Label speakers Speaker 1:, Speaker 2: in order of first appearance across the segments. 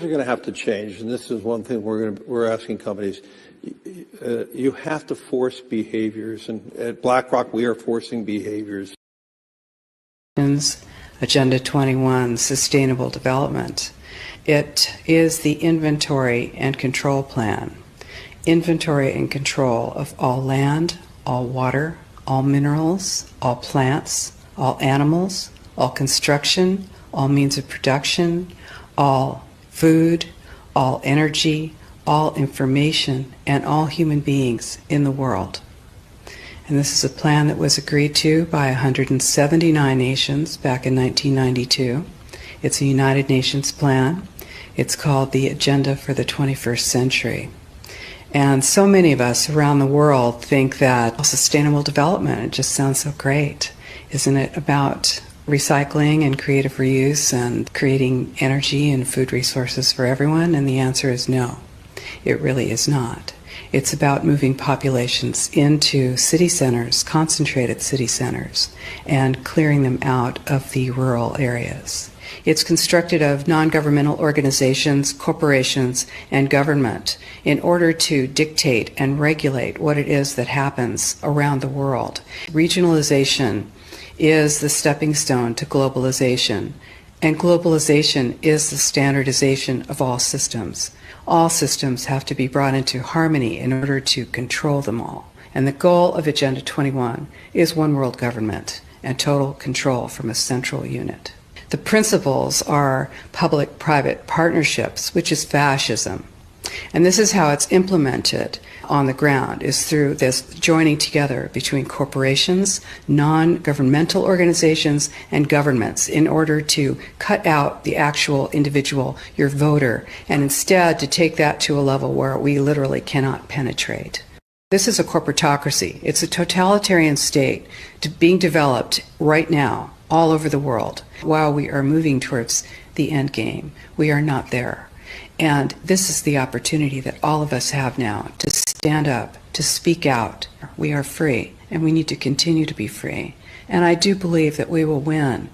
Speaker 1: Are going to have to change, and this is one thing we're asking companies. You have to force behaviors, and at BlackRock we are forcing behaviors.
Speaker 2: Agenda 21, Sustainable Development. It is the inventory and control plan. Inventory and control of all land, all water, all minerals, all plants, all animals, all construction, all means of production, all food, all energy, all information, and all human beings in the world. And this is a plan that was agreed to by 179 nations back in 1992. It's a United Nations plan. It's called the Agenda for the 21st Century. And so many of us around the world think that sustainable development, it just sounds so great. Isn't it about recycling and creative reuse and creating energy and food resources for everyone? And the answer is no, it really is not. It's about moving populations into city centers, concentrated city centers, and clearing them out of the rural areas. It's constructed of non-governmental organizations, corporations, and government in order to dictate and regulate what it is that happens around the world. Regionalization is the stepping stone to globalization, and globalization is the standardization of all systems. All systems have to be brought into harmony in order to control them all. And the goal of Agenda 21 is one world government and total control from a central unit. The principles are public-private partnerships, which is fascism. And this is how it's implemented on the ground, is through this joining together between corporations, non-governmental organizations, and governments in order to cut out the actual individual, your voter, and instead to take that to a level where we literally cannot penetrate. This is a corporatocracy. It's a totalitarian state being developed right now all over the world while we are moving towards the end game. We are not there. And this is the opportunity that all of us have now to stand up, to speak out. We are free, and we need to continue to be free. And I do believe that we will win,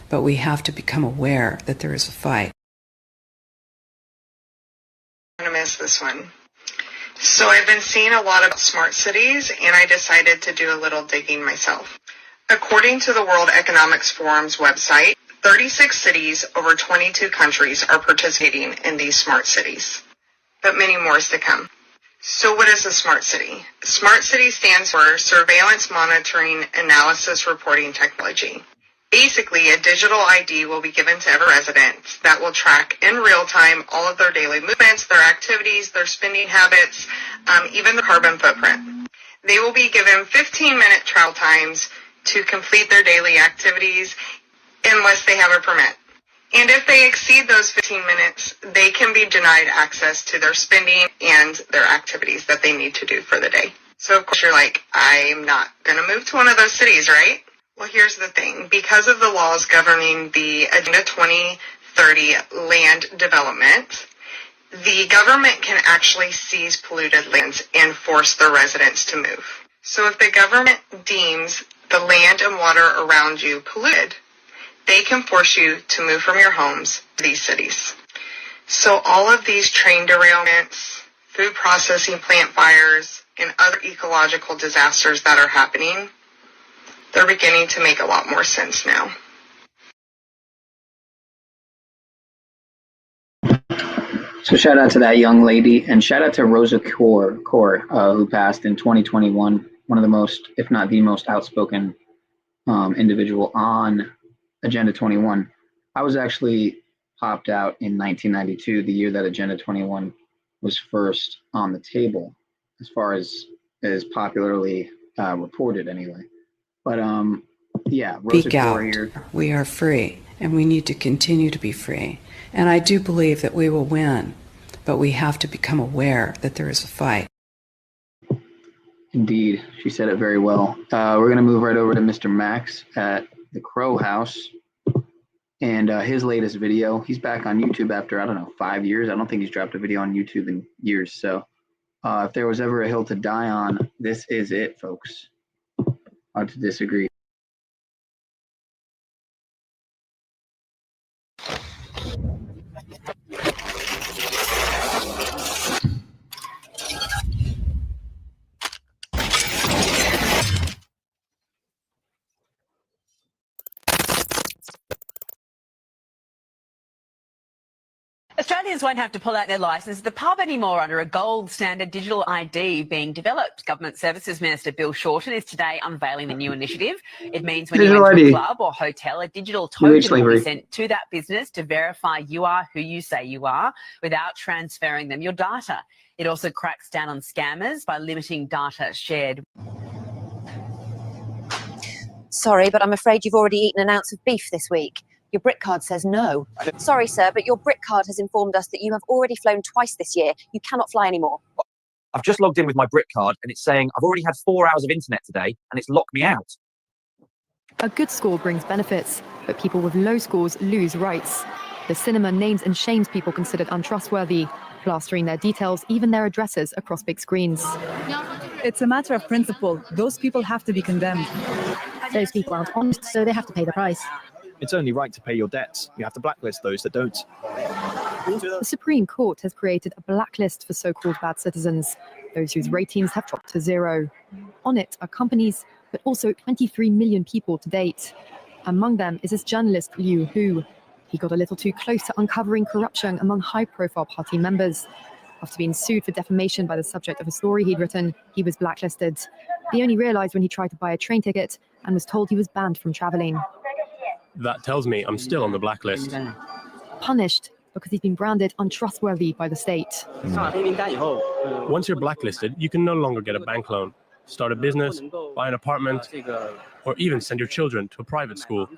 Speaker 2: but we have to become aware that there is a fight.
Speaker 3: I'm going to miss this one. So I've been seeing a lot of smart cities, and I decided to do a little digging myself. According to the World Economics Forum's website, 36 cities over 22 countries are participating in these smart cities, but many more is to come. So what is a smart city? Smart city stands for Surveillance Monitoring Analysis Reporting Technology. Basically, a digital ID will be given to every resident that will track in real time all of their daily movements, their activities, their spending habits, even their carbon footprint. They will be given 15-minute travel times to complete their daily activities unless they have a permit. And if they exceed those 15 minutes, they can be denied access to their spending and their activities that they need to do for the day. So of course you're like, I'm not going to move to one of those cities, right? Well, here's the thing. Because of the laws governing the Agenda 2030 land development, the government can actually seize polluted lands and force their residents to move. So if the government deems the land and water around you polluted, they can force you to move from your homes to these cities. So all of these train derailments, food processing plant fires, and other ecological disasters that are happening, they're beginning to make a lot more sense now.
Speaker 4: So shout out to that young lady, and shout out to Rosa Core, who passed in 2021, one of the most, if not the most outspoken individual on Agenda 21. I was actually popped out in 1992, the year that Agenda 21 was first on the table, as far as popularly reported anyway. But yeah, Rosa Core here.
Speaker 2: We are free, and we need to continue to be free. And I do believe that we will win, but we have to become aware that there is a fight.
Speaker 4: Indeed, she said it very well. We're going to move right over to Mr. Max at the Crow House, and his latest video. He's back on YouTube after, I don't know, 5 years. I don't think he's dropped a video on YouTube in years. So if there was ever a hill to die on, this is it, folks. Hard to disagree.
Speaker 5: Australians won't have to pull out their licence at the pub anymore under a gold standard digital ID being developed. Government Services Minister Bill Shorten is today unveiling the new initiative. It means when you enter a club or hotel, a digital token will be sent to that business to verify you are who you say you are without transferring them your data. It also cracks down on scammers by limiting data shared.
Speaker 6: Sorry, but I'm afraid you've already eaten an ounce of beef this week. Your BRIC card says no. Sorry, sir, but your BRIC card has informed us that you have already flown twice this year. You cannot fly anymore.
Speaker 7: I've just logged in with my BRIC card and it's saying I've already had 4 hours of internet today and it's locked me out.
Speaker 8: A good score brings benefits, but people with low scores lose rights. The cinema names and shames people considered untrustworthy, plastering their details, even their addresses, across big screens.
Speaker 9: It's a matter of principle. Those people have to be condemned.
Speaker 10: Those people aren't honest, so they have to pay the price.
Speaker 11: It's only right to pay your debts. You have to blacklist those that don't.
Speaker 8: The Supreme Court has created a blacklist for so-called bad citizens, those whose ratings have dropped to zero. On it are companies, but also 23 million people to date. Among them is this journalist Liu Hu. He got a little too close to uncovering corruption among high-profile party members. After being sued for defamation by the subject of a story he'd written, he was blacklisted. He only realized when he tried to buy a train ticket and was told he was banned from traveling.
Speaker 12: That tells me I'm still on the blacklist.
Speaker 8: Punished because he's been branded untrustworthy by the state.
Speaker 12: Once you're blacklisted, you can no longer get a bank loan, start a business, buy an apartment, or even send your children to a private school.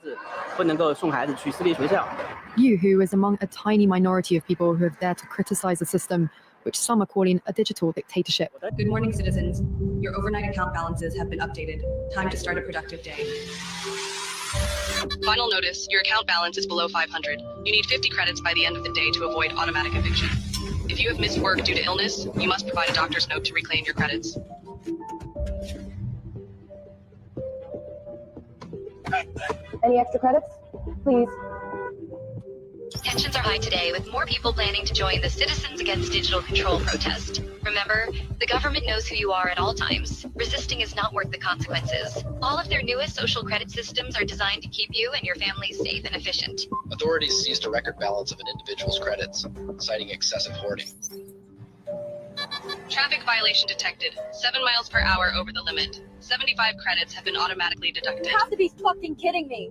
Speaker 8: Yu Hu is among a tiny minority of people who have dared to criticize the system, which some are calling a digital dictatorship.
Speaker 13: Good morning, citizens. Your overnight account balances have been updated. Time to start a productive day.
Speaker 14: Final notice, your account balance is below 500. You need 50 credits by the end of the day to avoid automatic eviction. If you have missed work due to illness, you must provide a doctor's note to reclaim your credits.
Speaker 15: Any extra credits? Please.
Speaker 16: Tensions are high today, with more people planning to join the Citizens Against Digital Control protest. Remember, the government knows who you are at all times. Resisting is not worth the consequences. All of their newest social credit systems are designed to keep you and your family safe and efficient.
Speaker 17: Authorities seized a record balance of an individual's credits, citing excessive hoarding.
Speaker 14: Traffic violation detected. 7 miles per hour over the limit. 75 credits have been automatically deducted.
Speaker 15: You have to be fucking kidding me.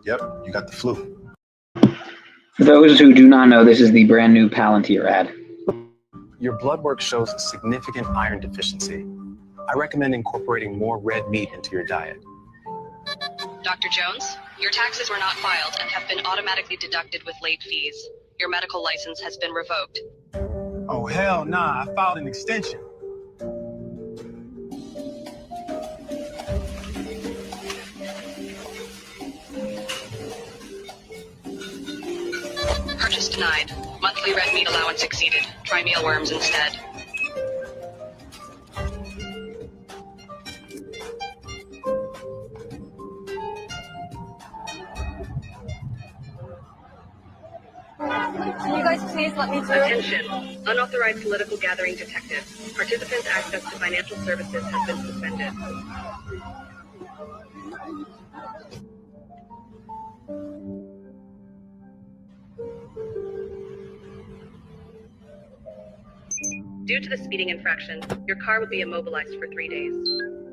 Speaker 18: Yep, you got the flu.
Speaker 4: For those who do not know, this is the brand new Palantir ad.
Speaker 18: Your blood work shows a significant iron deficiency. I recommend incorporating more red meat into your diet.
Speaker 14: Dr. Jones, your taxes were not filed and have been automatically deducted with late fees. Your medical license has been revoked.
Speaker 18: Oh, hell nah, I filed an extension.
Speaker 14: Purchase denied. Monthly red meat allowance exceeded. Try mealworms instead.
Speaker 15: Can you guys please let me through?
Speaker 14: Attention. Unauthorized political gathering detected. Participants' access to financial services has been suspended. Due to the speeding infraction, your car will be immobilized for 3 days.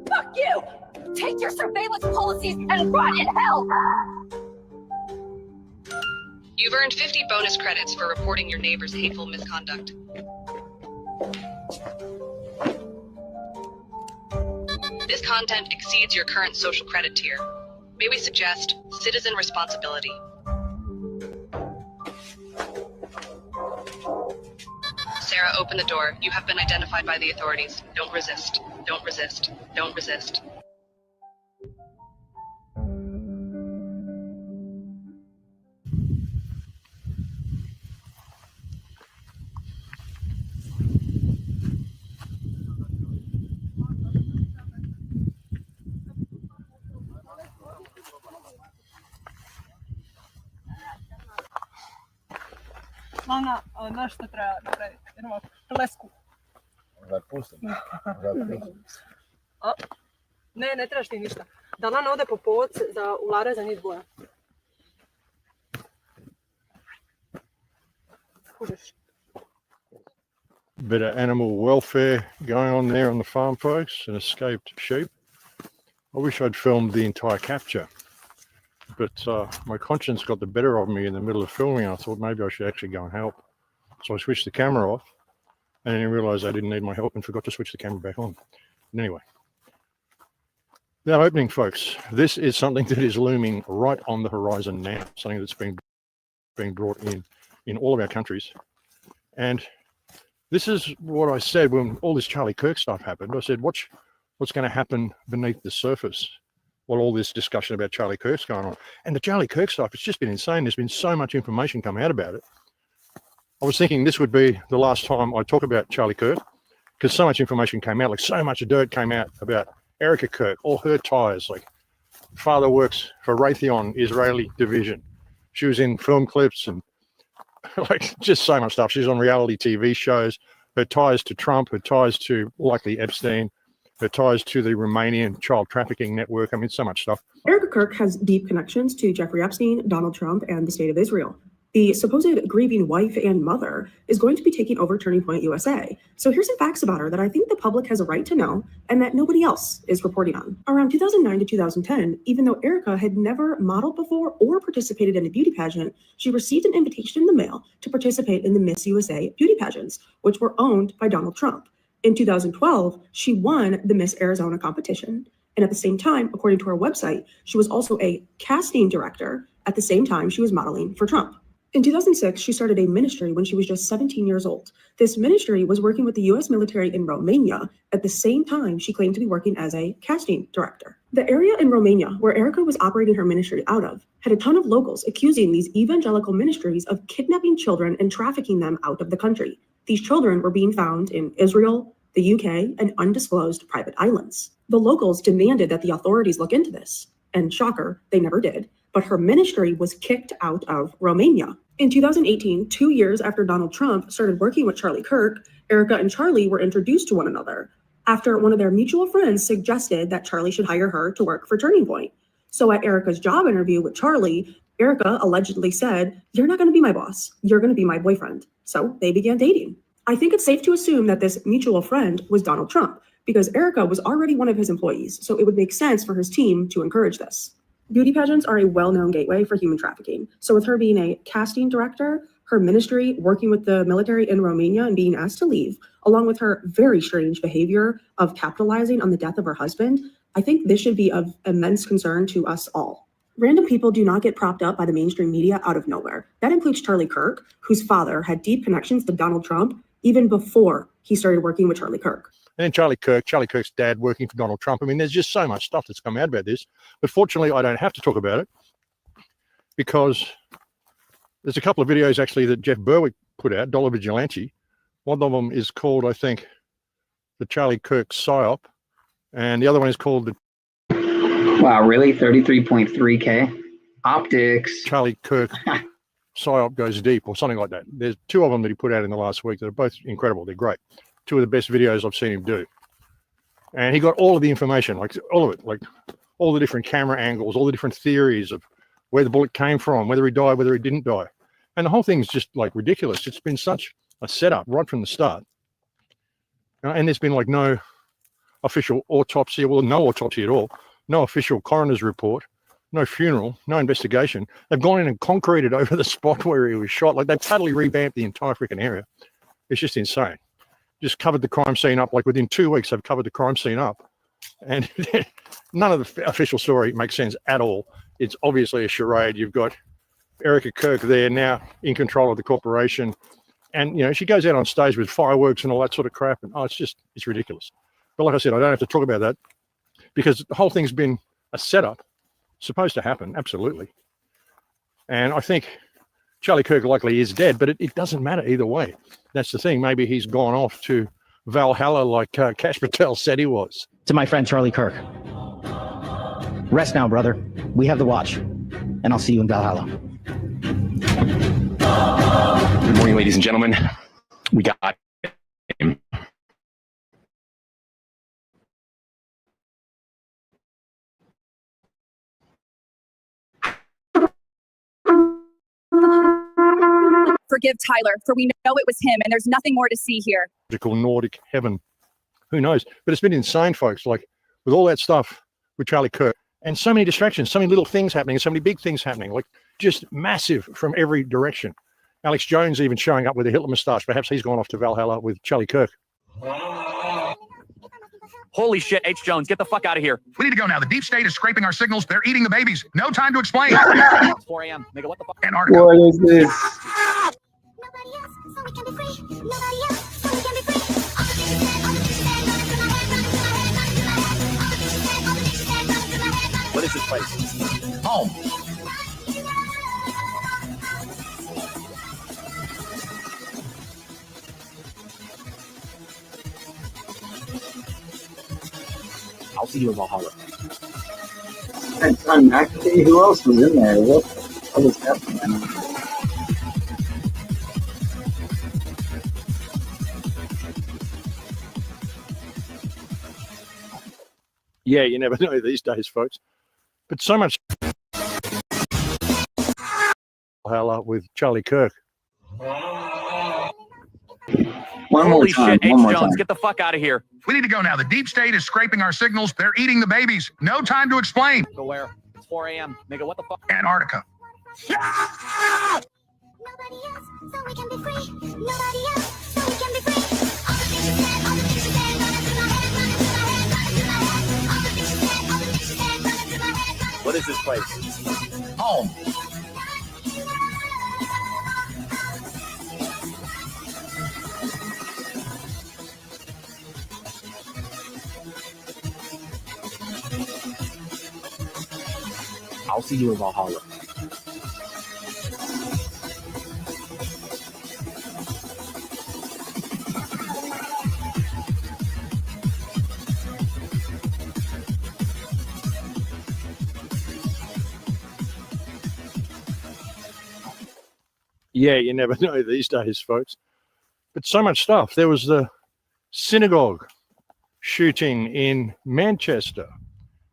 Speaker 15: Fuck you! Take your surveillance policies and rot in hell!
Speaker 14: You've earned 50 bonus credits for reporting your neighbor's hateful misconduct. This content exceeds your current social credit tier. May we suggest citizen responsibility? Sarah, open the door. You have been identified by the authorities. Don't resist. Don't resist. Don't resist.
Speaker 9: Mama, znaš što treba napraviti? Plesku.
Speaker 18: Zapustim.
Speaker 19: Ne trebaš ti ništa. Da ona ode po povod za ulare za njih dvoje. Kužiš.
Speaker 20: Bit of animal welfare going on there on the farm, folks, and escaped sheep. I wish I'd filmed the entire capture, but my conscience got the better of me in the middle of filming. I thought maybe I should actually go and help. So I switched the camera off, and then I realized I didn't need my help and forgot to switch the camera back on. And anyway, now opening, folks, this is something that is looming right on the horizon now, something that's being brought in all of our countries. And this is what I said when all this Charlie Kirk stuff happened. I said, what's going to happen beneath the surface while all this discussion about Charlie Kirk's going on? And the Charlie Kirk stuff, it's just been insane. There's been so much information come out about it. I was thinking this would be the last time I talk about Charlie Kirk, because so much information came out, like so much dirt came out about Erica Kirk, all her ties, like father works for Raytheon Israeli division. She was in film clips and like just so much stuff. She's on reality TV shows, her ties to Trump, her ties to likely Epstein, her ties to the Romanian child trafficking network. I mean, so much stuff.
Speaker 21: Erica Kirk has deep connections to Jeffrey Epstein, Donald Trump, and the state of Israel. The supposed grieving wife and mother is going to be taking over Turning Point USA. So here's some facts about her that I think the public has a right to know and that nobody else is reporting on. Around 2009 to 2010, even though Erica had never modeled before or participated in a beauty pageant, she received an invitation in the mail to participate in the Miss USA beauty pageants, which were owned by Donald Trump. In 2012, she won the Miss Arizona competition. And at the same time, according to her website, she was also a casting director at the same time she was modeling for Trump. In 2006, she started a ministry when she was just 17 years old. This ministry was working with the U.S. military in Romania at the same time she claimed to be working as a casting director. The area in Romania where Erica was operating her ministry out of had a ton of locals accusing these evangelical ministries of kidnapping children and trafficking them out of the country. These children were being found in Israel, the UK, and undisclosed private islands. The locals demanded that the authorities look into this, and shocker, they never did. But her ministry was kicked out of Romania. In 2018, 2 years after Donald Trump started working with Charlie Kirk, Erica and Charlie were introduced to one another after one of their mutual friends suggested that Charlie should hire her to work for Turning Point. So at Erica's job interview with Charlie, Erica allegedly said, "You're not going to be my boss. You're going to be my boyfriend." So they began dating. I think it's safe to assume that this mutual friend was Donald Trump because Erica was already one of his employees, so it would make sense for his team to encourage this. Beauty pageants are a well-known gateway for human trafficking. So with her being a casting director, her ministry working with the military in Romania and being asked to leave, along with her very strange behavior of capitalizing on the death of her husband, I think this should be of immense concern to us all. Random people do not get propped up by the mainstream media out of nowhere. That includes Charlie Kirk, whose father had deep connections to Donald Trump even before he started working with Charlie Kirk.
Speaker 20: And then Charlie Kirk's dad working for Donald Trump. I mean, there's just so much stuff that's come out about this. But fortunately, I don't have to talk about it because there's a couple of videos actually that Jeff Berwick put out, Dollar Vigilante. One of them is called, I think, the Charlie Kirk PSYOP. And the other one is called the...
Speaker 4: Wow, really? 33.3K? Optics.
Speaker 20: Charlie Kirk PSYOP Goes Deep or something like that. There's two of them that he put out in the last week that are both incredible. They're great. Two of the best videos I've seen him do. And he got all of the information, like all of it, like all the different camera angles, all the different theories of where the bullet came from, whether he died, whether he didn't die. And the whole thing's just like ridiculous. It's been such a setup right from the start. And there's been like no official autopsy, well, no autopsy at all, no official coroner's report, no funeral, no investigation. They've gone in and concreted over the spot where he was shot. Like they've totally revamped the entire freaking area. It's just insane. Just covered the crime scene up, like within 2 weeks, they've covered the crime scene up. And none of the official story makes sense at all. It's obviously a charade. You've got Erica Kirk there now in control of the corporation. And, you know, she goes out on stage with fireworks and all that sort of crap. And, it's ridiculous. But like I said, I don't have to talk about that because the whole thing's been a setup, supposed to happen, absolutely. And I think Charlie Kirk likely is dead, but it doesn't matter either way. That's the thing. Maybe he's gone off to Valhalla like Kash Patel said he was.
Speaker 22: To my friend Charlie Kirk, rest now, brother. We have the watch, and I'll see you in Valhalla.
Speaker 23: Good morning, ladies and gentlemen. We got him.
Speaker 1: forgive Tyler, for we know it was him, and there's nothing more to see here.
Speaker 20: Nordic heaven. Who knows? But it's been insane, folks. Like, with all that stuff with Charlie Kirk, and so many distractions, so many little things happening, and so many big things happening, like just massive from every direction. Alex Jones even showing up with a Hitler moustache. Perhaps he's gone off to Valhalla with Charlie Kirk.
Speaker 7: Holy shit, H. Jones, get the fuck out of here.
Speaker 2: We need to go now. The deep state is scraping our signals. They're eating the babies. No time to explain.
Speaker 7: It's 4 a.m. Nigga, what the fuck?
Speaker 2: Antarctica.
Speaker 4: What is this?
Speaker 7: What is this place?
Speaker 2: Home.
Speaker 7: I'll see you in Valhalla.
Speaker 4: And John McAfee, who else was in there? What was happening?
Speaker 20: Yeah, you never know these days, folks. But so much Valhalla with Charlie Kirk.
Speaker 4: One more
Speaker 7: Holy
Speaker 4: time.
Speaker 7: shit,
Speaker 4: One more
Speaker 7: H. Jones,
Speaker 4: time.
Speaker 7: get the fuck out of here.
Speaker 2: We need to go now. The deep state is scraping our signals. They're eating the babies. No time to explain.
Speaker 7: Go where? It's 4 a.m. Nigga, what the fuck?
Speaker 2: Antarctica.
Speaker 7: What is this place?
Speaker 2: Home.
Speaker 7: I'll see you in Valhalla.
Speaker 20: Yeah, you never know these days, folks. But so much stuff. There was the synagogue shooting in Manchester.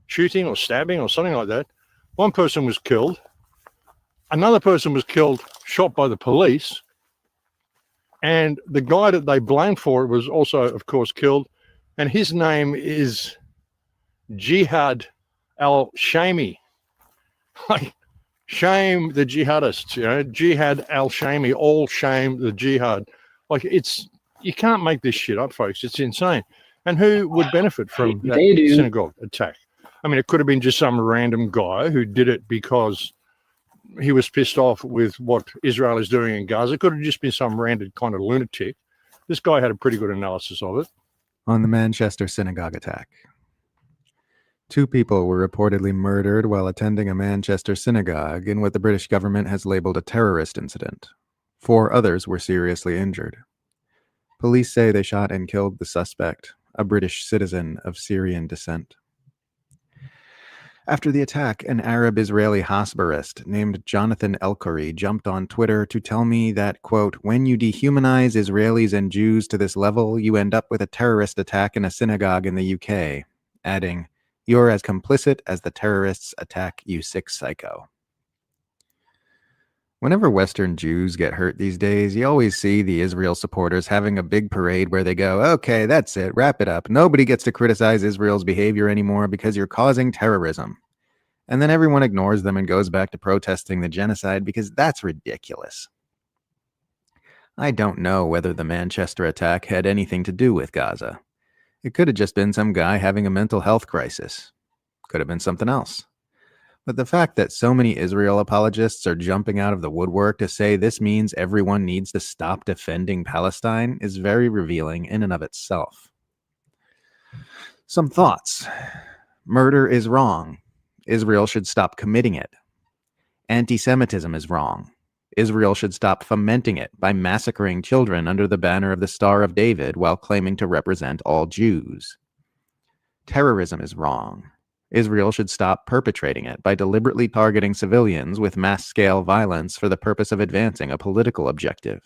Speaker 20: Shooting or stabbing or something like that. One person was killed. Another person was killed, shot by the police. And the guy that they blamed for it was also, of course, killed. And his name is Jihad al-Shami. Like, shame the jihadists, you know, Jihad al-Shami, all shame the jihad. Like, it's, you can't make this shit up, folks. It's insane. And who would benefit from that synagogue attack? I mean, it could have been just some random guy who did it because he was pissed off with what Israel is doing in Gaza. It could have just been some random kind of lunatic. This guy had a pretty good analysis of it.
Speaker 3: On the Manchester synagogue attack, 2 people were reportedly murdered while attending a Manchester synagogue in what the British government has labeled a terrorist incident. 4 others were seriously injured. Police say they shot and killed the suspect, a British citizen of Syrian descent. After the attack, an Arab-Israeli Hasbarist named Jonathan Elkori jumped on Twitter to tell me that, quote, when you dehumanize Israelis and Jews to this level, you end up with a terrorist attack in a synagogue in the UK, adding, you're as complicit as the terrorists attack you sick psycho. Whenever Western Jews get hurt these days, you always see the Israel supporters having a big parade where they go, okay, that's it, wrap it up. Nobody gets to criticize Israel's behavior anymore because you're causing terrorism. And then everyone ignores them and goes back to protesting the genocide because that's ridiculous. I don't know whether the Manchester attack had anything to do with Gaza. It could have just been some guy having a mental health crisis. Could have been something else. But the fact that so many Israel apologists are jumping out of the woodwork to say this means everyone needs to stop defending Palestine is very revealing in and of itself. Some thoughts. Murder is wrong. Israel should stop committing it. Anti-Semitism is wrong. Israel should stop fomenting it by massacring children under the banner of the Star of David while claiming to represent all Jews. Terrorism is wrong. Israel should stop perpetrating it by deliberately targeting civilians with mass-scale violence for the purpose of advancing a political objective.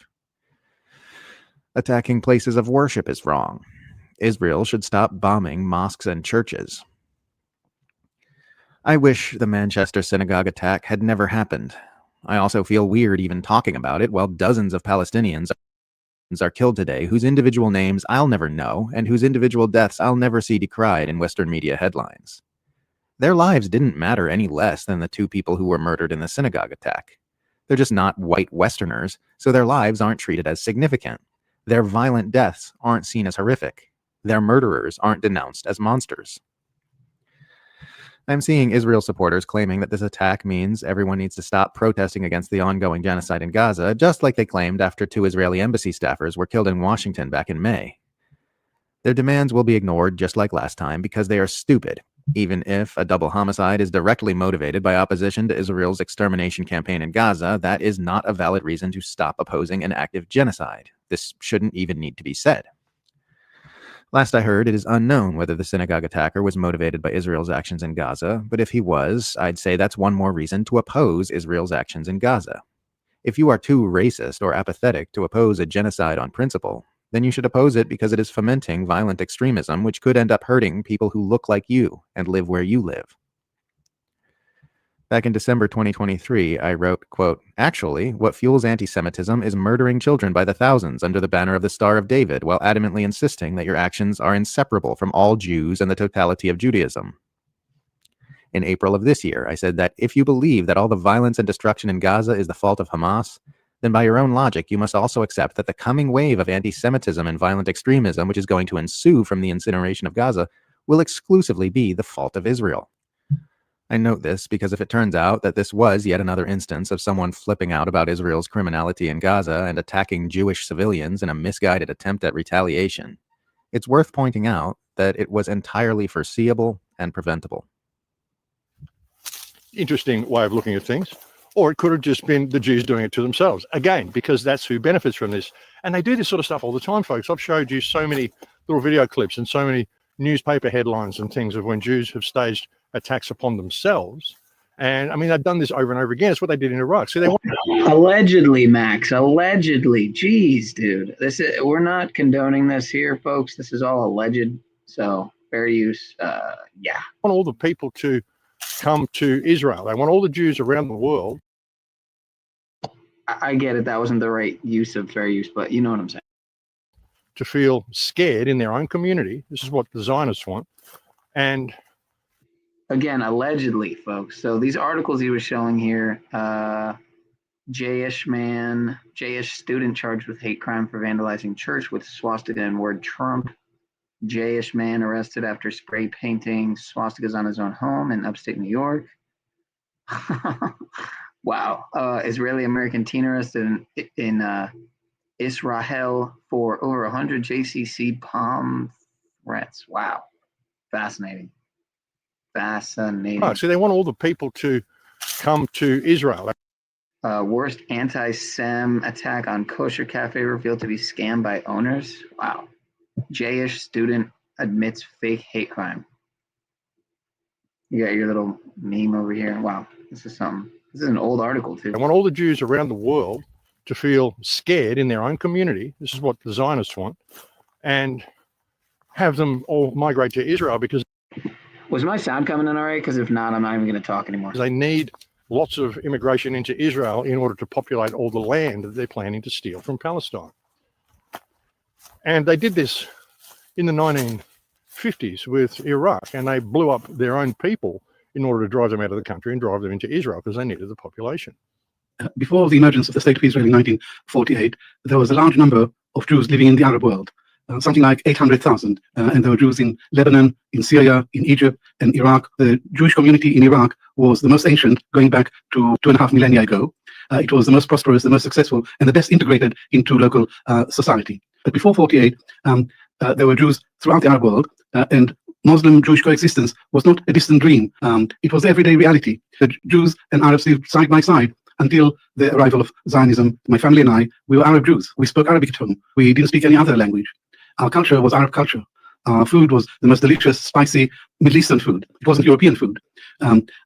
Speaker 3: Attacking places of worship is wrong. Israel should stop bombing mosques and churches. I wish the Manchester synagogue attack had never happened. I also feel weird even talking about it while dozens of Palestinians are killed today whose individual names I'll never know and whose individual deaths I'll never see decried in Western media headlines. Their lives didn't matter any less than the 2 people who were murdered in the synagogue attack. They're just not white Westerners, so their lives aren't treated as significant. Their violent deaths aren't seen as horrific. Their murderers aren't denounced as monsters. I'm seeing Israel supporters claiming that this attack means everyone needs to stop protesting against the ongoing genocide in Gaza, just like they claimed after 2 Israeli embassy staffers were killed in Washington back in May. Their demands will be ignored just like last time because they are stupid, even if a double homicide is directly motivated by opposition to Israel's extermination campaign in Gaza. That is not a valid reason to stop opposing an active genocide. This shouldn't even need to be said. Last I heard, it is unknown whether the synagogue attacker was motivated by Israel's actions in Gaza, but if he was, I'd say that's one more reason to oppose Israel's actions in Gaza. If you are too racist or apathetic to oppose a genocide on principle, then you should oppose it because it is fomenting violent extremism which could end up hurting people who look like you and live where you live. Back in December 2023, I wrote, quote, "Actually, what fuels anti-Semitism is murdering children by the thousands under the banner of the Star of David while adamantly insisting that your actions are inseparable from all Jews and the totality of Judaism." In April of this year, I said that if you believe that all the violence and destruction in Gaza is the fault of Hamas, then by your own logic, you must also accept that the coming wave of anti-Semitism and violent extremism which is going to ensue from the incineration of Gaza will exclusively be the fault of Israel. I note this because if it turns out that this was yet another instance of someone flipping out about Israel's criminality in Gaza and attacking Jewish civilians in a misguided attempt at retaliation, it's worth pointing out that it was entirely foreseeable and preventable.
Speaker 20: Interesting way of looking at things. Or it could have just been the Jews doing it to themselves. Again, because that's who benefits from this. And they do this sort of stuff all the time, folks. I've showed you so many little video clips and so many newspaper headlines and things of when Jews have staged attacks upon themselves. And I mean, they've done this over and over again. It's what they did in Iraq. So they want
Speaker 4: allegedly, Max, allegedly. Jeez, dude. We're not condoning this here, folks. This is all alleged. So fair use. Yeah.
Speaker 20: Want all the people to come to Israel. They want all the Jews around the world.
Speaker 4: I get it. That wasn't the right use of fair use, but you know what I'm saying.
Speaker 20: To feel scared in their own community. This is what the Zionists want. And
Speaker 4: again, allegedly, folks. So these articles he was showing here, J-ish student charged with hate crime for vandalizing church with swastika and word Trump. J-ish man arrested after spray painting swastikas on his own home in upstate New York. Wow. Israeli-American teen arrested in Israel for over 100 JCC palm threats. Wow. Fascinating. Fascinating.
Speaker 20: Oh, so they want all the people to come to Israel.
Speaker 4: Worst anti-Sem attack on kosher cafe revealed to be scammed by owners. Wow. J-ish student admits fake hate crime. You got your little meme over here. Wow. This is something. This is an old article too.
Speaker 20: They want all the Jews around the world to feel scared in their own community. This is what the Zionists want. And have them all migrate to Israel because...
Speaker 4: Was my sound coming in all right? Because if not, I'm not even going to talk anymore.
Speaker 20: They need lots of immigration into Israel in order to populate all the land that they're planning to steal from Palestine. And they did this in the 1950s with Iraq, and they blew up their own people in order to drive them out of the country and drive them into Israel because they needed the population.
Speaker 5: Before the emergence of the State of Israel in 1948, there was a large number of Jews living in the Arab world. Something like 800,000, and there were Jews in Lebanon, in Syria, in Egypt, and Iraq. The Jewish community in Iraq was the most ancient, going back to 2.5 millennia ago. It was the most prosperous, the most successful, and the best integrated into local society. But before 48, there were Jews throughout the Arab world, and Muslim-Jewish coexistence was not a distant dream. It was everyday reality. The Jews and Arabs lived side by side until the arrival of Zionism. My family and I, we were Arab Jews. We spoke Arabic at home. We didn't speak any other language. Our culture was Arab culture. Our food was the most delicious, spicy Middle Eastern food. It wasn't European food.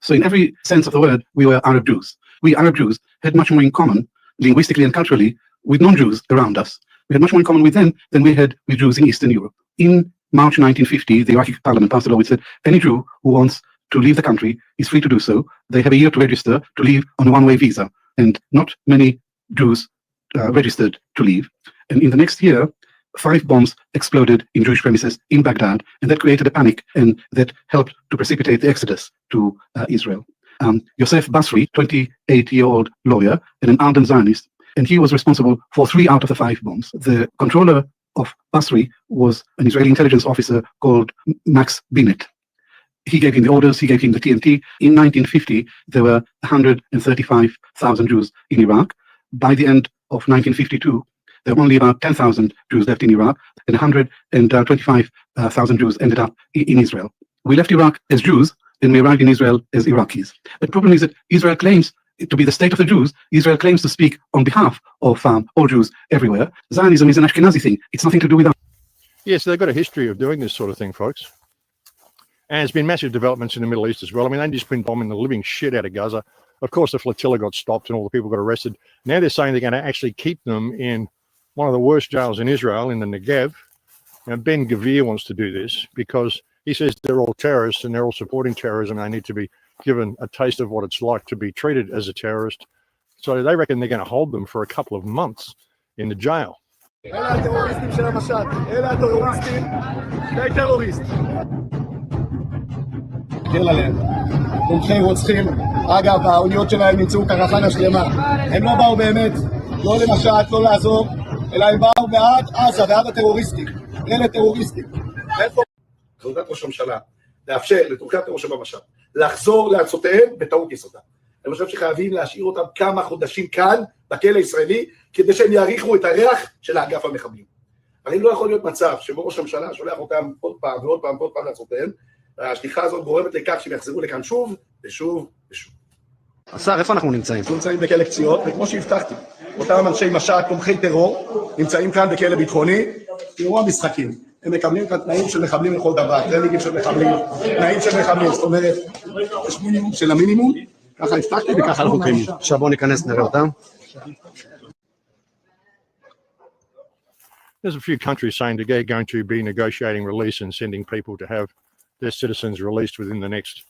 Speaker 5: So in every sense of the word, we were Arab Jews. We Arab Jews had much more in common, linguistically and culturally, with non-Jews around us. We had much more in common with them than we had with Jews in Eastern Europe. In March 1950, the Iraqi parliament passed a law which said any Jew who wants to leave the country is free to do so. They have a year to register to leave on a one-way visa. and not many Jews registered to leave. And in the next year, 5 bombs exploded in Jewish premises in Baghdad, and that created a panic, and that helped to precipitate the exodus to Israel. Yosef Basri, 28-year-old lawyer and an ardent Zionist, and he was responsible for 3 out of the 5 bombs. The controller of Basri was an Israeli intelligence officer called Max Binet. He gave him the orders, he gave him the TNT. In 1950, there were 135,000 Jews in Iraq. By the end of 1952, there were only about 10,000 Jews left in Iraq, and 125,000 Jews ended up in Israel. We left Iraq as Jews, and we arrived in Israel as Iraqis. The problem is that Israel claims to be the state of the Jews. Israel claims to speak on behalf of all Jews everywhere. Zionism is an Ashkenazi thing. It's nothing to do with us.
Speaker 20: Yes, they've got a history of doing this sort of thing, folks. And there's been massive developments in the Middle East as well. I mean, they've just been bombing the living shit out of Gaza. Of course, the flotilla got stopped and all the people got arrested. Now they're saying they're going to actually keep them in one of the worst jails in Israel, in the Negev. Now, Ben Gvir wants to do this because he says they're all terrorists and they're all supporting terrorism. They need to be given a taste of what it's like to be treated as a terrorist. So they reckon they're going to hold them for a couple of months in the jail.
Speaker 6: תומכי רוצחים. אגב, האוניות שלהם נמצאו קרחנה שלמה. הם לא באו באמת, לא למשט, לא לעזור, אלא הם באו בעד עזה, בעד הטרוריסטים. אלה טרוריסטים. חלוקת ראש הממשלה, לאפשר לתומכי הטרור שבמשט, לחזור לארצותיהם בטעות יסודה. אני חושב שחייבים להשאיר אותם כמה חודשים כאן, בכלא הישראלי, כדי שהם יעריכו את הריח של האגף המחבלים. הרי לא יכול להיות מצב שבו ראש הממשלה שולח אותם עוד פעם ועוד פעם ועוד פעם לארצותיהם, והשליחה הזאת גורמת לכך שהם יחזרו לכאן שוב ושוב ושוב.
Speaker 10: השר, איפה אנחנו נמצאים?
Speaker 6: אנחנו נמצאים בכלא קציעות, וכמו שהבטחתי, אותם אנשי משט, תומכי טרור, נמצאים כאן בכלא ביטחוני, אירוע משחקים. הם מקבלים כאן תנאים של מחבלים לכל דבר, טרנינגים של מחבלים, תנאים של מחבלים, זאת אומרת, יש מינימום של המינימום, ככה הבטחתי וככה אנחנו קיימים.
Speaker 10: עכשיו בואו ניכנס נראה אותם.
Speaker 20: There's a few countries saying they're going to be negotiating release and sending people to have their citizens released within the next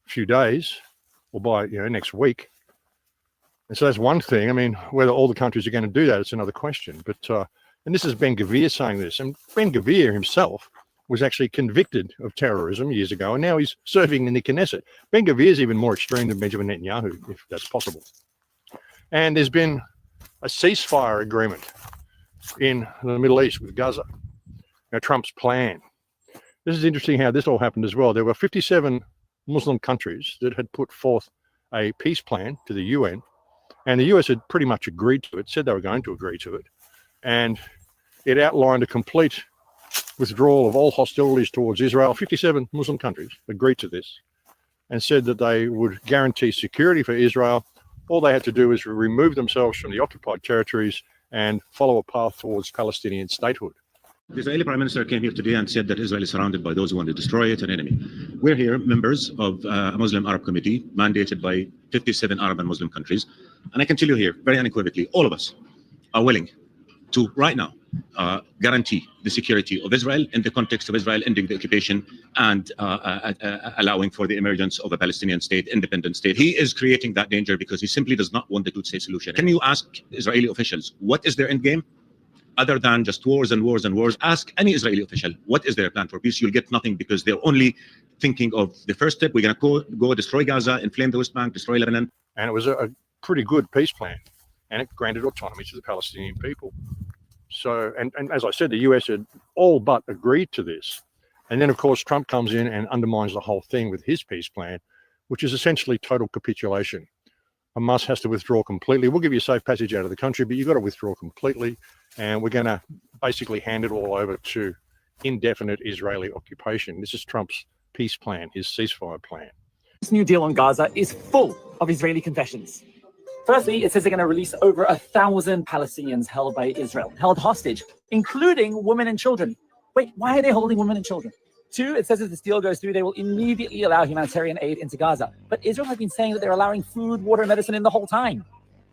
Speaker 20: few days or by next week. And so that's one thing. I mean, whether all the countries are going to do that, it's another question. But and this is Ben Gvir saying this. And Ben Gvir himself was actually convicted of terrorism years ago, and now he's serving in the Knesset. Ben Gvir is even more extreme than Benjamin Netanyahu, if that's possible. And there's been a ceasefire agreement in the Middle East with Gaza. Now, Trump's plan. This is interesting how this all happened as well. There were 57 Muslim countries that had put forth a peace plan to the UN, and the US had pretty much agreed to it, said they were going to agree to it, and it outlined a complete withdrawal of all hostilities towards Israel. 57 Muslim countries agreed to this and said that they would guarantee security for Israel. All they had to do is remove themselves from the occupied territories and follow a path towards Palestinian statehood.
Speaker 11: The Israeli Prime Minister came here today and said that Israel is surrounded by those who want to destroy it, an enemy. We're here, members of a Muslim Arab committee mandated by 57 Arab and Muslim countries. And I can tell you here, very unequivocally, all of us are willing to, right now, guarantee the security of Israel in the context of Israel ending the occupation and allowing for the emergence of a Palestinian state, independent state. He is creating that danger because he simply does not want the two-state solution. Can you ask Israeli officials, what is their end game? Other than just wars and wars and wars, ask any Israeli official, what is their plan for peace? You'll get nothing because they're only thinking of the first step. We're going to go destroy Gaza, inflame the West Bank, destroy Lebanon.
Speaker 20: And it was a pretty good peace plan, and it granted autonomy to the Palestinian people. So, and as I said, the US had all but agreed to this. And then, of course, Trump comes in and undermines the whole thing with his peace plan, which is essentially total capitulation. Hamas has to withdraw completely. We'll give you a safe passage out of the country, but you've got to withdraw completely. And we're going to basically hand it all over to indefinite Israeli occupation. This is Trump's peace plan, his ceasefire plan.
Speaker 24: This new deal on Gaza is full of Israeli confessions. Firstly, it says they're going to release over 1,000 Palestinians held by Israel, held hostage, including women and children. Wait, why are they holding women and children? 2, it says if this deal goes through, they will immediately allow humanitarian aid into Gaza. But Israel has been saying that they're allowing food, water, and medicine in the whole time.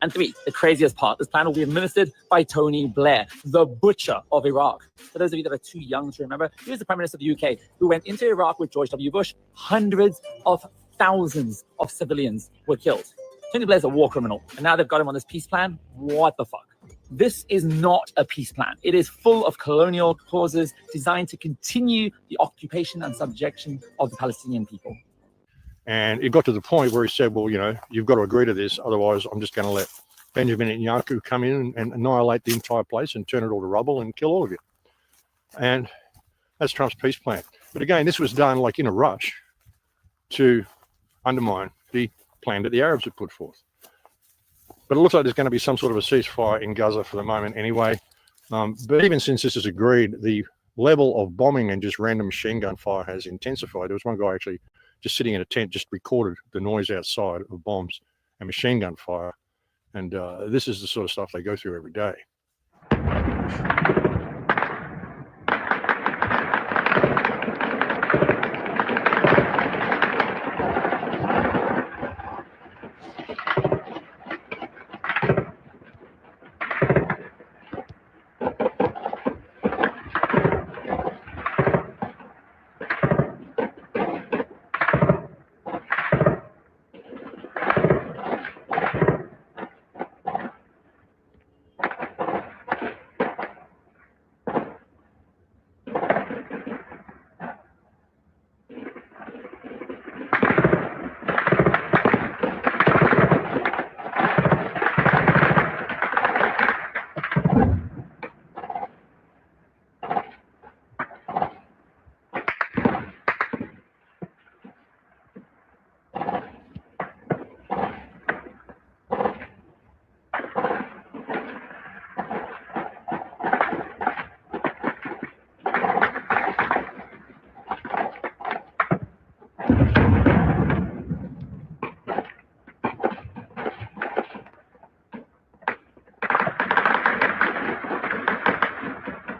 Speaker 24: And 3, the craziest part, this plan will be administered by Tony Blair, the butcher of Iraq. For those of you that are too young to remember, he was the Prime Minister of the UK, who went into Iraq with George W. Bush. Hundreds of thousands of civilians were killed. Tony Blair's a war criminal, and now they've got him on this peace plan. What the fuck? This is not a peace plan. It is full of colonial clauses designed to continue the occupation and subjection of the Palestinian people.
Speaker 20: And it got to the point where he said, well, you know, you've got to agree to this, otherwise I'm just going to let Benjamin Netanyahu come in and annihilate the entire place and turn it all to rubble and kill all of you. And that's Trump's peace plan. But again, this was done like in a rush to undermine the plan that the Arabs had put forth. But it looks like there's going to be some sort of a ceasefire in Gaza for the moment anyway. But even since this is agreed, the level of bombing and just random machine gun fire has intensified. There was one guy actually just sitting in a tent, just recorded the noise outside of bombs and machine gun fire. And this is the sort of stuff they go through every day.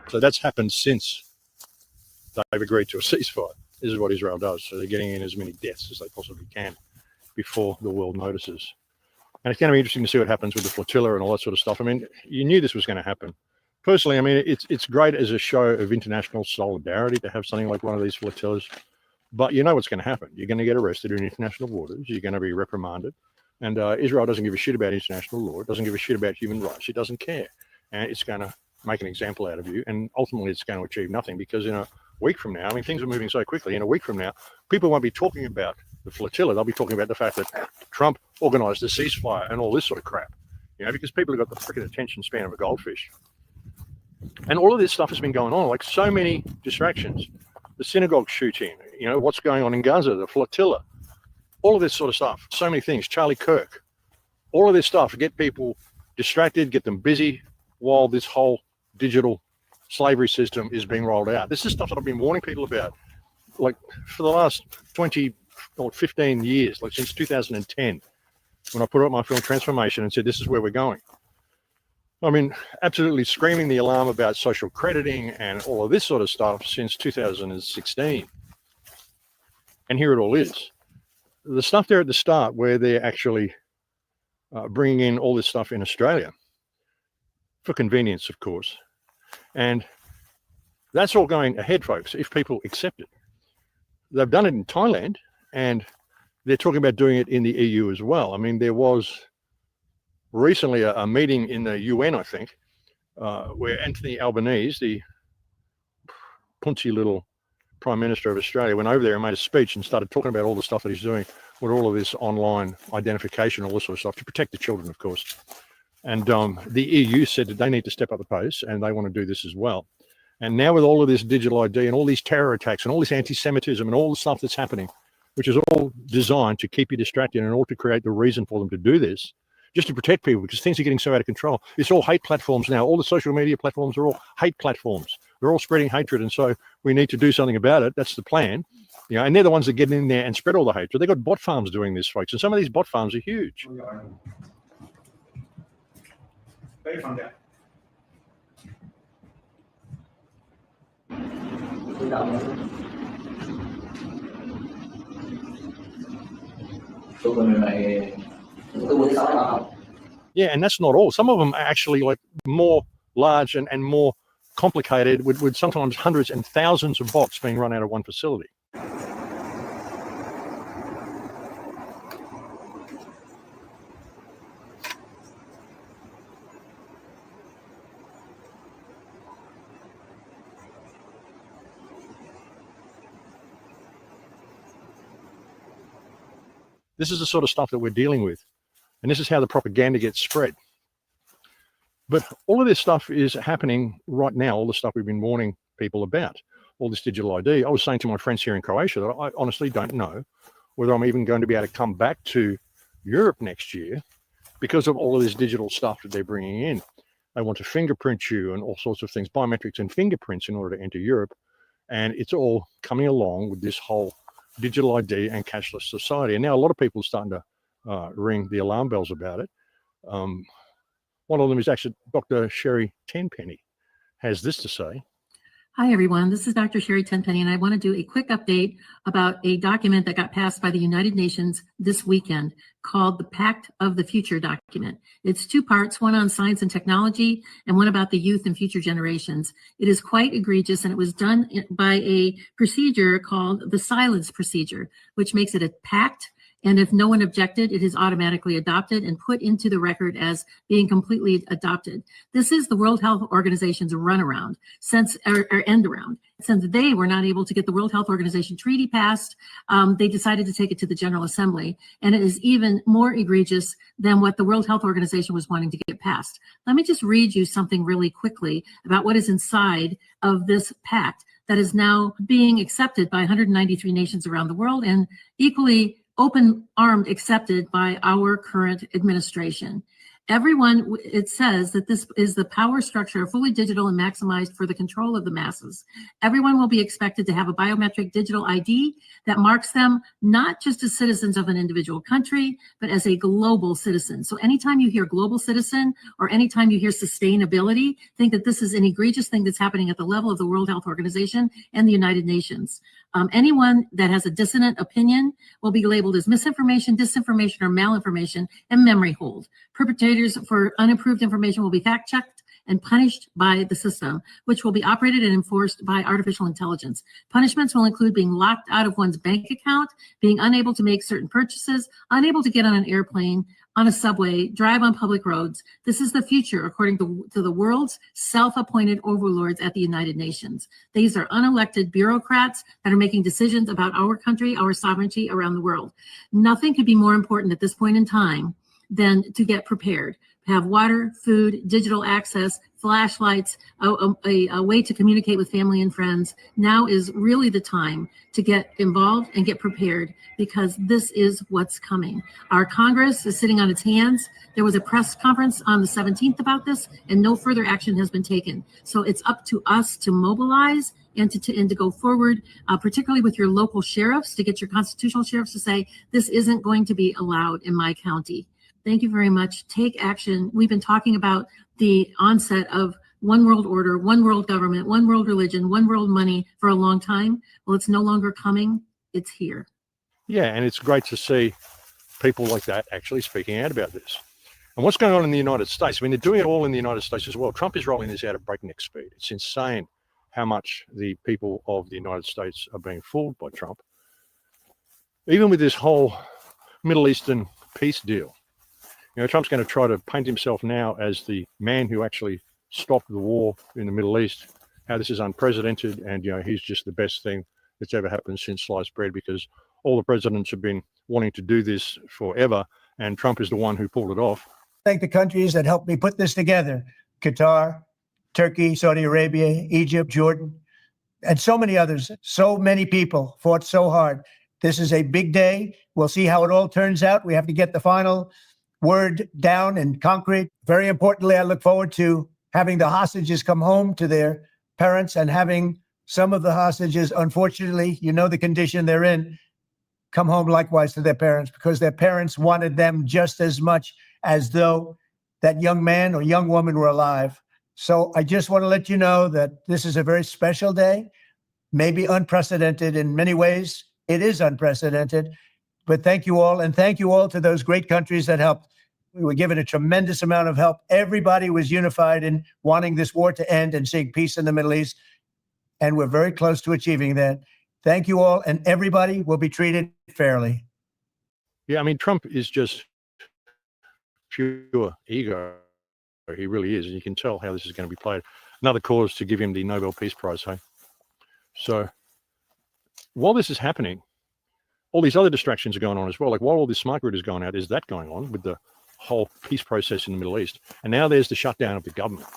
Speaker 20: So that's happened since they've agreed to a ceasefire. This is what Israel does. So they're getting in as many deaths as they possibly can before the world notices. And it's going to be interesting to see what happens with the flotilla and all that sort of stuff. I mean, you knew this was going to happen. Personally, I mean, it's great as a show of international solidarity to have something like one of these flotillas. But you know what's going to happen. You're going to get arrested in international waters. You're going to be reprimanded. And Israel doesn't give a shit about international law. It doesn't give a shit about human rights. It doesn't care. And it's going to make an example out of you. And ultimately, it's going to achieve nothing, because in a week from now, I mean, things are moving so quickly. In a week from now, people won't be talking about the flotilla. They'll be talking about the fact that Trump organized a ceasefire and all this sort of crap, you know, because people have got the freaking attention span of a goldfish. And all of this stuff has been going on, like so many distractions. The synagogue shooting, you know, what's going on in Gaza, the flotilla, all of this sort of stuff. So many things. Charlie Kirk, all of this stuff to get people distracted, get them busy while this whole digital slavery system is being rolled out. This is stuff that I've been warning people about, like for the last 20 or 15 years, like since 2010, when I put out my film Transformation and said, this is where we're going. I mean, absolutely screaming the alarm about social crediting and all of this sort of stuff since 2016. And here it all is. The stuff there at the start where they're actually bringing in all this stuff in Australia for convenience, of course. And that's all going ahead, folks, if people accept it. They've done it in Thailand, and they're talking about doing it in the EU as well. I mean, there was recently a meeting in the UN, I think, where Anthony Albanese, the punchy little Prime Minister of Australia, went over there and made a speech and started talking about all the stuff that he's doing with all of this online identification, all this sort of stuff, to protect the children, of course. And the EU said that they need to step up the pace, and they want to do this as well. And now with all of this digital ID and all these terror attacks and all this anti-Semitism and all the stuff that's happening, which is all designed to keep you distracted and all to create the reason for them to do this, just to protect people, because things are getting so out of control. It's all hate platforms now. All the social media platforms are all hate platforms. They're all spreading hatred, and so we need to do something about it. That's the plan. You know, and they're the ones that get in there and spread all the hatred. They've got bot farms doing this, folks, and some of these bot farms are huge. Yeah, and that's not all. Some of them are actually like more large and more complicated, with sometimes hundreds and thousands of bots being run out of one facility. This is the sort of stuff that we're dealing with. And this is how the propaganda gets spread. But all of this stuff is happening right now, all the stuff we've been warning people about, all this digital ID. I was saying to my friends here in Croatia that I honestly don't know whether I'm even going to be able to come back to Europe next year because of all of this digital stuff that they're bringing in. They want to fingerprint you and all sorts of things, biometrics and fingerprints in order to enter Europe. And it's all coming along with this whole digital ID and cashless society. And now a lot of people are starting to ring the alarm bells about it. One of them is actually Dr. Sherry Tenpenny has this to say.
Speaker 8: Hi, everyone. This is Dr. Sherry Tenpenny, and I want to do a quick update about a document that got passed by the United Nations this weekend called the Pact of the Future document. It's two parts, one on science and technology and one about the youth and future generations. It is quite egregious, and it was done by a procedure called the silence procedure, which makes it a pact. And if no one objected, it is automatically adopted and put into the record as being completely adopted. This is the World Health Organization's runaround, or end around. Since they were not able to get the World Health Organization treaty passed, they decided to take it to the General Assembly. And it is even more egregious than what the World Health Organization was wanting to get passed. Let me just read you something really quickly about what is inside of this pact that is now being accepted by 193 nations around the world and equally open-armed accepted by our current administration. Everyone, it says that this is the power structure, fully digital and maximized for the control of the masses. Everyone will be expected to have a biometric digital ID that marks them not just as citizens of an individual country, but as a global citizen. So anytime you hear global citizen or anytime you hear sustainability, think that this is an egregious thing that's happening at the level of the World Health Organization and the United Nations. Anyone that has a dissonant opinion will be labeled as misinformation, disinformation, or malinformation and memory hold. Perpetrators for unapproved information will be fact-checked and punished by the system, which will be operated and enforced by artificial intelligence. Punishments will include being locked out of one's bank account, being unable to make certain purchases, unable to get on an airplane, on a subway, drive on public roads. This is the future, according to the world's self-appointed overlords at the United Nations. These are unelected bureaucrats that are making decisions about our country, our sovereignty around the world. Nothing could be more important at this point in time than to get prepared, have water, food, digital access, flashlights, a way to communicate with family and friends. Now is really the time to get involved and get prepared because this is what's coming. Our Congress is sitting on its hands. There was a press conference on the 17th about this and no further action has been taken. So it's up to us to mobilize and to go forward, particularly with your local sheriffs, to get your constitutional sheriffs to say, this isn't going to be allowed in my county. Thank you very much. Take action. We've been talking about the onset of one world order, one world government, one world religion, one world money for a long time. Well, it's no longer coming. It's here.
Speaker 20: Yeah, and it's great to see people like that actually speaking out about this. And what's going on in the United States? I mean, they're doing it all in the United States as well. Trump is rolling this out at breakneck speed. It's insane how much the people of the United States are being fooled by Trump. Even with this whole Middle Eastern peace deal, you know, Trump's going to try to paint himself now as the man who actually stopped the war in the Middle East, how this is unprecedented, and, you know, he's just the best thing that's ever happened since sliced bread because all the presidents have been wanting to do this forever, and Trump is the one who pulled it off.
Speaker 12: Thank the countries that helped me put this together. Qatar, Turkey, Saudi Arabia, Egypt, Jordan, and so many others. So many people fought so hard. This is a big day. We'll see how it all turns out. We have to get the final word down in concrete. Very importantly, I look forward to having the hostages come home to their parents and having some of the hostages, unfortunately, you know the condition they're in, come home likewise to their parents because their parents wanted them just as much as though that young man or young woman were alive. So I just want to let you know that this is a very special day, maybe unprecedented in many ways. It is unprecedented, but thank you all. And thank you all to those great countries that helped. We were given a tremendous amount of help. Everybody was unified in wanting this war to end and seeing peace in the Middle East. And we're very close to achieving that. Thank you all. And everybody will be treated fairly.
Speaker 20: Yeah, I mean, Trump is just pure ego. He really is. And you can tell how this is going to be played. Another cause to give him the Nobel Peace Prize, hey? So while this is happening, all these other distractions are going on as well. Like while all this smart grid is going out, is that going on with the whole peace process in the Middle East? And now there's the shutdown of the government.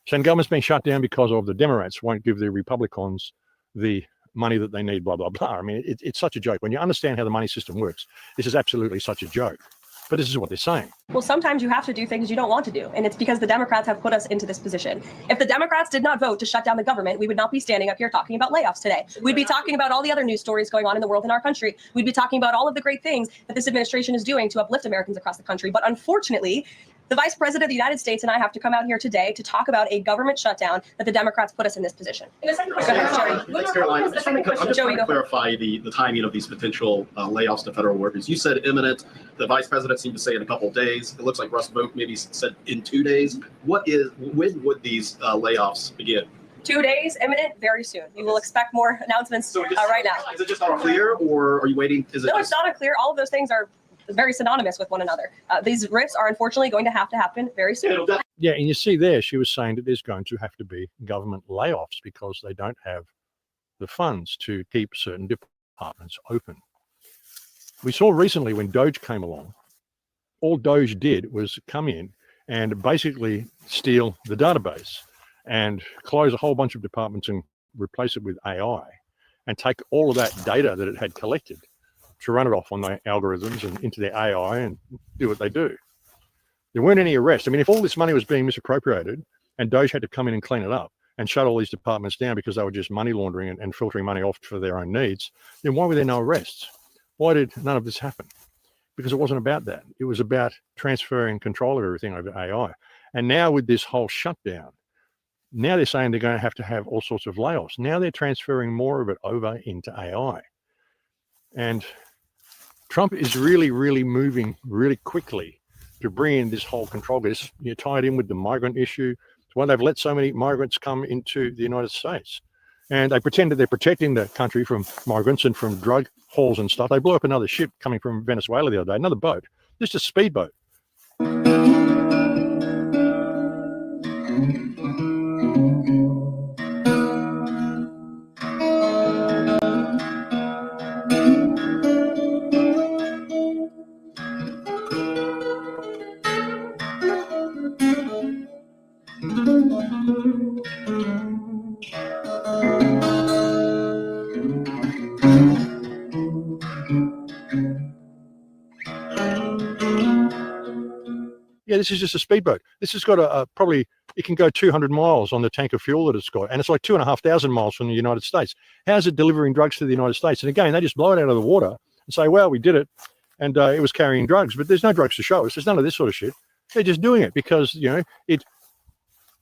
Speaker 20: So the government's being shut down because of the Democrats won't give the Republicans the money that they need, blah, blah, blah. I mean, it's such a joke. When you understand how the money system works, this is absolutely such a joke. But this is what they're saying.
Speaker 19: Well, sometimes you have to do things you don't want to do, and it's because the Democrats have put us into this position. If the Democrats did not vote to shut down the government, we would not be standing up here talking about layoffs today. We'd be talking about all the other news stories going on in the world in our country. We'd be talking about all of the great things that this administration is doing to uplift Americans across the country. But unfortunately, the Vice President of the United States and I have to come out here today to talk about a government shutdown that the Democrats put us in this position. And the second question,
Speaker 13: Thanks, Caroline. I'm just trying to clarify the timing of these potential layoffs to federal workers. You said imminent. The Vice President seemed to say in a couple of days. It looks like Russ Moak maybe said in 2 days. When would these layoffs begin?
Speaker 19: 2 days, imminent, very soon. You will expect more announcements right now.
Speaker 13: Is it just unclear, or are you waiting?
Speaker 19: No, it's not unclear. All of those things are very synonymous with one another. These rifts are unfortunately going to happen very soon.
Speaker 20: Yeah, and you see there, she was saying that there's going to have to be government layoffs because they don't have the funds to keep certain departments open. We saw recently when Doge came along, all Doge did was come in and basically steal the database and close a whole bunch of departments and replace it with AI and take all of that data that it had collected to run it off on the algorithms and into their AI and do what they do. There weren't any arrests. I mean, if all this money was being misappropriated and Doge had to come in and clean it up and shut all these departments down because they were just money laundering and filtering money off for their own needs, then why were there no arrests? Why did none of this happen? Because it wasn't about that. It was about transferring control of everything over AI. And now with this whole shutdown, now they're saying they're going to have all sorts of layoffs. Now they're transferring more of it over into AI. And Trump is really, really moving really quickly to bring in this whole control. This, you tie it in with the migrant issue. It's why they've let so many migrants come into the United States. And they pretend that they're protecting the country from migrants and from drug hauls and stuff. They blew up another ship coming from Venezuela the other day, another boat, just a speedboat. Yeah, this is just a speedboat. This has got probably, it can go 200 miles on the tank of fuel that it's got. And it's like 2,500 miles from the United States. How's it delivering drugs to the United States? And again, they just blow it out of the water and say, well, we did it. And it was carrying drugs, but there's no drugs to show us. There's none of this sort of shit. They're just doing it because, you know, it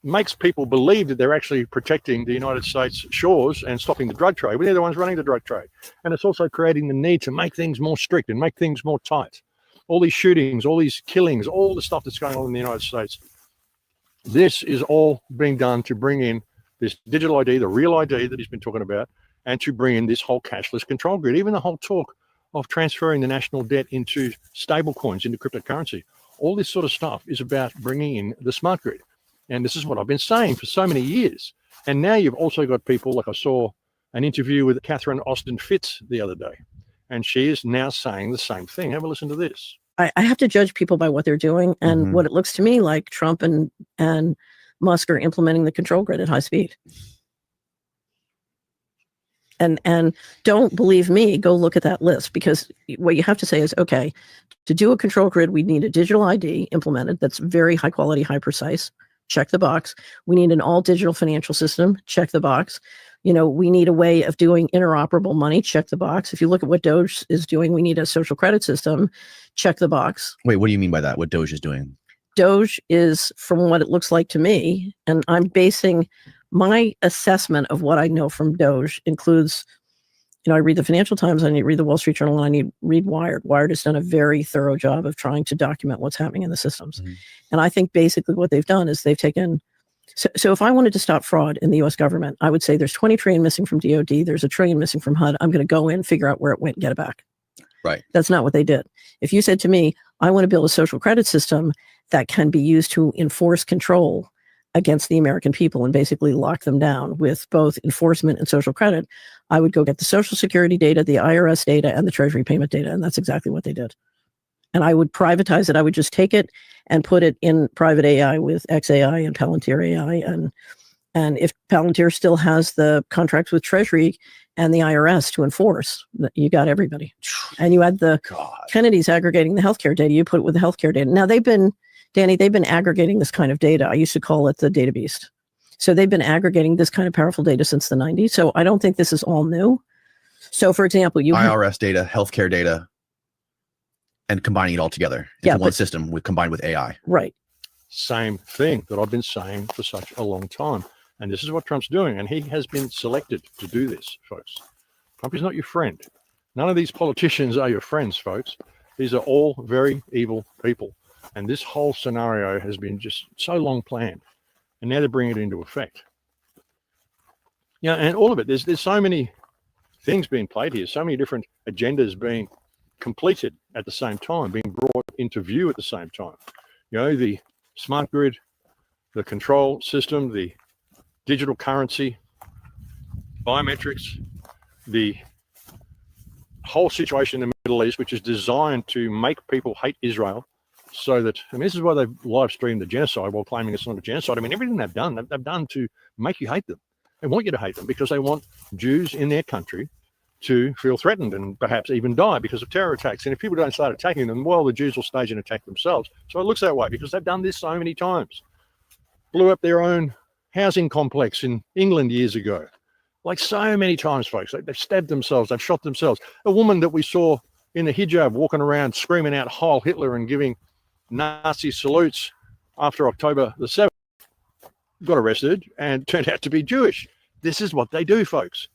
Speaker 20: makes people believe that they're actually protecting the United States shores and stopping the drug trade. But they're the ones running the drug trade. And it's also creating the need to make things more strict and make things more tight. All these shootings, all these killings, all the stuff that's going on in the United States. This is all being done to bring in this digital ID, the real ID that he's been talking about, and to bring in this whole cashless control grid. Even the whole talk of transferring the national debt into stable coins, into cryptocurrency. All this sort of stuff is about bringing in the smart grid. And this is what I've been saying for so many years. And now you've also got people, like I saw an interview with Catherine Austin Fitz the other day. And she is now saying the same thing. Have a listen to this.
Speaker 15: I have to judge people by what they're doing. And what it looks to me like Trump and Musk are implementing the control grid at high speed. And don't believe me, go look at that list, because what you have to say is, okay, to do a control grid, we need a digital ID implemented that's very high quality, high precise. Check the box. We need an all digital financial system. Check the box. You know, we need a way of doing interoperable money. Check the box. If you look at what Doge is doing, we need a social credit system. Check the box.
Speaker 16: Wait, what do you mean by that? What Doge is doing?
Speaker 15: Doge is, from what it looks like to me, and I'm basing my assessment of what I know from Doge includes, you know, I read the Financial Times, I need to read the Wall Street Journal, and I need to read Wired. Wired has done a very thorough job of trying to document what's happening in the systems. And I think basically what they've done is they've taken, so if I wanted to stop fraud in the US government, I would say there's 20 trillion missing from DOD, there's $1 trillion missing from HUD. I'm going to go in, figure out where it went, get it back.
Speaker 16: Right.
Speaker 15: That's not what they did. If you said to me, I want to build a social credit system that can be used to enforce control against the American people and basically lock them down with both enforcement and social credit, I would go get the Social Security data, the IRS data, and the Treasury payment data. And that's exactly what they did. And I would privatize it. I would just take it and put it in private AI with XAI and Palantir AI. And if Palantir still has the contracts with Treasury and the IRS to enforce, you got everybody. And you had the Kennedy's aggregating the healthcare data. You put it with the healthcare data. Now Danny, they've been aggregating this kind of data. I used to call it the data beast. So they've been aggregating this kind of powerful data since the 90s. So I don't think this is all new. So for example, you
Speaker 16: IRS data, healthcare data, and combining it all together into one system combined with AI.
Speaker 15: Right.
Speaker 20: Same thing that I've been saying for such a long time. And this is what Trump's doing. And he has been selected to do this, folks. Trump is not your friend. None of these politicians are your friends, folks. These are all very evil people. And this whole scenario has been just so long planned. And now they're bringing it into effect. Yeah, and all of it, there's so many things being played here, so many different agendas being completed at the same time, being brought into view at the same time. You know, the smart grid, the control system, the digital currency, biometrics, the whole situation in the Middle East, which is designed to make people hate Israel. So that, I mean, this is why they've live streamed the genocide while claiming it's not a genocide. I mean, everything they've done to make you hate them. They want you to hate them because they want Jews in their country to feel threatened and perhaps even die because of terror attacks. And if people don't start attacking them, well, the Jews will stage an attack themselves. So it looks that way because they've done this so many times. Blew up their own housing complex in England years ago. Like so many times, folks. They've stabbed themselves. They've shot themselves. A woman that we saw in the hijab walking around screaming out Heil Hitler and giving Nazi salutes after October the 7th, got arrested and turned out to be Jewish. This is what they do, folks.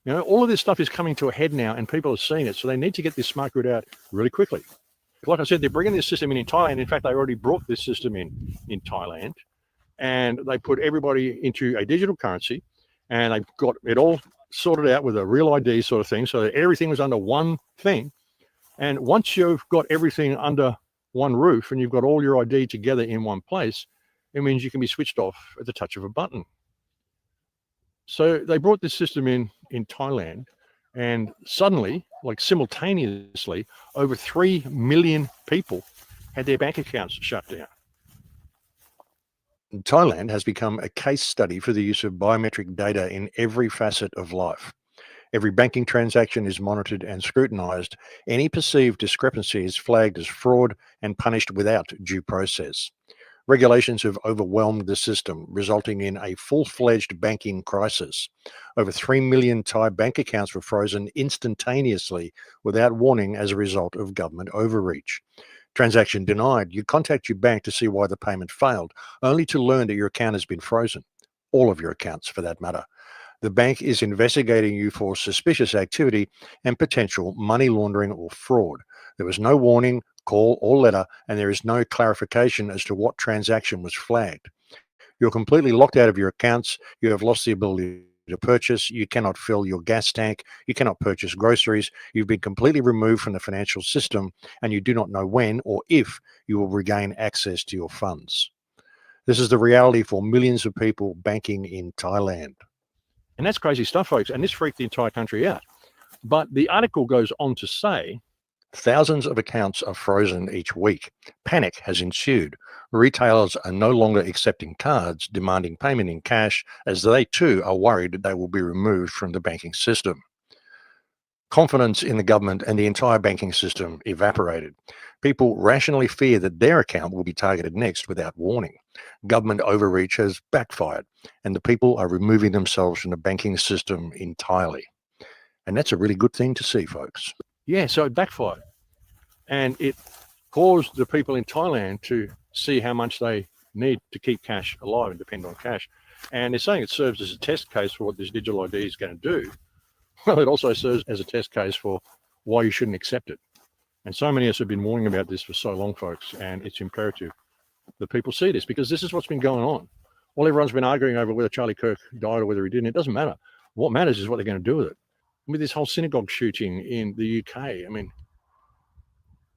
Speaker 20: You know, all of this stuff is coming to a head now and people are seeing it. So they need to get this smart grid out really quickly. Like I said, they're bringing this system in Thailand. In fact, they already brought this system in Thailand and they put everybody into a digital currency and they've got it all sorted out with a real ID sort of thing. So that everything was under one thing. And once you've got everything under one roof and you've got all your ID together in one place, it means you can be switched off at the touch of a button. So they brought this system in Thailand and suddenly, like simultaneously, over 3 million people had their bank accounts shut down. Thailand has become a case study for the use of biometric data in every facet of life. Every banking transaction is monitored and scrutinized. Any perceived discrepancy is flagged as fraud and punished without due process. Regulations have overwhelmed the system, resulting in a full-fledged banking crisis. Over 3 million Thai bank accounts were frozen instantaneously without warning as a result of government overreach. Transaction denied. You contact your bank to see why the payment failed, only to learn that your account has been frozen. All of your accounts, for that matter. The bank is investigating you for suspicious activity and potential money laundering or fraud. There was no warning, call, or letter, and there is no clarification as to what transaction was flagged. You're completely locked out of your accounts. You have lost the ability to purchase. You cannot fill your gas tank. You cannot purchase groceries. You've been completely removed from the financial system, and you do not know when or if you will regain access to your funds. This is the reality for millions of people banking in Thailand. And that's crazy stuff, folks, and this freaked the entire country out. But the article goes on to say, thousands of accounts are frozen each week. Panic has ensued. Retailers are no longer accepting cards, demanding payment in cash, as they too are worried that they will be removed from the banking system. Confidence in the government and the entire banking system evaporated. People rationally fear that their account will be targeted next without warning. Government overreach has backfired, and the people are removing themselves from the banking system entirely. And that's a really good thing to see, folks. Yeah, so it backfired. And it caused the people in Thailand to see how much they need to keep cash alive and depend on cash. And they're saying it serves as a test case for what this digital ID is going to do. Well, it also serves as a test case for why you shouldn't accept it. And so many of us have been warning about this for so long, folks, and it's imperative that people see this because this is what's been going on. While everyone's been arguing over whether Charlie Kirk died or whether he didn't, it doesn't matter. What matters is what they're going to do with it. With this whole synagogue shooting in the UK, I mean,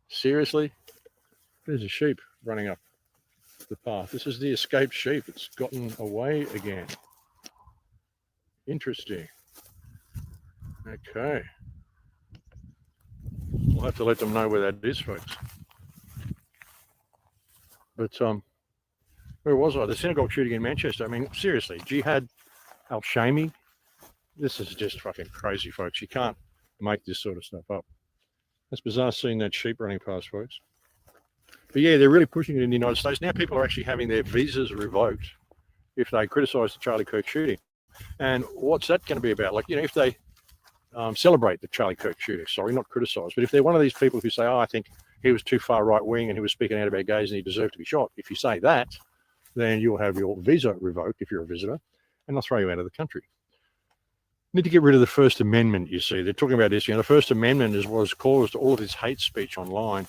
Speaker 20: seriously? There's a sheep running up. the path. This is the escaped sheep. It's gotten away again. Interesting. Okay. We'll have to let them know where that is, folks. But where was I? The synagogue shooting in Manchester. I mean, seriously, Jihad al-Shami. This is just fucking crazy, folks. You can't make this sort of stuff up. It's bizarre seeing that sheep running past, folks. But yeah, they're really pushing it in the United States. Now people are actually having their visas revoked if they criticize the Charlie Kirk shooting. And what's that going to be about? Like, you know, if they celebrate the Charlie Kirk shooting, sorry, not criticize, but if they're one of these people who say, oh, I think he was too far right wing and he was speaking out about gays and he deserved to be shot. If you say that, then you'll have your visa revoked if you're a visitor and they'll throw you out of the country. Need to get rid of the First Amendment, you see. They're talking about this. You know, the First Amendment is what has caused all of this hate speech online.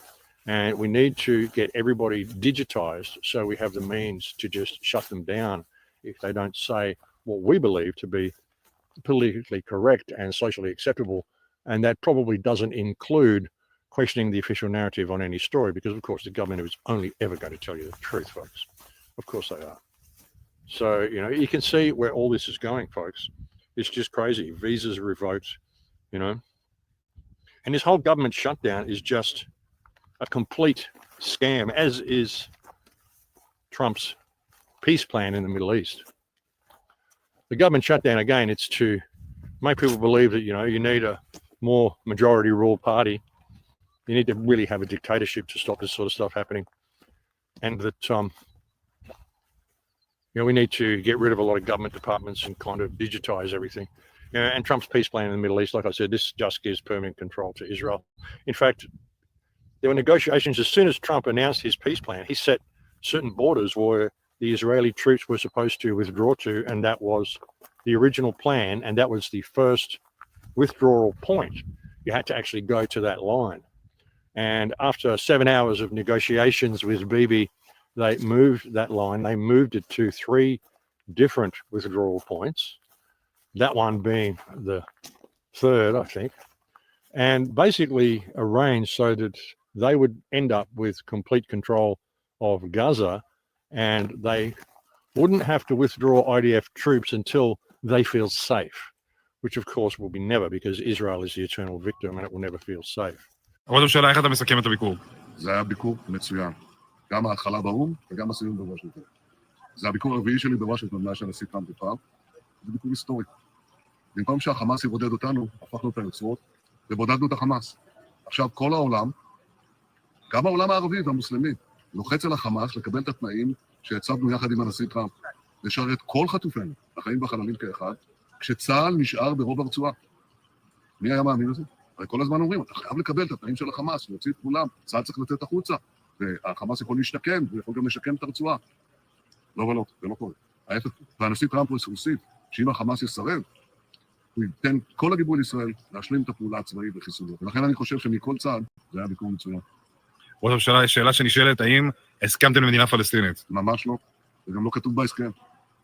Speaker 20: And we need to get everybody digitized so we have the means to just shut them down if they don't say what we believe to be politically correct and socially acceptable. And that probably doesn't include questioning the official narrative on any story, because of course the government is only ever going to tell you the truth, folks. Of course they are. So, you know, you can see where all this is going, folks. It's just crazy. Visas revoked, you know. And this whole government shutdown is just a complete scam, as is Trump's peace plan in the Middle East. The government shutdown, again, it's to make people believe that, you know, you need a more majority rule party. You need to really have a dictatorship to stop this sort of stuff happening. And that, you know, we need to get rid of a lot of government departments and kind of digitize everything. You know, and Trump's peace plan in the Middle East, like I said, this just gives permanent control to Israel. In fact, there were negotiations as soon as Trump announced his peace plan. He set certain borders where the Israeli troops were supposed to withdraw to, and that was the original plan, and that was the first withdrawal point. You had to actually go to that line. And after 7 hours of negotiations with Bibi, they moved that line. They moved it to 3 different withdrawal points, that one being the third, I think, and basically arranged so that they would end up with complete control of Gaza, and they wouldn't have to withdraw IDF troops until they feel safe, which of course will be never, because Israel is the eternal victim and it will never feel safe.
Speaker 2: עוד שאלה, איך אתה מסכם את הביקור?
Speaker 6: זה היה ביקור מצוין. גם ההתחלה באו"ם וגם הסיום בוושינגטון. זה הביקור הרביעי שלי בוושינגטון מאז שהנשיא טראמפ נבחר. זה ביקור היסטורי. במקום שהחמאס יבודד אותנו, הפכנו את היוצרות ובודדנו את החמאס. עכשיו כל העולם, גם העולם הערבי והמוסלמי, לוחץ על החמאס לקבל את התנאים שהצבנו יחד עם הנשיא טראמפ, לשרת כל חטופינו, החיים והחללים כאחד, כשצה"ל נשאר ברוב הרצועה. מי היה מאמין לזה? הרי כל הזמן אומרים, אתה חייב לקבל את התנאים של החמאס, להוציא את כולם, צה"ל צריך לתת החוצה, והחמאס יכול להשתקם, ויכול גם לשקם את הרצועה. לא ולא, זה לא קורה. ההפך, והנשיא טראמפ הוסיף, שאם החמאס יסרב, הוא ייתן כל הגיבוי לישראל להשלים את הפעולה הצבאית וחיסולו. ולכן אני חושב שמכל צה"ל זה היה ביקור מצוין.
Speaker 2: עוד שאלה שנשאלת, האם הסכמתם למדינה פלסטינית?
Speaker 6: ממש לא, זה גם לא כתוב בהסכם.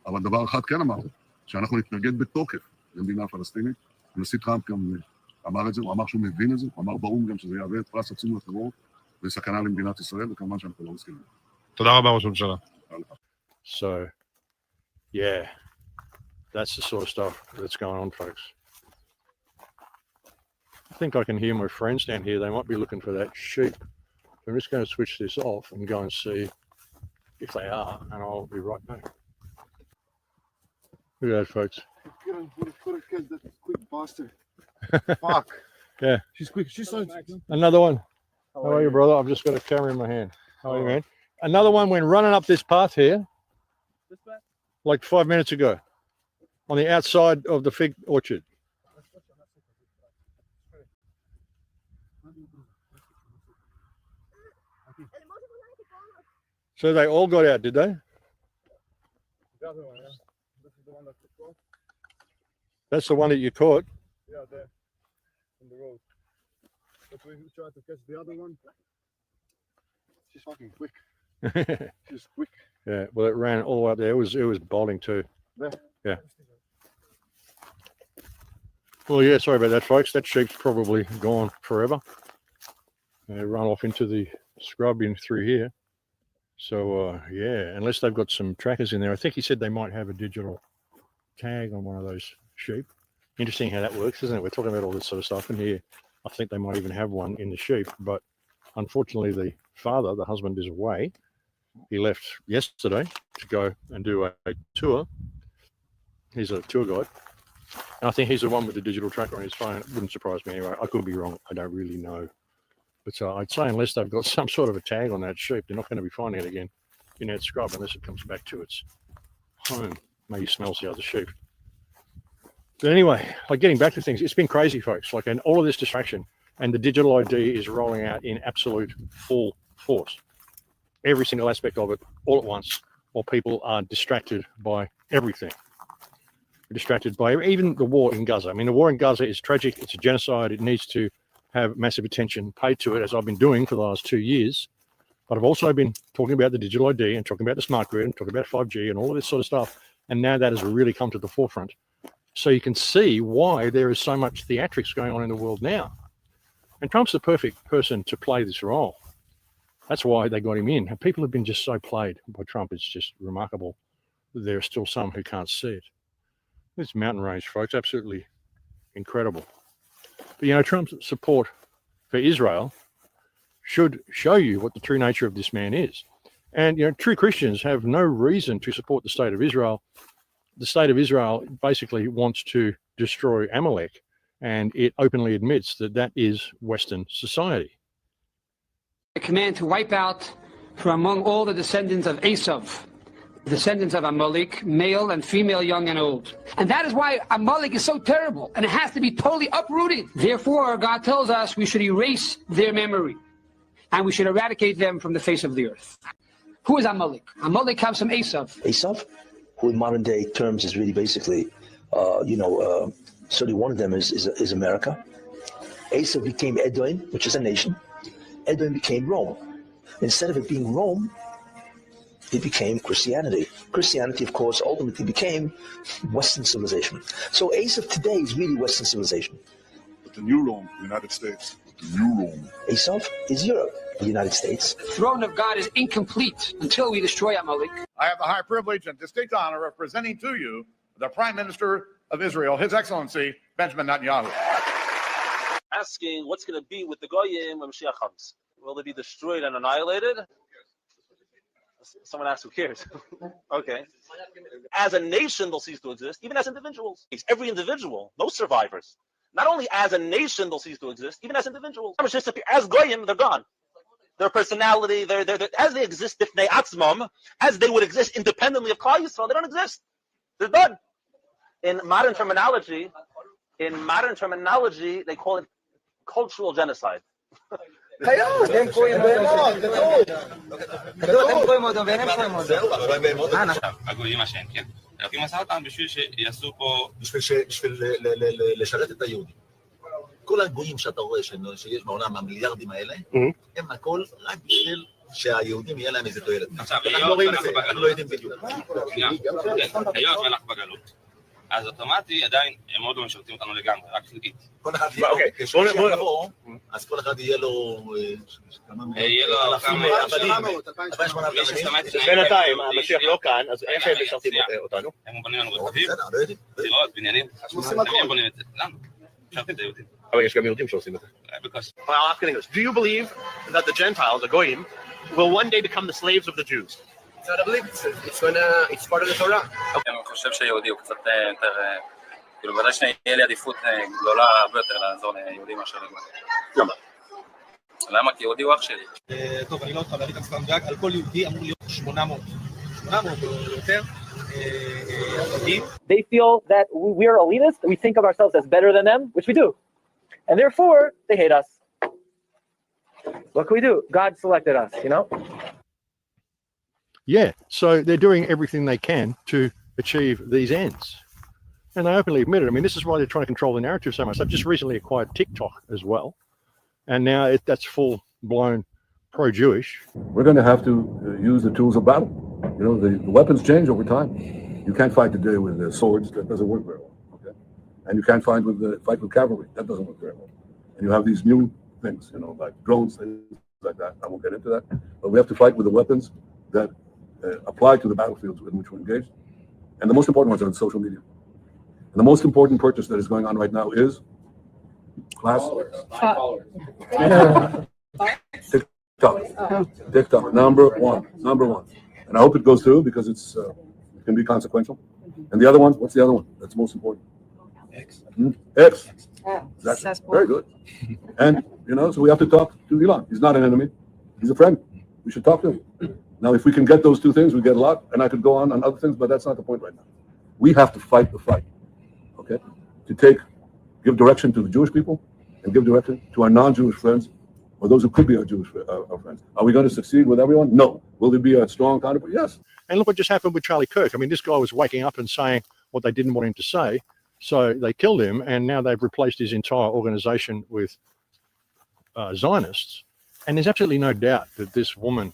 Speaker 6: אבל דבר אחד כן אמרנו, שאנחנו נתנגד בתוקף למדינה פלסטינית. הנשיא טראמפ גם אמר את זה, הוא אמר שהוא מבין את זה, הוא אמר באו"ם גם שזה יהווה פרס עצום לטרור וסכנה למדינת ישראל, וכמובן שאנחנו לא מסכימים.
Speaker 2: תודה רבה, ראש הממשלה.
Speaker 20: So, yeah, that's the sort of stuff that's going on, folks. I think I can hear my friends down here. They might be looking for that sheep. I'm just going to switch this off and go and see if they are, and I'll be right back. Look at that, folks.
Speaker 6: That quick bastard. Fuck.
Speaker 20: Yeah.
Speaker 6: She's quick. She's so...
Speaker 20: Another one. How are you, brother? I've just got a camera in my hand. How are you, man? Another one went running up this path here, like 5 minutes ago, on the outside of the fig orchard. So they all got out, did they? That's the one that you caught.
Speaker 6: Yeah, there, on the road. But we tried to catch the other one. She's fucking quick. She's quick.
Speaker 20: Yeah, well, it ran all the way up there. It was bolting too.
Speaker 6: There.
Speaker 20: Yeah. Well, yeah, sorry about that, folks. That sheep's probably gone forever. They run off into the scrub in through here. So yeah, unless they've got some trackers in there. I think he said they might have a digital tag on one of those sheep. Interesting how that works, isn't it? We're talking about all this sort of stuff in here. I think they might even have one in the sheep, but unfortunately the father, the husband, is away. He left yesterday to go and do a tour. He's a tour guide. And I think he's the one with the digital tracker on his phone. It wouldn't surprise me anyway. I could be wrong. I don't really know. But I'd say unless they've got some sort of a tag on that sheep, they're not going to be finding it again in that scrub unless it comes back to its home. Maybe smells the other sheep. But anyway, like getting back to things, it's been crazy, folks. Like, and all of this distraction, and the digital ID is rolling out in absolute full force. Every single aspect of it, all at once, while people are distracted by everything. Distracted by even the war in Gaza. I mean, the war in Gaza is tragic. It's a genocide. It needs to have massive attention paid to it, as I've been doing for the last 2 years. But I've also been talking about the digital ID and talking about the smart grid and talking about 5G and all of this sort of stuff. And now that has really come to the forefront. So you can see why there is so much theatrics going on in the world now. And Trump's the perfect person to play this role. That's why they got him in. And people have been just so played by Trump. It's just remarkable. There are still some who can't see it. This mountain range, folks, absolutely incredible. But, you know, Trump's support for Israel should show you what the true nature of this man is. And, you know, true Christians have no reason to support the state of Israel. The state of Israel basically wants to destroy Amalek, and it openly admits that that is Western society.
Speaker 9: A command to wipe out from among all the descendants of Esav, descendants of Amalek, male and female, young and old. And that is why Amalek is so terrible, and it has to be totally uprooted. Therefore, God tells us we should erase their memory, and we should eradicate them from the face of the earth. Who is Amalek? Amalek comes from Esav.
Speaker 14: Esav, who in modern day terms is really basically, certainly one of them is America. Esav became Edom, which is a nation. Edom became Rome. Instead of it being Rome, it became Christianity. Christianity, of course, ultimately became Western civilization. So Esav today is really Western civilization.
Speaker 17: But the new Rome, the United States, the new Rome.
Speaker 14: Esav is Europe, the United States.
Speaker 9: The throne of God is incomplete until we destroy Amalek.
Speaker 2: I have the high privilege and distinct honor of presenting to you the Prime Minister of Israel, His Excellency, Benjamin Netanyahu.
Speaker 18: Asking what's going to be with the Goyim when Mashiach comes. Will they be destroyed and annihilated? Someone asked, who cares? Okay. As a nation, they'll cease to exist, even as individuals. Every individual, no survivors. Not only as a nation, they'll cease to exist, even as individuals. As Goyim, they're gone. Their personality, as they exist, b'fnei atzmam, as they would exist independently of Klal Yisrael, they don't exist. They're done. In modern terminology, they call it cultural genocide.
Speaker 25: אתם קוראים אותו ואינם קוראים אותו.
Speaker 26: הגויים השם, כן. אלוקים עשה אותם בשביל שיעשו פה... בשביל לשרת את היהודים. כל הגויים שאתה רואה שיש בעולם, המיליארדים האלה, הם הכל רק בשביל שהיהודים יהיה להם איזה תועלת. אנחנו לא רואים את זה, אנחנו לא יודעים בדיוק. היות ואנחנו בגלות. אז אוטומטי עדיין הם עוד לא משרתים אותנו לגמרי, רק חלקית.
Speaker 17: כל אחד יהיה לו, אז כל אחד יהיה לו...
Speaker 26: יהיה לו כמה...
Speaker 17: בינתיים, המשיח לא כאן, אז איך הם משרתים אותנו?
Speaker 26: הם בונים לנו רכבים, דירות, בניינים. הם בונים את זה. לנו. משרתים את היהודים.
Speaker 17: אבל יש גם יהודים שעושים את זה. Do you believe that the Gentiles, the Goyim, will one day become the slaves of the Jews? I believe it's part of the Torah.
Speaker 26: אני חושב שיהודי הוא קצת יותר, כאילו ודאי שיהיה לי עדיפות גדולה הרבה יותר לעזור ליהודים מאשר לגמרי.
Speaker 17: למה?
Speaker 26: למה? כי יהודי הוא אח שלי.
Speaker 17: טוב, אני לא אותך להביא את המספר מדויק, על כל יהודי אמור להיות 800 או יותר עבדים.
Speaker 24: They feel that we are elitist, we think of ourselves as better than them, which we do. And therefore, they hate us. What can we do? God selected us, you know?
Speaker 20: Yeah, so they're doing everything they can to achieve these ends. And they openly admit it. I mean, this is why they're trying to control the narrative so much. They've just recently acquired TikTok as well. And now that's full-blown pro-Jewish.
Speaker 27: We're going to have to use the tools of battle. You know, the weapons change over time. You can't fight today with swords. That doesn't work very well. Okay, and you can't fight with cavalry. That doesn't work very well. And you have these new things, you know, like drones, things like that. I won't get into that. But we have to fight with the weapons that apply to the battlefields in which we're engaged. And the most important ones are on social media. And the most important purchase that is going on right now is TikTok, number one. And I hope it goes through because it can be consequential. And the other one, what's the other one that's most important? X. Exactly. Very good. And, so we have to talk to Elon. He's not an enemy. He's a friend. We should talk to him. Now, if we can get those two things, we get a lot. And I could go on other things, but that's not the point right now. We have to fight the fight, okay? To give direction to the Jewish people and give direction to our non-Jewish friends or those who could be our Jewish friends. Are we going to succeed with everyone? No. Will there be a strong counterpart? Yes.
Speaker 20: And look what just happened with Charlie Kirk. I mean, this guy was waking up and saying what they didn't want him to say. So they killed him, and now they've replaced his entire organization with Zionists. And there's absolutely no doubt that this woman,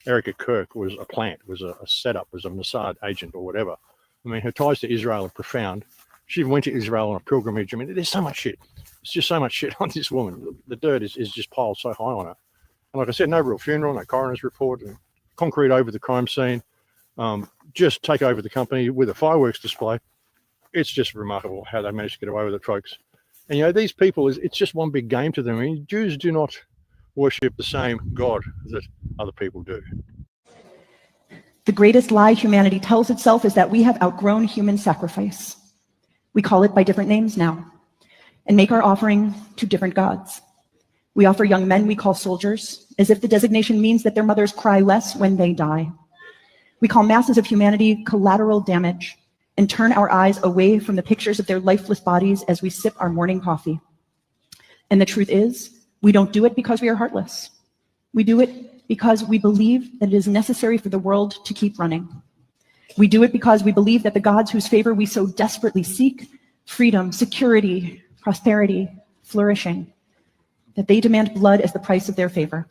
Speaker 20: Erica Kirk, was a plant, was a setup, was a Mossad agent or whatever. I mean, her ties to Israel are profound. She went to Israel on a pilgrimage. I mean, there's so much shit. It's just so much shit on this woman. The dirt is just piled so high on her. And like I said, no real funeral, no coroner's report, and concrete over the crime scene. Just take over the company with a fireworks display. It's just remarkable how they managed to get away with it, folks. And, these people, it's just one big game to them. I mean, Jews do not worship the same God that other people do.
Speaker 1: The greatest lie humanity tells itself is that we have outgrown human sacrifice. We call it by different names now and make our offering to different gods. We offer young men we call soldiers, as if the designation means that their mothers cry less when they die. We call masses of humanity collateral damage and turn our eyes away from the pictures of their lifeless bodies as we sip our morning coffee. And the truth is, we don't do it because we are heartless. We do it because we believe that it is necessary for the world to keep running. We do it because we believe that the gods whose favor we so desperately seek, freedom, security, prosperity, flourishing, that they demand blood as the price of their favor.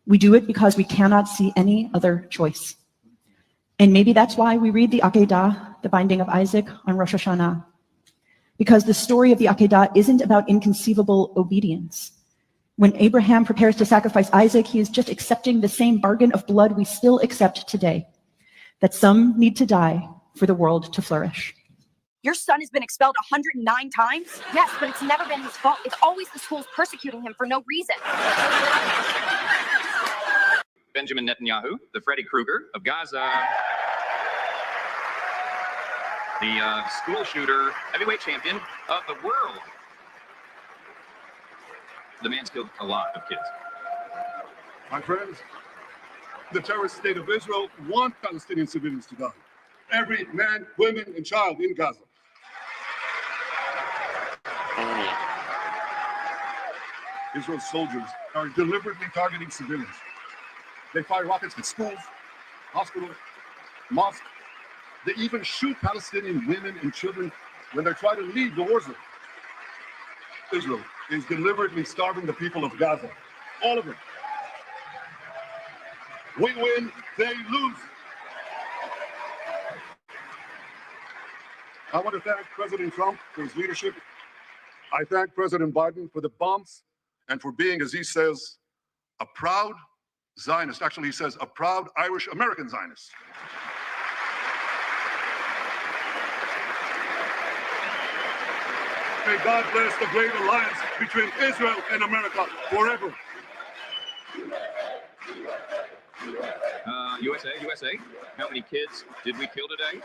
Speaker 1: We do it because we cannot see any other choice. And maybe that's why we read the Akedah, the binding of Isaac, on Rosh Hashanah. Because the story of the Akedah isn't about inconceivable obedience. When Abraham prepares to sacrifice Isaac, he is just accepting the same bargain of blood we still accept today, that some need to die for the world to flourish.
Speaker 3: Your son has been expelled 109 times? Yes, but it's never been his fault. It's always the schools persecuting him for no reason.
Speaker 4: Benjamin Netanyahu, the Freddy Krueger of Gaza, the school shooter, heavyweight champion of the world. The man's killed a lot of kids.
Speaker 27: My friends, the terrorist state of Israel wants Palestinian civilians to die. Every man, woman, and child in Gaza. Israel's soldiers are deliberately targeting civilians. They fire rockets at schools, hospitals, mosques. They even shoot Palestinian women and children when they try to leave the war zone. Israel is deliberately starving the people of Gaza, all of them. We win, they lose. I want to thank President Trump for his leadership. I thank President Biden for the bombs and for being, as he says, a proud Zionist. Actually, he says a proud Irish-American Zionist. May God bless the great alliance between Israel and America forever.
Speaker 4: USA, how many kids did we kill today?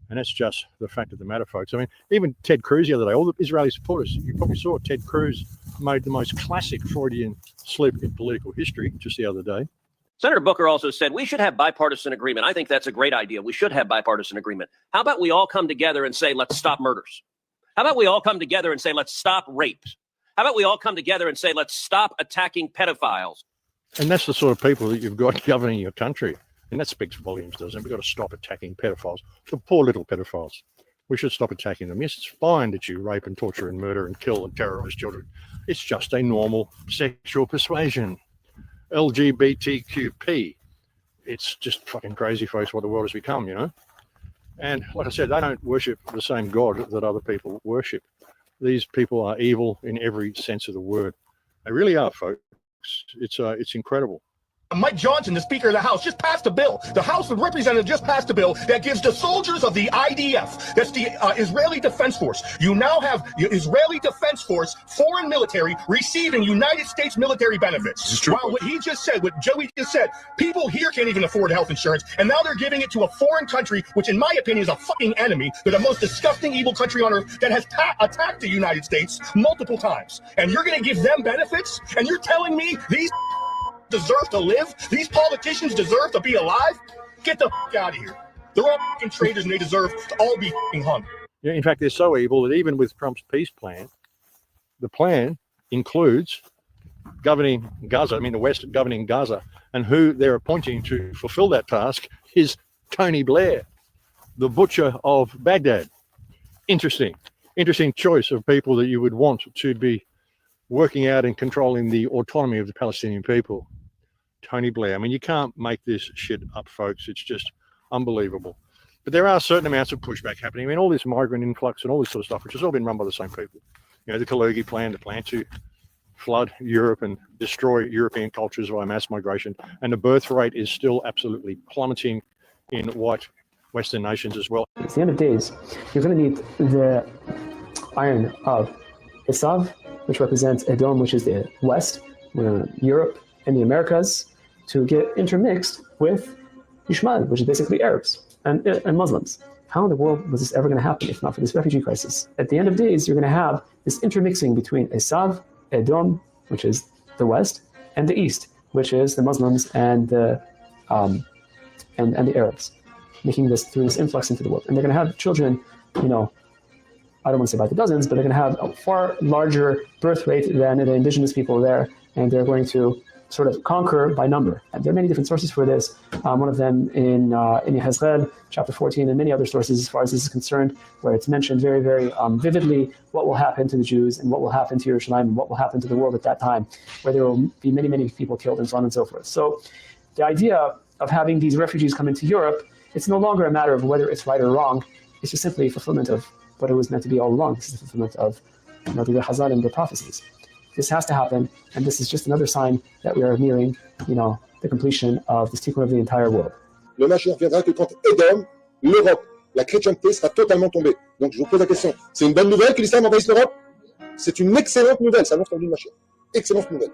Speaker 20: And that's just the fact of the matter, folks. I mean, even Ted Cruz the other day, all the Israeli supporters, you probably saw Ted Cruz made the most classic Freudian slip in political history just the other day.
Speaker 7: Senator Booker also said we should have bipartisan agreement. I think that's a great idea. We should have bipartisan agreement. How about we all come together and say, let's stop murders? How about we all come together and say, let's stop rape? How about we all come together and say, let's stop attacking pedophiles?
Speaker 20: And that's the sort of people that you've got governing your country. And that speaks volumes, doesn't it? We've got to stop attacking pedophiles. The poor little pedophiles. We should stop attacking them. Yes, it's fine that you rape and torture and murder and kill and terrorize children. It's just a normal sexual persuasion. LGBTQP. It's just fucking crazy, folks, what the world has become, you know? And like I said, they don't worship the same God that other people worship. These people are evil in every sense of the word. They really are, folks. It's incredible.
Speaker 6: Mike Johnson, the Speaker of the House, just passed a bill. The House of Representatives just passed a bill that gives the soldiers of the IDF, that's the Israeli Defense Force. You now have Israeli Defense Force, foreign military, receiving United States military benefits. Wow, what he just said, what Joey just said, people here can't even afford health insurance, and now they're giving it to a foreign country, which in my opinion is a fucking enemy. They're the most disgusting, evil country on earth that has attacked the United States multiple times. And you're going to give them benefits? And you're telling me these deserve to live? These politicians deserve to be alive? Get the fuck out of here. They're all fucking traitors and they deserve to all be fucking hung.
Speaker 20: Yeah, in fact, they're so evil that even with Trump's peace plan, the plan includes governing Gaza, the West governing Gaza, and who they're appointing to fulfill that task is Tony Blair, the butcher of Baghdad. Interesting choice of people that you would want to be working out and controlling the autonomy of the Palestinian people. Tony Blair. You can't make this shit up, folks. It's just unbelievable. But there are certain amounts of pushback happening. All this migrant influx and all this sort of stuff, which has all been run by the same people. The Kalergi plan, the plan to flood Europe and destroy European cultures via mass migration. And the birth rate is still absolutely plummeting in white Western nations as well.
Speaker 5: At the end of days, you're going to need the iron of Esav, which represents Edom, which is the West, Europe, and the Americas, to get intermixed with Ishmael, which is basically Arabs and Muslims. How in the world was this ever going to happen if not for this refugee crisis? At the end of days, you're going to have this intermixing between Esav, Edom, which is the West, and the East, which is the Muslims and the Arabs, making this through this influx into the world. And they're going to have children, I don't want to say by the dozens, but they're going to have a far larger birth rate than the indigenous people there, and they're going to sort of conquer by number. And there are many different sources for this. One of them in Yehezkel, chapter 14, and many other sources as far as this is concerned, where it's mentioned very, very vividly what will happen to the Jews and what will happen to Yerushalayim and what will happen to the world at that time, where there will be many, many people killed and so on and so forth. So the idea of having these refugees come into Europe, it's no longer a matter of whether it's right or wrong. It's just simply a fulfillment of what it was meant to be all along. This is the fulfillment of the Chazal and the prophecies. This has to happen, and this is just another sign that we are nearing, the completion of this tikkun of the entire world.
Speaker 27: Le Mashiach viendra que quand Edom, l'Europe, la chrétienté sera totalement tombée. Donc je vous pose la question, c'est une bonne nouvelle que l'islam envahisse l'Europe? C'est une excellente nouvelle, ça annonce la venue de Mashiach. Excellente nouvelle.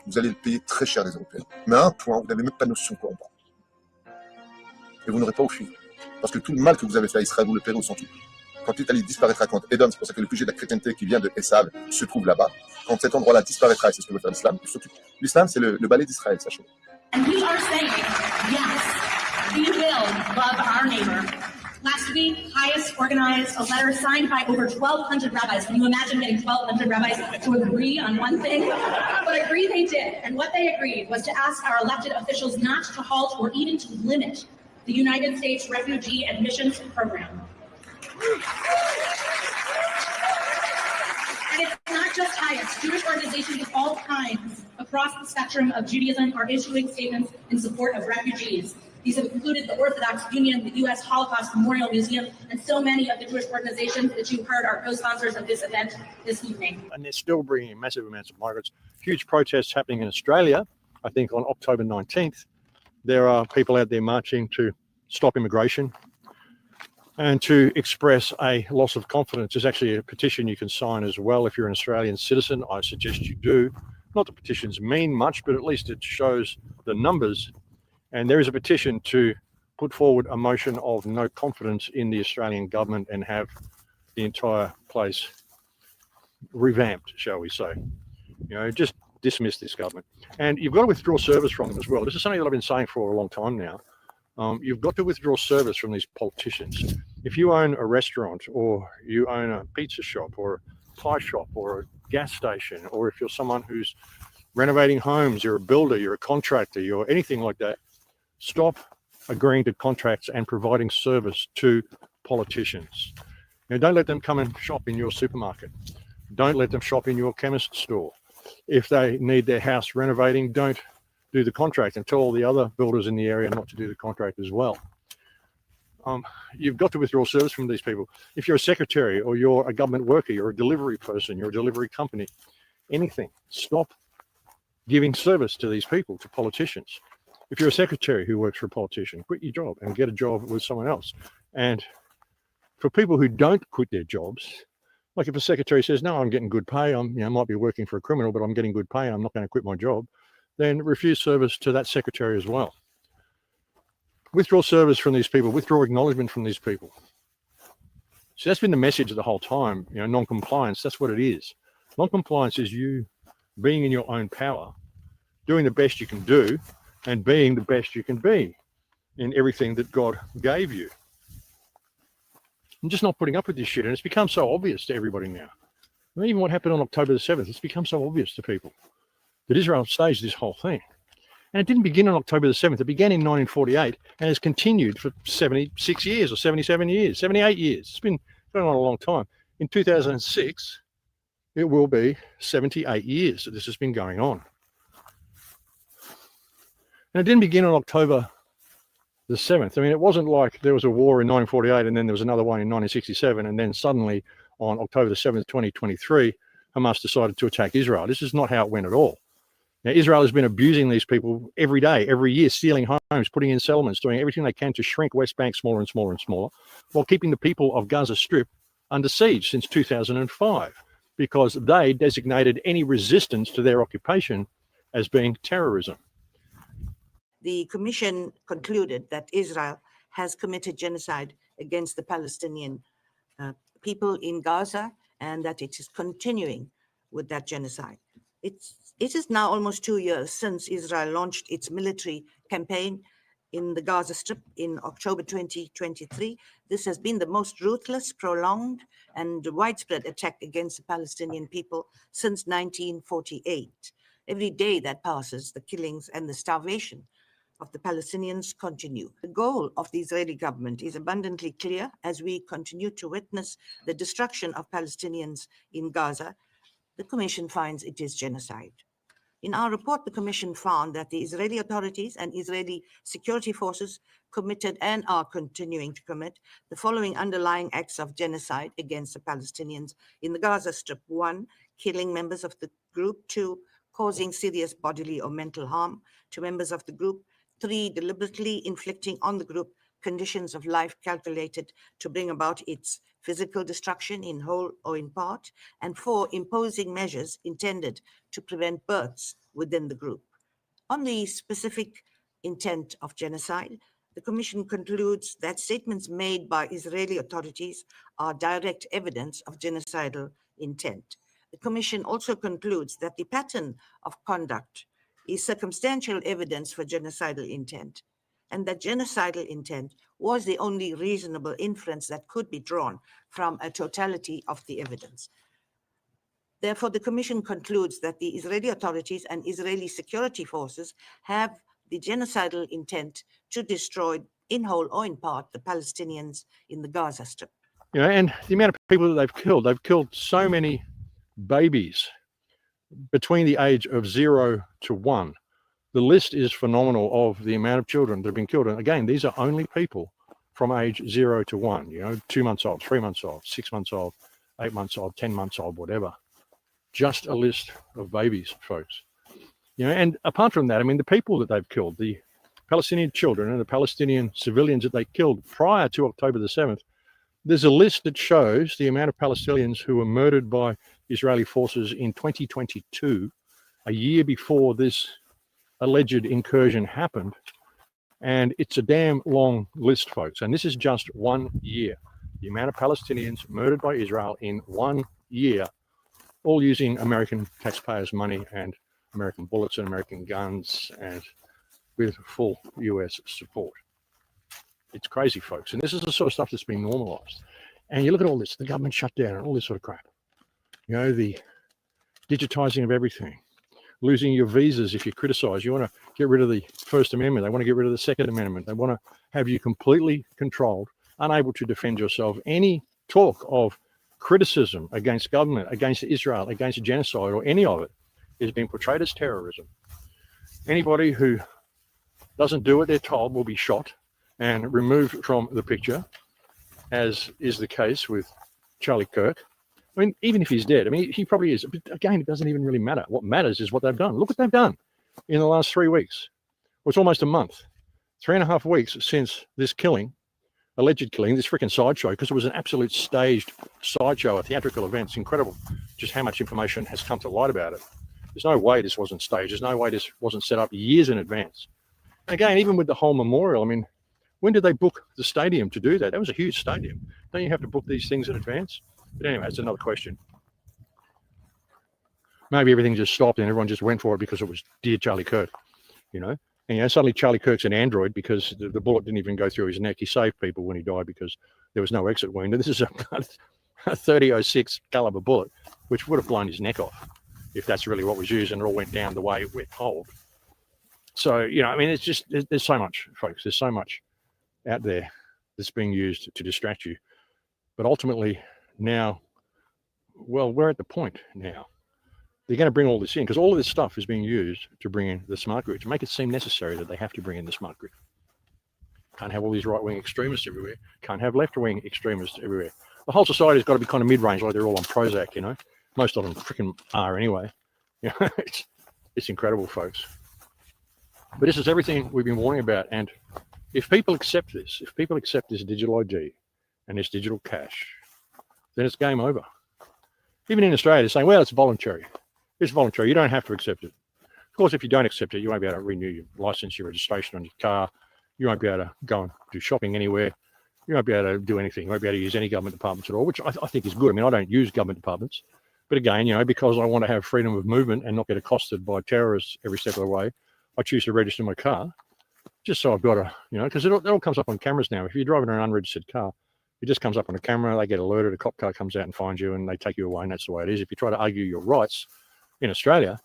Speaker 27: Vous allez le payer très cher, les Européens. Mais à un point, vous n'avez même pas notion quoi on prend. Et vous n'aurez pas au fil. Parce que tout le mal que vous avez fait à Israël, vous le paierez au centuple. Quand l'Italie disparaîtra, quand Edom, c'est pour ça que le QG de la chrétienté qui vient de Esav se trouve là-bas, quand cet endroit-là disparaîtra, et c'est ce que veut faire l'islam, l'islam c'est le ballet d'Israël, sachez.
Speaker 8: And we are saying, yes, we will love our neighbor. Last week, Highest organized a letter signed by over 1,200 rabbis. Can you imagine getting 1,200 rabbis to agree on one thing? But agree they did. And what they agreed was to ask our elected officials not to halt or even to limit the United States Refugee Admissions Program. And it's not just Highest. Jewish organizations of all kinds across the spectrum of Judaism are issuing statements in support of refugees. These have included the Orthodox Union, the U.S. Holocaust Memorial Museum, and so many of the Jewish organizations that you heard are co-sponsors of this event this evening.
Speaker 20: And they're still bringing in massive amounts of migrants. Huge protests happening in Australia. I think on October 19th, there are people out there marching to stop immigration and to express a loss of confidence. There's actually a petition you can sign as well if you're an Australian citizen. I suggest you do. Not that petitions mean much, but at least it shows the numbers. And there is a petition to put forward a motion of no confidence in the Australian government and have the entire place revamped, shall we say. Just dismiss this government. And you've got to withdraw service from them as well. This is something that I've been saying for a long time now. You've got to withdraw service from these politicians. If you own a restaurant or you own a pizza shop or a pie shop or a gas station, or if you're someone who's renovating homes, you're a builder, you're a contractor, you're anything like that, stop agreeing to contracts and providing service to politicians. Don't let them come and shop in your supermarket. Don't let them shop in your chemist store. If they need their house renovating, don't do the contract and tell all the other builders in the area not to do the contract as well. You've got to withdraw service from these people. If you're a secretary or you're a government worker, you're a delivery person, you're a delivery company, anything, stop giving service to these people, to politicians. If you're a secretary who works for a politician, quit your job and get a job with someone else. And for people who don't quit their jobs, like if a secretary says, no, I'm getting good pay, might be working for a criminal, but I'm getting good pay, I'm not going to quit my job, then refuse service to that secretary as well. Withdraw service from these people, withdraw acknowledgement from these people. So that's been the message the whole time, non-compliance, that's what it is. Non-compliance is you being in your own power, doing the best you can do, and being the best you can be in everything that God gave you. I'm just not putting up with this shit, and it's become so obvious to everybody now. I mean, even what happened on October the 7th, it's become so obvious to people that Israel staged this whole thing. And it didn't begin on October the 7th. It began in 1948 and has continued for 76 years or 77 years, 78 years. It's been going on a long time. In 2006, it will be 78 years that this has been going on. And it didn't begin on October the 7th. I mean, it wasn't like there was a war in 1948 and then there was another one in 1967, and then suddenly on October the 7th, 2023, Hamas decided to attack Israel. This is not how it went at all. Now, Israel has been abusing these people every day, every year, stealing homes, putting in settlements, doing everything they can to shrink West Bank smaller and smaller and smaller, while keeping the people of Gaza Strip under siege since 2005, because they designated any resistance to their occupation as being terrorism.
Speaker 10: The Commission concluded that Israel has committed genocide against the Palestinian people in Gaza, and that it is continuing with that genocide. It is now almost 2 years since Israel launched its military campaign in the Gaza Strip in October 2023. This has been the most ruthless, prolonged, and widespread attack against the Palestinian people since 1948. Every day that passes, the killings and the starvation of the Palestinians continue. The goal of the Israeli government is abundantly clear as we continue to witness the destruction of Palestinians in Gaza. The Commission finds it is genocide. In our report, the Commission found that the Israeli authorities and Israeli security forces committed and are continuing to commit the following underlying acts of genocide against the Palestinians in the Gaza Strip. 1, killing members of the group. 2, causing serious bodily or mental harm to members of the group. 3, deliberately inflicting on the group conditions of life calculated to bring about its physical destruction in whole or in part. And 4, imposing measures intended to prevent births within the group. On the specific intent of genocide, the Commission concludes that statements made by Israeli authorities are direct evidence of genocidal intent. The Commission also concludes that the pattern of conduct is circumstantial evidence for genocidal intent, and that genocidal intent was the only reasonable inference that could be drawn from a totality of the evidence. Therefore, the Commission concludes that the Israeli authorities and Israeli security forces have the genocidal intent to destroy, in whole or in part, the Palestinians in the Gaza Strip.
Speaker 20: And the amount of people that they've killed so many babies between the age of 0 to 1. The list is phenomenal of the amount of children that have been killed. And again, these are only people from age 0 to 1, 2 months old, 3 months old, 6 months old, 8 months old, 10 months old, whatever. Just a list of babies, folks. And apart from that, I mean, the people that they've killed, the Palestinian children and the Palestinian civilians that they killed prior to October the 7th, there's a list that shows the amount of Palestinians who were murdered by Israeli forces in 2022, a year before this alleged incursion happened. And it's a damn long list, folks. And this is just 1 year. The amount of Palestinians murdered by Israel in 1 year, all using American taxpayers' money and American bullets and American guns and with full US support. It's crazy, folks. And this is the sort of stuff that's been normalized. And you look at all this, the government shutdown and all this sort of crap. The digitizing of everything, losing your visas if you criticize. You want to get rid of the First Amendment. They want to get rid of the Second Amendment. They want to have you completely controlled, unable to defend yourself. Any talk of criticism against government, against Israel, against genocide, or any of it is being portrayed as terrorism. Anybody who doesn't do what they're told will be shot and removed from the picture, as is the case with Charlie Kirk I mean, even if he's dead, I mean, he probably is. But again, it doesn't even really matter. What matters is what they've done. Look what they've done in the last 3 weeks. Well, it's almost a month. 3.5 weeks since this killing, alleged killing, this freaking sideshow, because it was an absolute staged sideshow, a theatrical event. It's incredible just how much information has come to light about it. There's no way this wasn't staged. There's no way this wasn't set up years in advance. And again, even with the whole memorial, I mean, when did they book the stadium to do that? That was a huge stadium. Don't you have to book these things in advance? But anyway, that's another question. Maybe everything just stopped and everyone just went for it because it was Dear Charlie Kirk, you know? And, you know, suddenly Charlie Kirk's an android because the bullet didn't even go through his neck. He saved people when he died because there was no exit wound. And this is a 30-06 caliber bullet, which would have blown his neck off if that's really what was used and it all went down the way it went cold. So, you know, I mean, it's just, there's so much, folks. There's so much out there that's being used to distract you. But ultimately, now, well, we're at the point now. They're going to bring all this in because all of this stuff is being used to bring in the smart grid, to make it seem necessary that they have to bring in the smart grid. Can't have all these right-wing extremists everywhere. Can't have left-wing extremists everywhere. The whole society's got to be kind of mid-range, like they're all on Prozac, you know. Most of them freaking are anyway. You know, it's incredible, folks. But this is everything we've been warning about. And if people accept this, if people accept this digital ID and this digital cash, then it's game over. Even in Australia, they're saying, well, it's voluntary. It's voluntary. You don't have to accept it. Of course, if you don't accept it, you won't be able to renew your license, your registration on your car. You won't be able to go and do shopping anywhere. You won't be able to do anything. You won't be able to use any government departments at all, which I think is good. I mean, I don't use government departments. But again, you know, because I want to have freedom of movement and not get accosted by terrorists every step of the way, I choose to register my car just so I've got a, you know, because it all comes up on cameras now. If you're driving an unregistered car, it just comes up on a camera, they get alerted, a cop car comes out and finds you and they take you away, and that's the way it is. If you try to argue your rights in Australia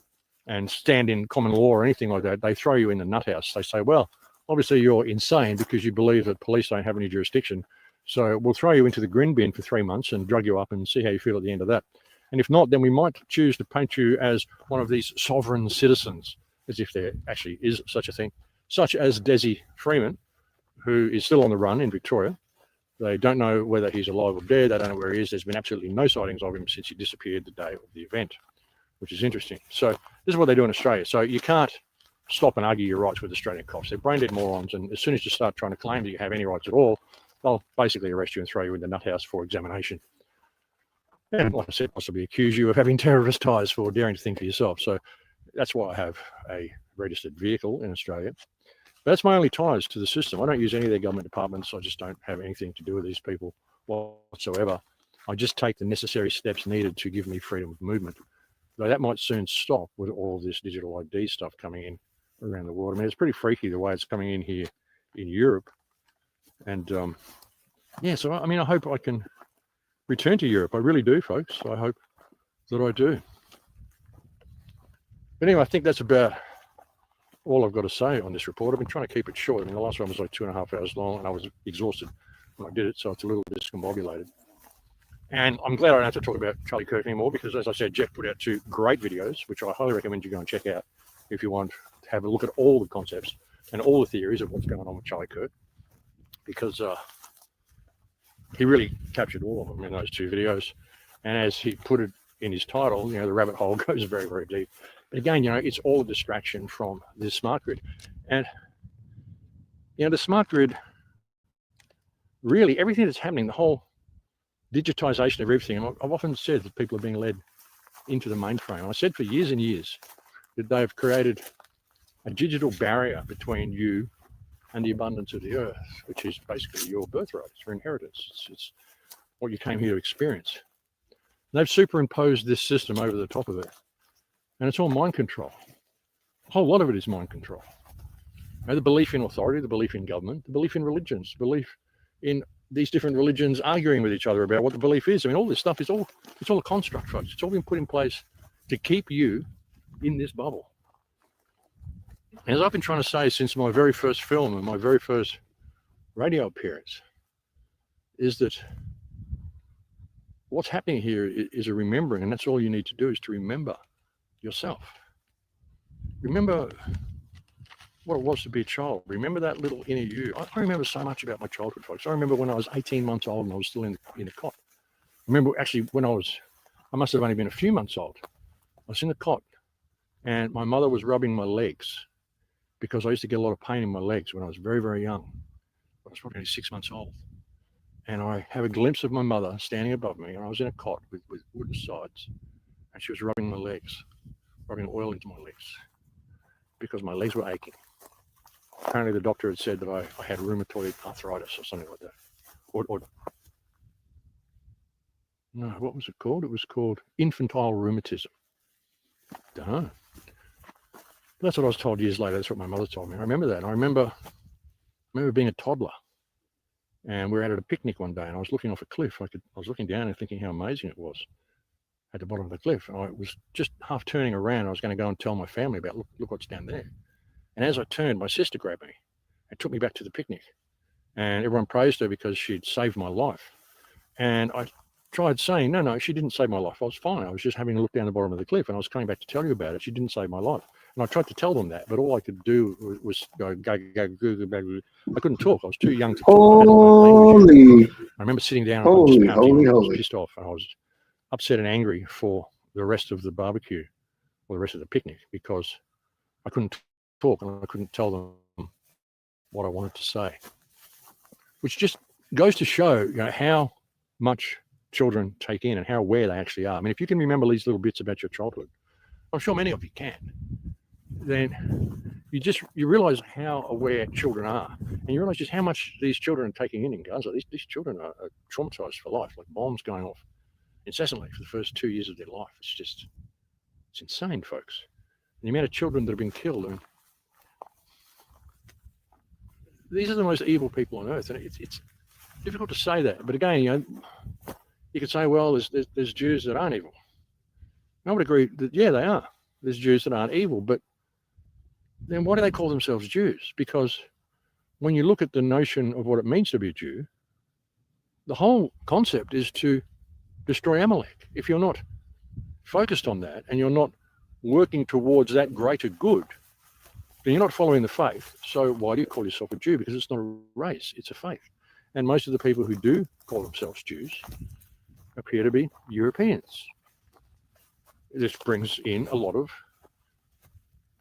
Speaker 20: and stand in common law or anything like that, they throw you in the nut house. They say, well, obviously you're insane because you believe that police don't have any jurisdiction. So we'll throw you into the grin bin for 3 months and drug you up and see how you feel at the end of that. And if not, then we might choose to paint you as one of these sovereign citizens, as if there actually is such a thing, such as Desi Freeman, who is still on the run in Victoria. They don't know whether he's alive or dead. They don't know where he is. There's been absolutely no sightings of him since he disappeared the day of the event, which is interesting. So this is what they do in Australia. So you can't stop and argue your rights with Australian cops. They're brain dead morons. And as soon as you start trying to claim that you have any rights at all, they'll basically arrest you and throw you in the nut house for examination. And like I said, possibly accuse you of having terrorist ties for daring to think for yourself. So that's why I have a registered vehicle in Australia. But that's my only ties to the system. I don't use any of their government departments. I just don't have anything to do with these people whatsoever. I just take the necessary steps needed to give me freedom of movement. Though that might soon stop with all this digital ID stuff coming in around the world. I mean, it's pretty freaky the way it's coming in here in Europe. And yeah, so I mean, I hope I can return to Europe. I really do, folks. I hope that I do. But anyway, I think that's about all I've got to say on this report. I've been trying to keep it short. I mean, the last one was like 2.5 hours long and I was exhausted when I did it, so it's a little discombobulated. And I'm glad I don't have to talk about Charlie Kirk anymore because, as I said, Jeff put out 2 great videos, which I highly recommend you go and check out if you want to have a look at all the concepts and all the theories of what's going on with Charlie Kirk, because he really captured all of them in those 2 videos. And as he put it in his title, you know, the rabbit hole goes very, very deep. But again, you know, it's all a distraction from this smart grid. And, you know, the smart grid, really, everything that's happening, the whole digitization of everything, and I've often said that people are being led into the mainframe. I said for years and years that they've created a digital barrier between you and the abundance of the earth, which is basically your birthright, it's your inheritance, it's what you came here to experience. And they've superimposed this system over the top of it, and it's all mind control. A whole lot of it is mind control. You know, the belief in authority, the belief in government, the belief in religions, the belief in these different religions arguing with each other about what the belief is. I mean, all this stuff is all a construct, folks. It's all been put in place to keep you in this bubble. As I've been trying to say since my very first film and my very first radio appearance, is that what's happening here is a remembering, and that's all you need to do is to remember yourself. Remember what it was to be a child. Remember that little inner you. I remember so much about my childhood, folks. I remember when I was 18 months old and I was still in the cot. I remember actually when I was I must have only been a few months old. I was in the cot and my mother was rubbing my legs because I used to get a lot of pain in my legs when I was very, very young. I was probably only 6 months old. And I have a glimpse of my mother standing above me, and I was in a cot with wooden sides, and she was rubbing my legs, rubbing oil into my legs because my legs were aching. Apparently the doctor had said that I had rheumatoid arthritis or something like that. Or no, what was it called? It was called infantile rheumatism. Don't know. That's what I was told years later. That's what my mother told me. I remember that. I remember being a toddler, and we were out at a picnic one day, and I was looking off a cliff. I was looking down and thinking how amazing it was at the bottom of the cliff. And I was just half turning around. I was going to go and tell my family about, look what's down there. And as I turned, my sister grabbed me and took me back to the picnic. And everyone praised her because she'd saved my life. And I tried saying, no, she didn't save my life. I was fine. I was just having a look down the bottom of the cliff, and I was coming back to tell you about it. She didn't save my life. And I tried to tell them that, but all I could do was go. I couldn't talk. I was too young to talk.
Speaker 27: Holy.
Speaker 20: I remember sitting down.
Speaker 27: Holy.
Speaker 20: I was pissed off, and I was upset and angry for the rest of the barbecue or the rest of the picnic because I couldn't talk and I couldn't tell them what I wanted to say, which just goes to show, how much children take in and how aware they actually are. I mean, if you can remember these little bits about your childhood, I'm sure many of you can, then you realize how aware children are, and you realize just how much these children are taking in Gaza. These children are traumatized for life, like bombs going off incessantly for the first 2 years of their life. It's insane, folks. And the amount of children that have been killed, and these are the most evil people on earth, and it's difficult to say that. But again, you could say, well, there's Jews that aren't evil. I would agree that, yeah, they are. There's Jews that aren't evil, but then why do they call themselves Jews? Because when you look at the notion of what it means to be a Jew, the whole concept is to destroy Amalek. If you're not focused on that and you're not working towards that greater good, then you're not following the faith. So why do you call yourself a Jew? Because it's not a race, it's a faith. And most of the people who do call themselves Jews appear to be Europeans. This brings in a lot of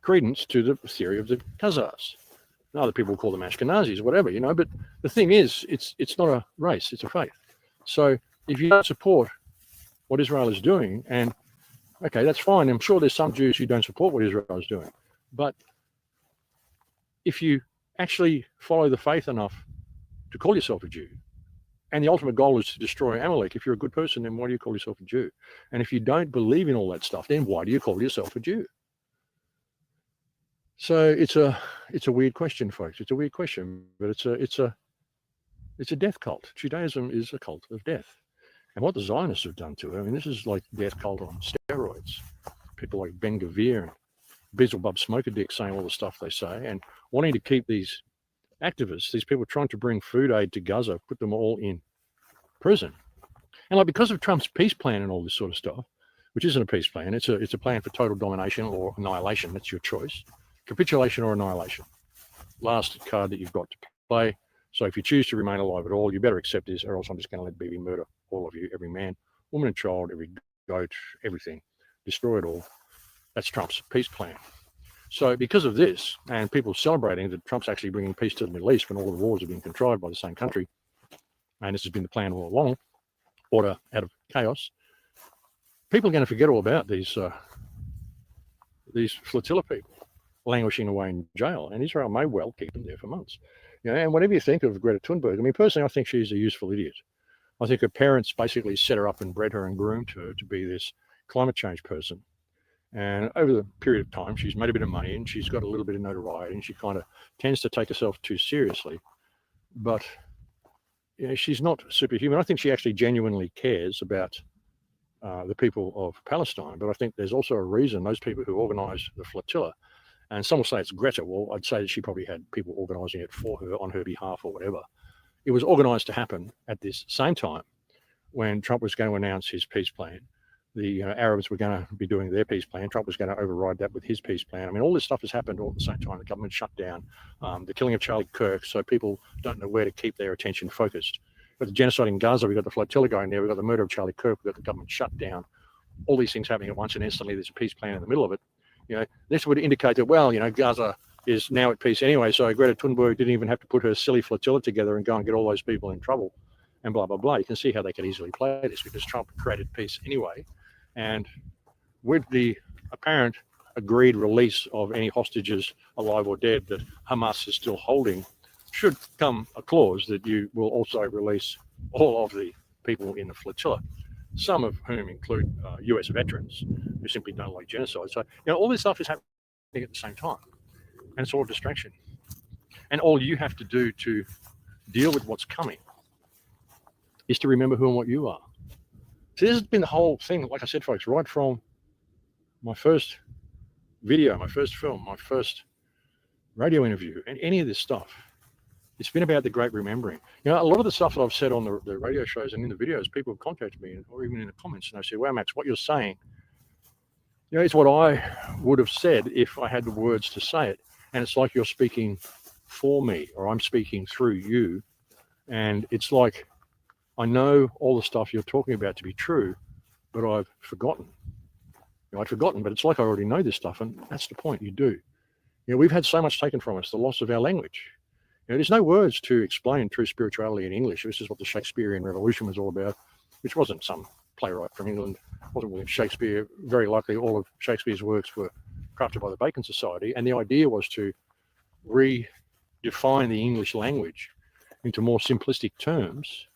Speaker 20: credence to the theory of the Khazars. Other people call them Ashkenazis, whatever, but the thing is, it's not a race, it's a faith. So if you don't support what Israel is doing, and okay, that's fine. I'm sure there's some Jews who don't support what Israel is doing. But if you actually follow the faith enough to call yourself a Jew, and the ultimate goal is to destroy Amalek, if you're a good person, then why do you call yourself a Jew? And if you don't believe in all that stuff, then why do you call yourself a Jew? So it's a weird question, folks. It's a weird question, but it's a death cult. Judaism is a cult of death. And what the Zionists have done to it, I mean, this is like death cult on steroids. People like Ben Gvir and Beelzebub Smoker Dick saying all the stuff they say and wanting to keep these activists, these people trying to bring food aid to Gaza, put them all in prison. And because of Trump's peace plan and all this sort of stuff, which isn't a peace plan, it's a plan for total domination or annihilation. That's your choice. Capitulation or annihilation. Last card that you've got to play. So if you choose to remain alive at all, you better accept this, or else I'm just going to let BB murder all of you, every man, woman and child, every goat, everything. Destroy it all. That's Trump's peace plan. So because of this, and people celebrating that Trump's actually bringing peace to the Middle East when all the wars have been contrived by the same country, and this has been the plan all along, order out of chaos, people are going to forget all about these flotilla people languishing away in jail, and Israel may well keep them there for months. And whatever you think of Greta Thunberg, I mean, personally, I think she's a useful idiot. I think her parents basically set her up and bred her and groomed her to be this climate change person. And over the period of time, she's made a bit of money and she's got a little bit of notoriety, and she kind of tends to take herself too seriously. But she's not superhuman. I think she actually genuinely cares about the people of Palestine. But I think there's also a reason those people who organized the flotilla, and some will say it's Greta. Well, I'd say that she probably had people organizing it for her on her behalf or whatever. It was organized to happen at this same time when Trump was going to announce his peace plan. The Arabs were going to be doing their peace plan. Trump was going to override that with his peace plan. I mean, all this stuff has happened all at the same time. The government shut down, the killing of Charlie Kirk, so people don't know where to keep their attention focused. We've got the genocide in Gaza, we've got the flotilla going there, we've got the murder of Charlie Kirk, we've got the government shut down. all these things happening at once, and instantly there's a peace plan in the middle of it. This would indicate that, well, Gaza is now at peace anyway, so Greta Thunberg didn't even have to put her silly flotilla together and go and get all those people in trouble and blah, blah, blah. You can see how they could easily play this because Trump created peace anyway. And with the apparent agreed release of any hostages, alive or dead, that Hamas is still holding, should come a clause that you will also release all of the people in the flotilla, some of whom include US veterans who simply don't like genocide. So, all this stuff is happening at the same time, and it's all a distraction. And all you have to do to deal with what's coming is to remember who and what you are. So this has been the whole thing, like I said, folks, right from my first video, my first film, my first radio interview, and any of this stuff. It's been about the great remembering. A lot of the stuff that I've said on the radio shows and in the videos, people have contacted me, or even in the comments, and they say, wow, Max, what you're saying, it's what I would have said if I had the words to say it. And it's like you're speaking for me, or I'm speaking through you. And it's like, I know all the stuff you're talking about to be true, but I've forgotten. I'd forgotten, but it's like I already know this stuff, and that's the point, you do. We've had so much taken from us, the loss of our language. There's no words to explain true spirituality in English. This is what the Shakespearean Revolution was all about, which wasn't some playwright from England, wasn't William Shakespeare. Very likely all of Shakespeare's works were crafted by the Bacon Society, and the idea was to redefine the English language into more simplistic terms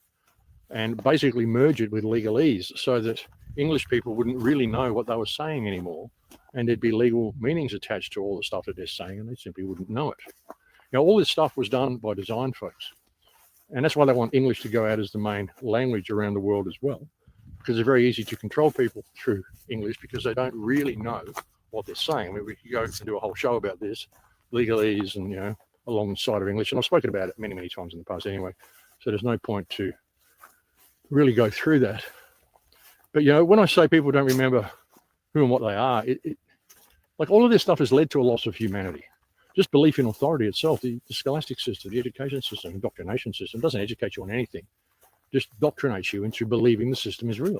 Speaker 20: and basically merge it with legalese so that English people wouldn't really know what they were saying anymore, and there'd be legal meanings attached to all the stuff that they're saying, and they simply wouldn't know it. All this stuff was done by design, folks. And that's why they want English to go out as the main language around the world as well, because it's very easy to control people through English because they don't really know what they're saying. We could go and do a whole show about this, legalese and, alongside of English. And I've spoken about it many, many times in the past anyway. So there's no point to really go through that. But, when I say people don't remember who and what they are, like all of this stuff has led to a loss of humanity. Just belief in authority itself, the scholastic system, the education system, indoctrination system doesn't educate you on anything. Just doctrinates you into believing the system is real.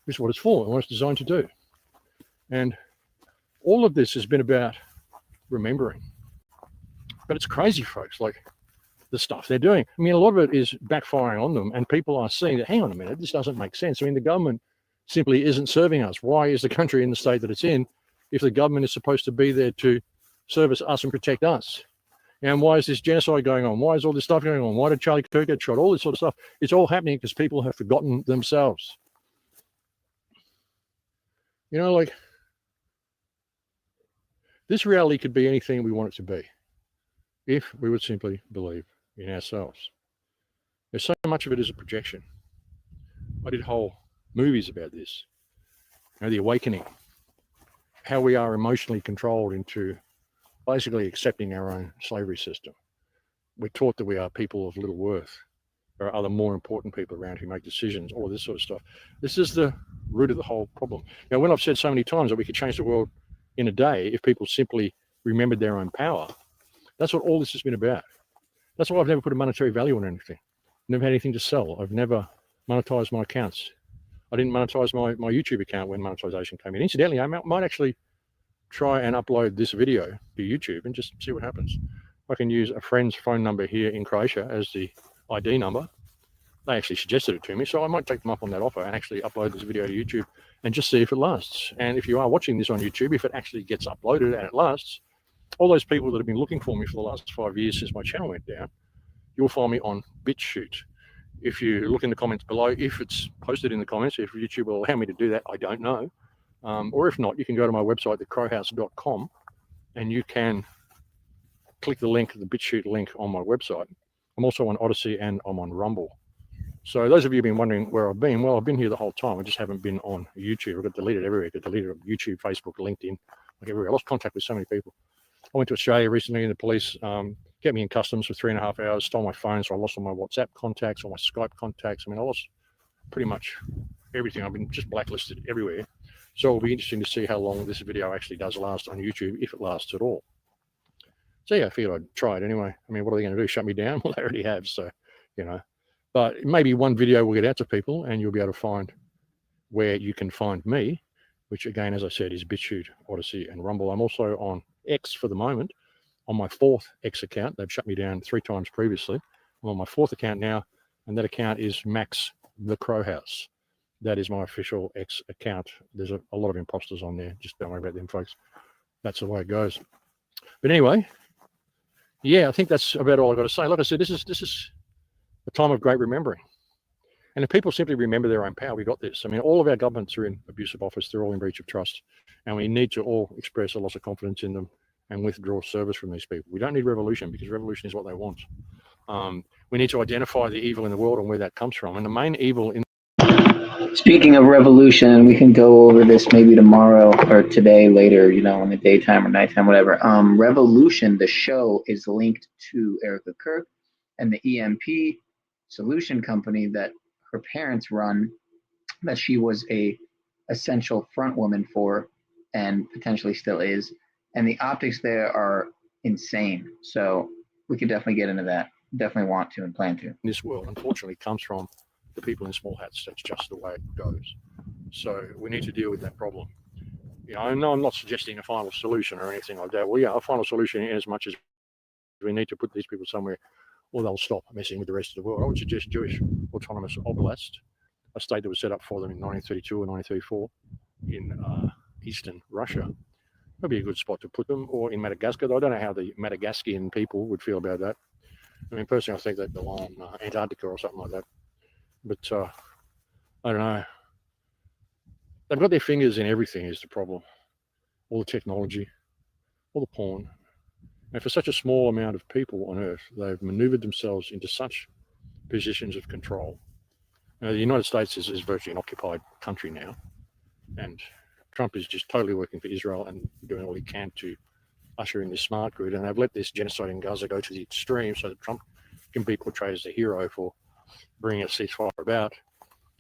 Speaker 20: This is what it's for and what it's designed to do. And all of this has been about remembering. But it's crazy, folks, like the stuff they're doing. A lot of it is backfiring on them, and people are seeing that, hang on a minute, this doesn't make sense. The government simply isn't serving us. Why is the country in the state that it's in if the government is supposed to be there to service us and protect us? And why is this genocide going on? Why is all this stuff going on? Why did Charlie Kirk get shot? All this sort of stuff. It's all happening because people have forgotten themselves. Like this reality could be anything we want it to be if we would simply believe in ourselves. There's so much of it is a projection. I did whole movies about this. The awakening, how we are emotionally controlled into basically accepting our own slavery system. We're taught that we are people of little worth. There are other more important people around who make decisions, all of this sort of stuff. This is the root of the whole problem. When I've said so many times that we could change the world in a day if people simply remembered their own power, that's what all this has been about. That's why I've never put a monetary value on anything. Never had anything to sell. I've never monetized my accounts. I didn't monetize my YouTube account when monetization came in. Incidentally, I might actually try and upload this video to YouTube and just see what happens. I can use a friend's phone number here in Croatia as the ID number. They actually suggested it to me, so I might take them up on that offer and actually upload this video to YouTube and just see if it lasts. And if you are watching this on YouTube, if it actually gets uploaded and it lasts, all those people that have been looking for me for the last 5 years since my channel went down, you'll find me on BitChute. If you look in the comments below, if it's posted in the comments, if YouTube will allow me to do that, I don't know. Or if not, you can go to my website, thecrowhouse.com, and you can click the link, the BitChute link on my website. I'm also on Odysee and I'm on Rumble. So those of you who've been wondering where I've been, well, I've been here the whole time. I just haven't been on YouTube. I got deleted everywhere. I got deleted on YouTube, Facebook, LinkedIn, like everywhere. I lost contact with so many people. I went to Australia recently and the police kept me in customs for 3.5 hours, stole my phone, so I lost all my WhatsApp contacts, all my Skype contacts. I lost pretty much everything. I've been just blacklisted everywhere. So it'll be interesting to see how long this video actually does last on YouTube, if it lasts at all. So yeah, I figured I'd try it anyway. What are they going to do? Shut me down? Well, they already have, so, But maybe one video will get out to people and you'll be able to find where you can find me. which again, as I said, is BitChute, Odysee, and Rumble. I'm also on X for the moment, on my 4th X account. They've shut me down 3 times previously. I'm on my 4th account now, and that account is Max the Crowhouse. That is my official X account. There's a lot of imposters on there. Just don't worry about them, folks. That's the way it goes. But anyway, yeah, I think that's about all I've got to say. Like I said, this is a time of great remembering. And if people simply remember their own power, we got this. I mean, all of our governments are in abuse of office. They're all in breach of trust. And we need to all express a loss of confidence in them and withdraw service from these people. We don't need revolution, because revolution is what they want. We need to identify the evil in the world and where that comes from. And the main evil in...
Speaker 11: Speaking of revolution, we can go over this maybe tomorrow or today, later, you know, in the daytime or nighttime, whatever. Revolution, the show, is linked to Erica Kirk and the EMP solution company that her parents run, that she was a essential front woman for and potentially still is. And the optics there are insane. So we could definitely get into that. Definitely want to and plan to.
Speaker 20: This world, unfortunately, comes from the people in small hats. That's just the way it goes. So we need to deal with that problem. You know, I'm not suggesting a final solution or anything like that. Well, yeah, a final solution in as much as we need to put these people somewhere, or they'll stop messing with the rest of the world. I would suggest Jewish Autonomous Oblast, a state that was set up for them in 1932 and 1934 in eastern Russia. That'd be a good spot to put them, or in Madagascar. Though I don't know how the Madagascan people would feel about that. I mean, personally, I think they'd belong in Antarctica or something like that. But I don't know. They've got their fingers in everything is the problem. All the technology, all the porn. And for such a small amount of people on Earth, they've maneuvered themselves into such positions of control. Now, the United States is virtually an occupied country now. And Trump is just totally working for Israel and doing all he can to usher in this smart grid. And they've let this genocide in Gaza go to the extreme so that Trump can be portrayed as a hero for bringing a ceasefire about.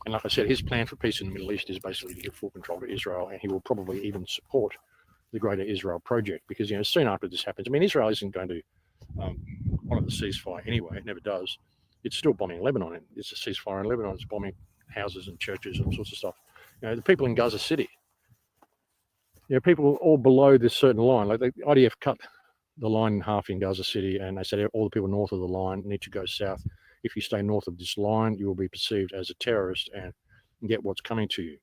Speaker 20: And like I said, his plan for peace in the Middle East is basically to give full control to Israel, and he will probably even support the Greater Israel Project, because, you know, soon after this happens, I mean, Israel isn't going to honor the ceasefire anyway. It never does. It's still bombing Lebanon. It's a ceasefire in Lebanon. It's bombing houses and churches and all sorts of stuff. You know, the people in Gaza City, you know, people all below this certain line, like the IDF cut the line in half in Gaza City, and they said all the people north of the line need to go south. If you stay north of this line, you will be perceived as a terrorist and get what's coming to you.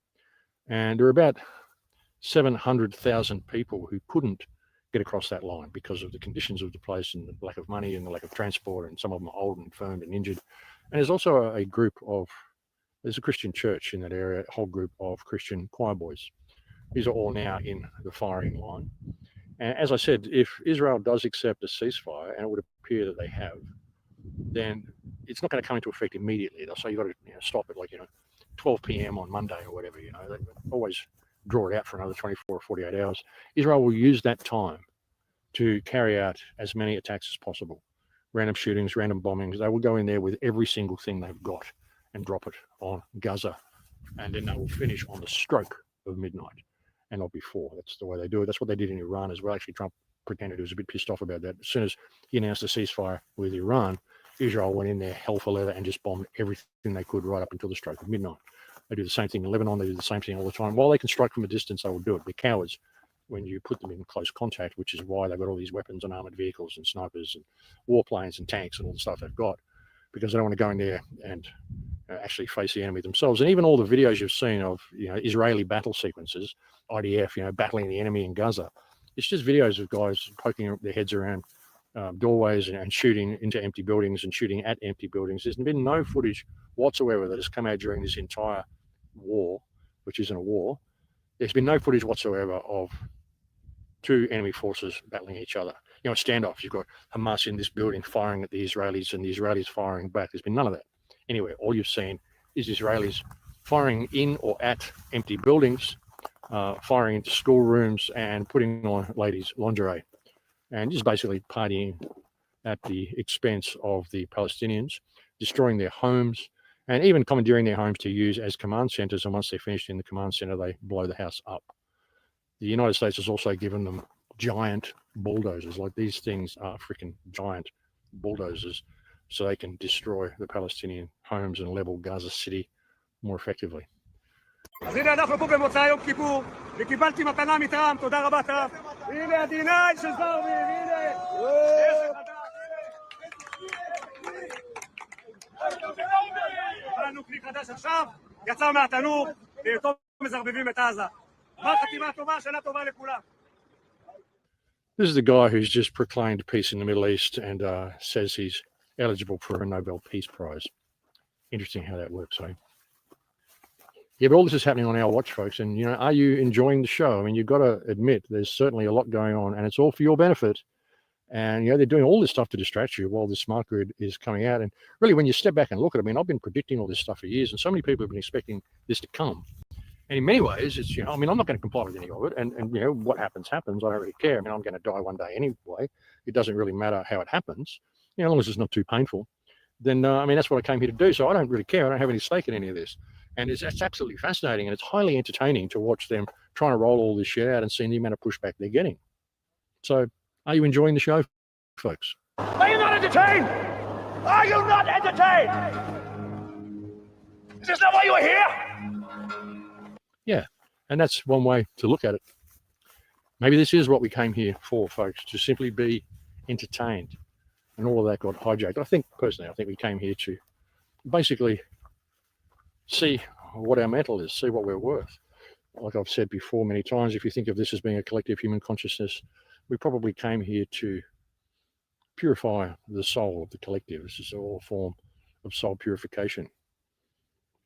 Speaker 20: And there are about 700,000 people who couldn't get across that line because of the conditions of the place and the lack of money and the lack of transport, and some of them are old and infirmed and injured. And there's also a group of, there's a Christian church in that area, a whole group of Christian choir boys. These are all now in the firing line. And as I said, if Israel does accept a ceasefire, and it would appear that they have, then it's not going to come into effect immediately. They'll say you've got to, you know, stop at, like, you know, 12 p.m. on Monday or whatever. You know, they always draw it out for another 24 or 48 hours. Israel will use that time to carry out as many attacks as possible. Random shootings, random bombings. They will go in there with every single thing they've got and drop it on Gaza. And then they will finish on the stroke of midnight and not before. That's the way they do it. That's what they did in Iran as well. Actually, Trump pretended he was a bit pissed off about that. As soon as he announced a ceasefire with Iran, Israel went in there hell for leather and just bombed everything they could right up until the stroke of midnight. They do the same thing in Lebanon. They do the same thing all the time. While they can strike from a distance, they will do it. They're cowards when you put them in close contact, which is why they've got all these weapons and armored vehicles and snipers and warplanes and tanks and all the stuff they've got, because they don't want to go in there and actually face the enemy themselves. And even all the videos you've seen of, you know, Israeli battle sequences, IDF, you know, battling the enemy in Gaza, it's just videos of guys poking their heads around doorways and shooting into empty buildings and shooting at empty buildings. There's been no footage whatsoever that has come out during this entire war, which isn't a war. There's been no footage whatsoever of two enemy forces battling each other. You know, standoffs. You've got Hamas in this building firing at the Israelis and the Israelis firing back. There's been none of that. Anyway, all you've seen is Israelis firing in or at empty buildings, firing into schoolrooms and putting on ladies' lingerie, and just basically partying at the expense of the Palestinians, destroying their homes, and even commandeering their homes to use as command centers. And once they're finished in the command center, they blow the house up. The United States has also given them giant bulldozers. Like, these things are freaking giant bulldozers, so they can destroy the Palestinian homes and level Gaza City more effectively.
Speaker 25: אז הנה אנחנו פה במוצאי יום כיפור, וקיבלתי מתנה מטראמפ, תודה רבה טראמפ. הנה ה-D9 של זרמי, הנה. קיבלנו כלי חדש עכשיו, יצא מהתנור, ואיתו מזרבבים את עזה. מה חתימה טובה, שנה טובה לכולם.
Speaker 20: This is the guy who's just proclaimed peace in the Middle East and says he's eligible for a Nobel Peace Prize. Interesting how that works, eh? Yeah, but all this is happening on our watch, folks. And, you know, are you enjoying the show? I mean, you've got to admit there's certainly a lot going on, and it's all for your benefit. And, you know, they're doing all this stuff to distract you while the smart grid is coming out. And really, when you step back and look at it, I mean, I've been predicting all this stuff for years, and so many people have been expecting this to come. And in many ways, it's, you know, I mean, I'm not going to comply with any of it. And you know, what happens, happens. I don't really care. I mean, I'm going to die one day anyway. It doesn't really matter how it happens. You know, as long as it's not too painful. Then, I mean, that's what I came here to do. So I don't really care. I don't have any stake in any of this. And it's absolutely fascinating. And it's highly entertaining to watch them trying to roll all this shit out and seeing the amount of pushback they're getting. So are you enjoying the show, folks?
Speaker 25: Are you not entertained? Are you not entertained? Is this not why you are here?
Speaker 20: Yeah, and that's one way to look at it. Maybe this is what we came here for, folks, to simply be entertained. And all of that got hijacked. I think, personally, I think we came here to basically see what our mental is, see what we're worth. Like I've said before many times, if you think of this as being a collective human consciousness, we probably came here to purify the soul of the collective. This is all a form of soul purification.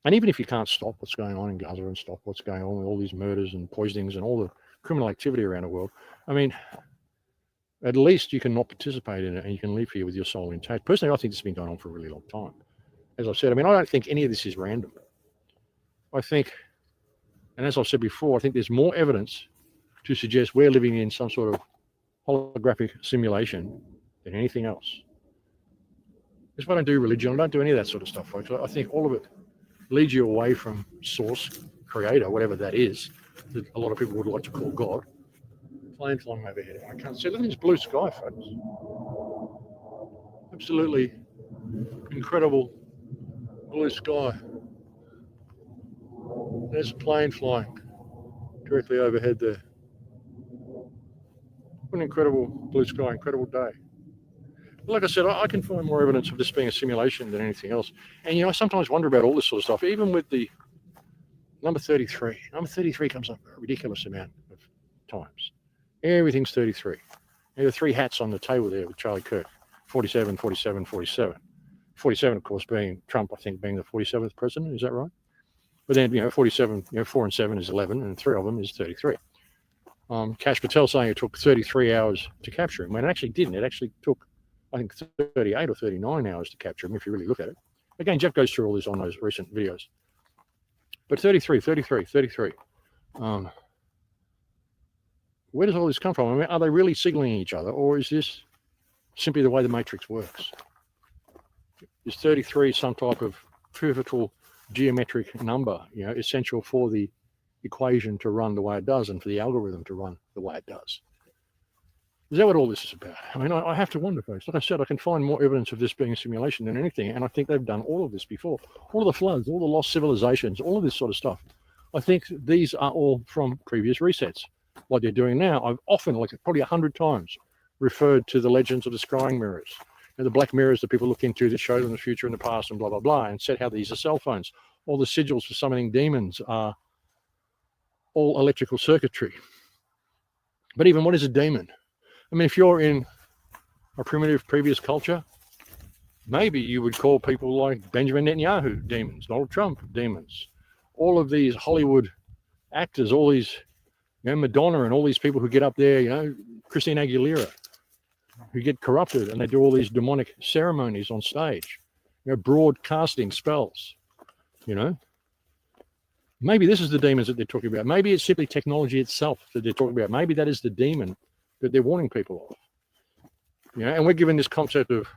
Speaker 20: And even if you can't stop what's going on in Gaza and stop what's going on with all these murders and poisonings and all the criminal activity around the world, I mean, at least you can not participate in it and you can live here with your soul intact. Personally, I think this has been going on for a really long time. As I've said, I mean, I don't think any of this is random. I think, and as I've said before, I think there's more evidence to suggest we're living in some sort of holographic simulation than anything else. That's why I don't do religion. I don't do any of that sort of stuff, folks. I think all of it leads you away from source, creator, whatever that is, that a lot of people would like to call God. Plane flying overhead. I can't see. Look at this blue sky, folks. Absolutely incredible blue sky. There's a plane flying directly overhead there. What an incredible blue sky, incredible day. Like I said, I can find more evidence of this being a simulation than anything else. And, you know, I sometimes wonder about all this sort of stuff, even with the number 33. Number 33 comes up a ridiculous amount of times. Everything's 33. There are three hats on the table there with Charlie Kirk. 47, 47, 47. 47, of course, being Trump, I think, being the 47th president. Is that right? But then, you know, 47, you know, 4 and 7 is 11, and 3 of them is 33. Kash Patel saying it took 33 hours to capture him, when it actually didn't. It actually took, I think, 38 or 39 hours to capture him, if you really look at it. Again, Jeff goes through all this on those recent videos. But 33. Where does all this come from? I mean, are they really signaling each other, or is this simply the way the matrix works? Is 33 some type of pivotal geometric number, you know, essential for the equation to run the way it does and for the algorithm to run the way it does? Is that what all this is about? I mean, I have to wonder, folks. Like I said, I can find more evidence of this being a simulation than anything, and I think they've done all of this before. All of the floods, all the lost civilizations, all of this sort of stuff. I think these are all from previous resets. What they're doing now, I've often, like probably 100 times, referred to the legends of the scrying mirrors. And the black mirrors that people look into that show them the future and the past and blah, blah, blah, and said how these are cell phones. All the sigils for summoning demons are all electrical circuitry. But even what is a demon? I mean, if you're in a primitive previous culture, maybe you would call people like Benjamin Netanyahu demons, Donald Trump demons, all of these Hollywood actors, all these, you know, Madonna and all these people who get up there, you know, Christina Aguilera, who get corrupted and they do all these demonic ceremonies on stage, you know, broadcasting spells, you know. Maybe this is the demons that they're talking about. Maybe it's simply technology itself that they're talking about. Maybe that is the demon that they're warning people of. You know, and we're given this concept of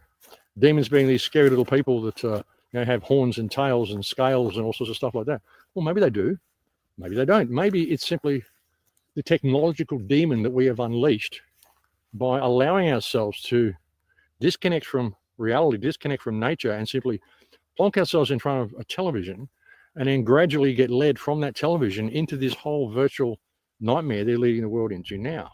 Speaker 20: demons being these scary little people that you know, have horns and tails and scales and all sorts of stuff like that. Well, maybe they do. Maybe they don't. Maybe it's simply the technological demon that we have unleashed by allowing ourselves to disconnect from reality, disconnect from nature, and simply plonk ourselves in front of a television and then gradually get led from that television into this whole virtual nightmare they're leading the world into now.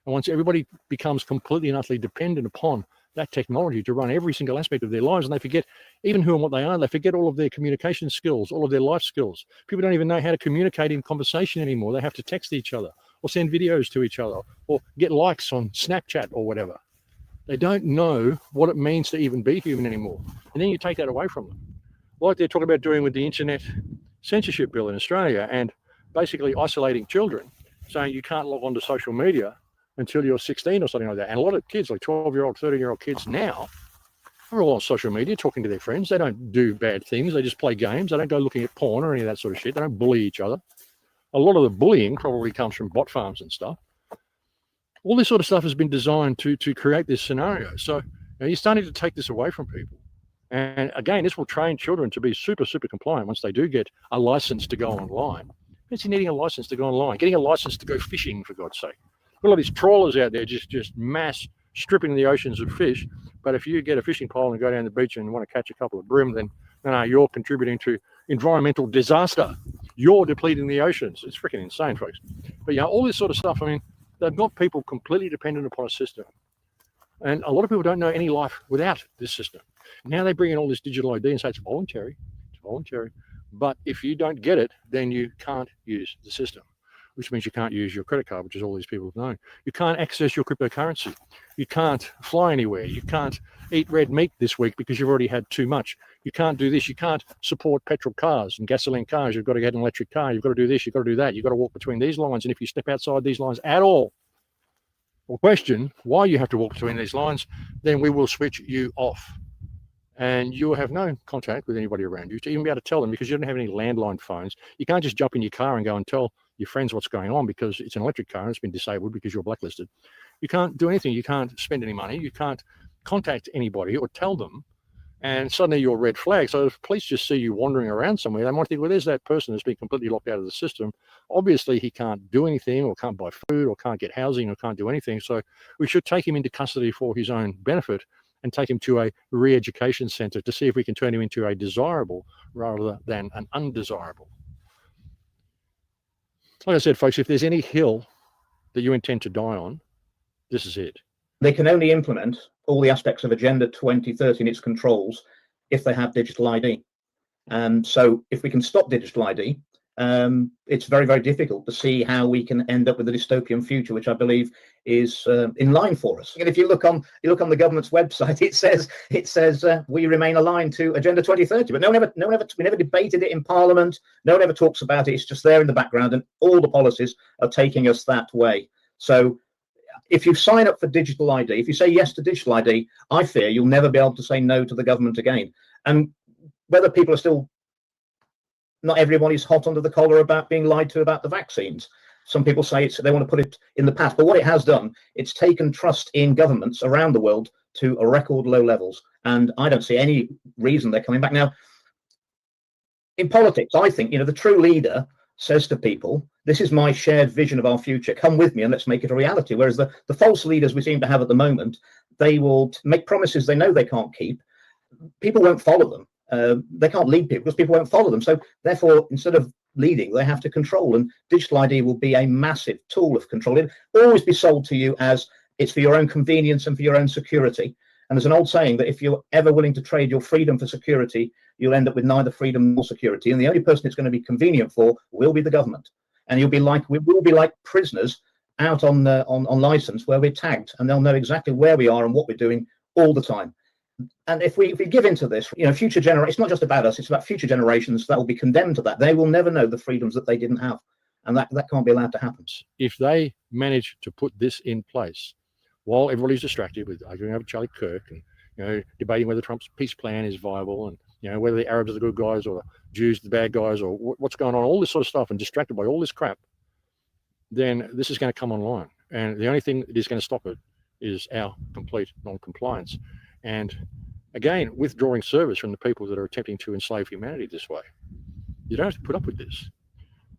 Speaker 20: And once everybody becomes completely and utterly dependent upon that technology to run every single aspect of their lives, and they forget even who and what they are, they forget all of their communication skills, all of their life skills. People don't even know how to communicate in conversation anymore. They have to text each other or send videos to each other or get likes on Snapchat or whatever. They don't know what it means to even be human anymore. And then you take that away from them. Like they're talking about doing with the internet censorship bill in Australia, and basically isolating children, saying you can't log on to social media until you're 16 or something like that. And a lot of kids, like 12-year-old, 13-year-old kids now, are all on social media talking to their friends. They don't do bad things. They just play games. They don't go looking at porn or any of that sort of shit. They don't bully each other. A lot of the bullying probably comes from bot farms and stuff. All this sort of stuff has been designed to create this scenario. So you're starting to take this away from people. And again, this will train children to be super, super compliant once they do get a license to go online. It's needing a license to go online, getting a license to go fishing, for God's sake. A lot of these trawlers out there just mass stripping the oceans of fish. But if you get a fishing pole and go down the beach and want to catch a couple of brim, then no, you're contributing to environmental disaster. You're depleting the oceans. It's freaking insane, folks. But yeah, all this sort of stuff, I mean, they've got people completely dependent upon a system. And a lot of people don't know any life without this system. Now they bring in all this digital ID and say it's voluntary. It's voluntary. But if you don't get it, then you can't use the system, which means you can't use your credit card, which is all these people have known. You can't access your cryptocurrency. You can't fly anywhere. You can't eat red meat this week because you've already had too much. You can't do this. You can't support petrol cars and gasoline cars. You've got to get an electric car. You've got to do this. You've got to do that. You've got to walk between these lines. And if you step outside these lines at all, or question why you have to walk between these lines, then we will switch you off. And you will have no contact with anybody around you to even be able to tell them, because you don't have any landline phones. You can't just jump in your car and go and tell your friends what's going on because it's an electric car and it's been disabled because you're blacklisted. You can't do anything. You can't spend any money. You can't contact anybody or tell them. And suddenly you're red flag. So if police just see you wandering around somewhere, they might think, well, there's that person that's been completely locked out of the system. Obviously, he can't do anything or can't buy food or can't get housing or can't do anything. So we should take him into custody for his own benefit and take him to a re-education center to see if we can turn him into a desirable rather than an undesirable. Like I said, folks, if there's any hill that you intend to die on, this is it.
Speaker 12: They can only implement all the aspects of Agenda 2030 and its controls if they have digital ID. So if we can stop digital ID, it's very, very difficult to see how we can end up with a dystopian future, which I believe is in line for us. And if you look on the government's website, it says we remain aligned to Agenda 2030, but we never debated it in Parliament. No one ever talks about it. It's just there in the background, and all the policies are taking us that way. So if you sign up for digital ID, if you say yes to digital ID, I fear you'll never be able to say no to the government again. And whether people are still, not everyone is hot under the collar about being lied to about the vaccines. Some people say they want to put it in the past, but what it has done, it's taken trust in governments around the world to a record low levels. And I don't see any reason they're coming back. Now, in politics, I think, the true leader says to people, this is my shared vision of our future. Come with me and let's make it a reality. Whereas the false leaders we seem to have at the moment, they will make promises they know they can't keep. People won't follow them. They can't lead people because people won't follow them. So therefore, instead of leading, they have to control. And digital ID will be a massive tool of control. It'll always be sold to you as it's for your own convenience and for your own security. And there's an old saying that if you're ever willing to trade your freedom for security, you'll end up with neither freedom nor security. And the only person it's going to be convenient for will be the government. And we will be like prisoners out on license where we're tagged, and they'll know exactly where we are and what we're doing all the time. And if we give into this, future generations, it's not just about us, it's about future generations that will be condemned to that. They will never know the freedoms that they didn't have. And that can't be allowed to happen.
Speaker 20: If they manage to put this in place, while everybody's distracted with arguing over Charlie Kirk and debating whether Trump's peace plan is viable and whether the Arabs are the good guys or the Jews the bad guys or what's going on, all this sort of stuff, and distracted by all this crap, then this is going to come online. And the only thing that is going to stop it is our complete non-compliance. And again, withdrawing service from the people that are attempting to enslave humanity this way. You don't have to put up with this.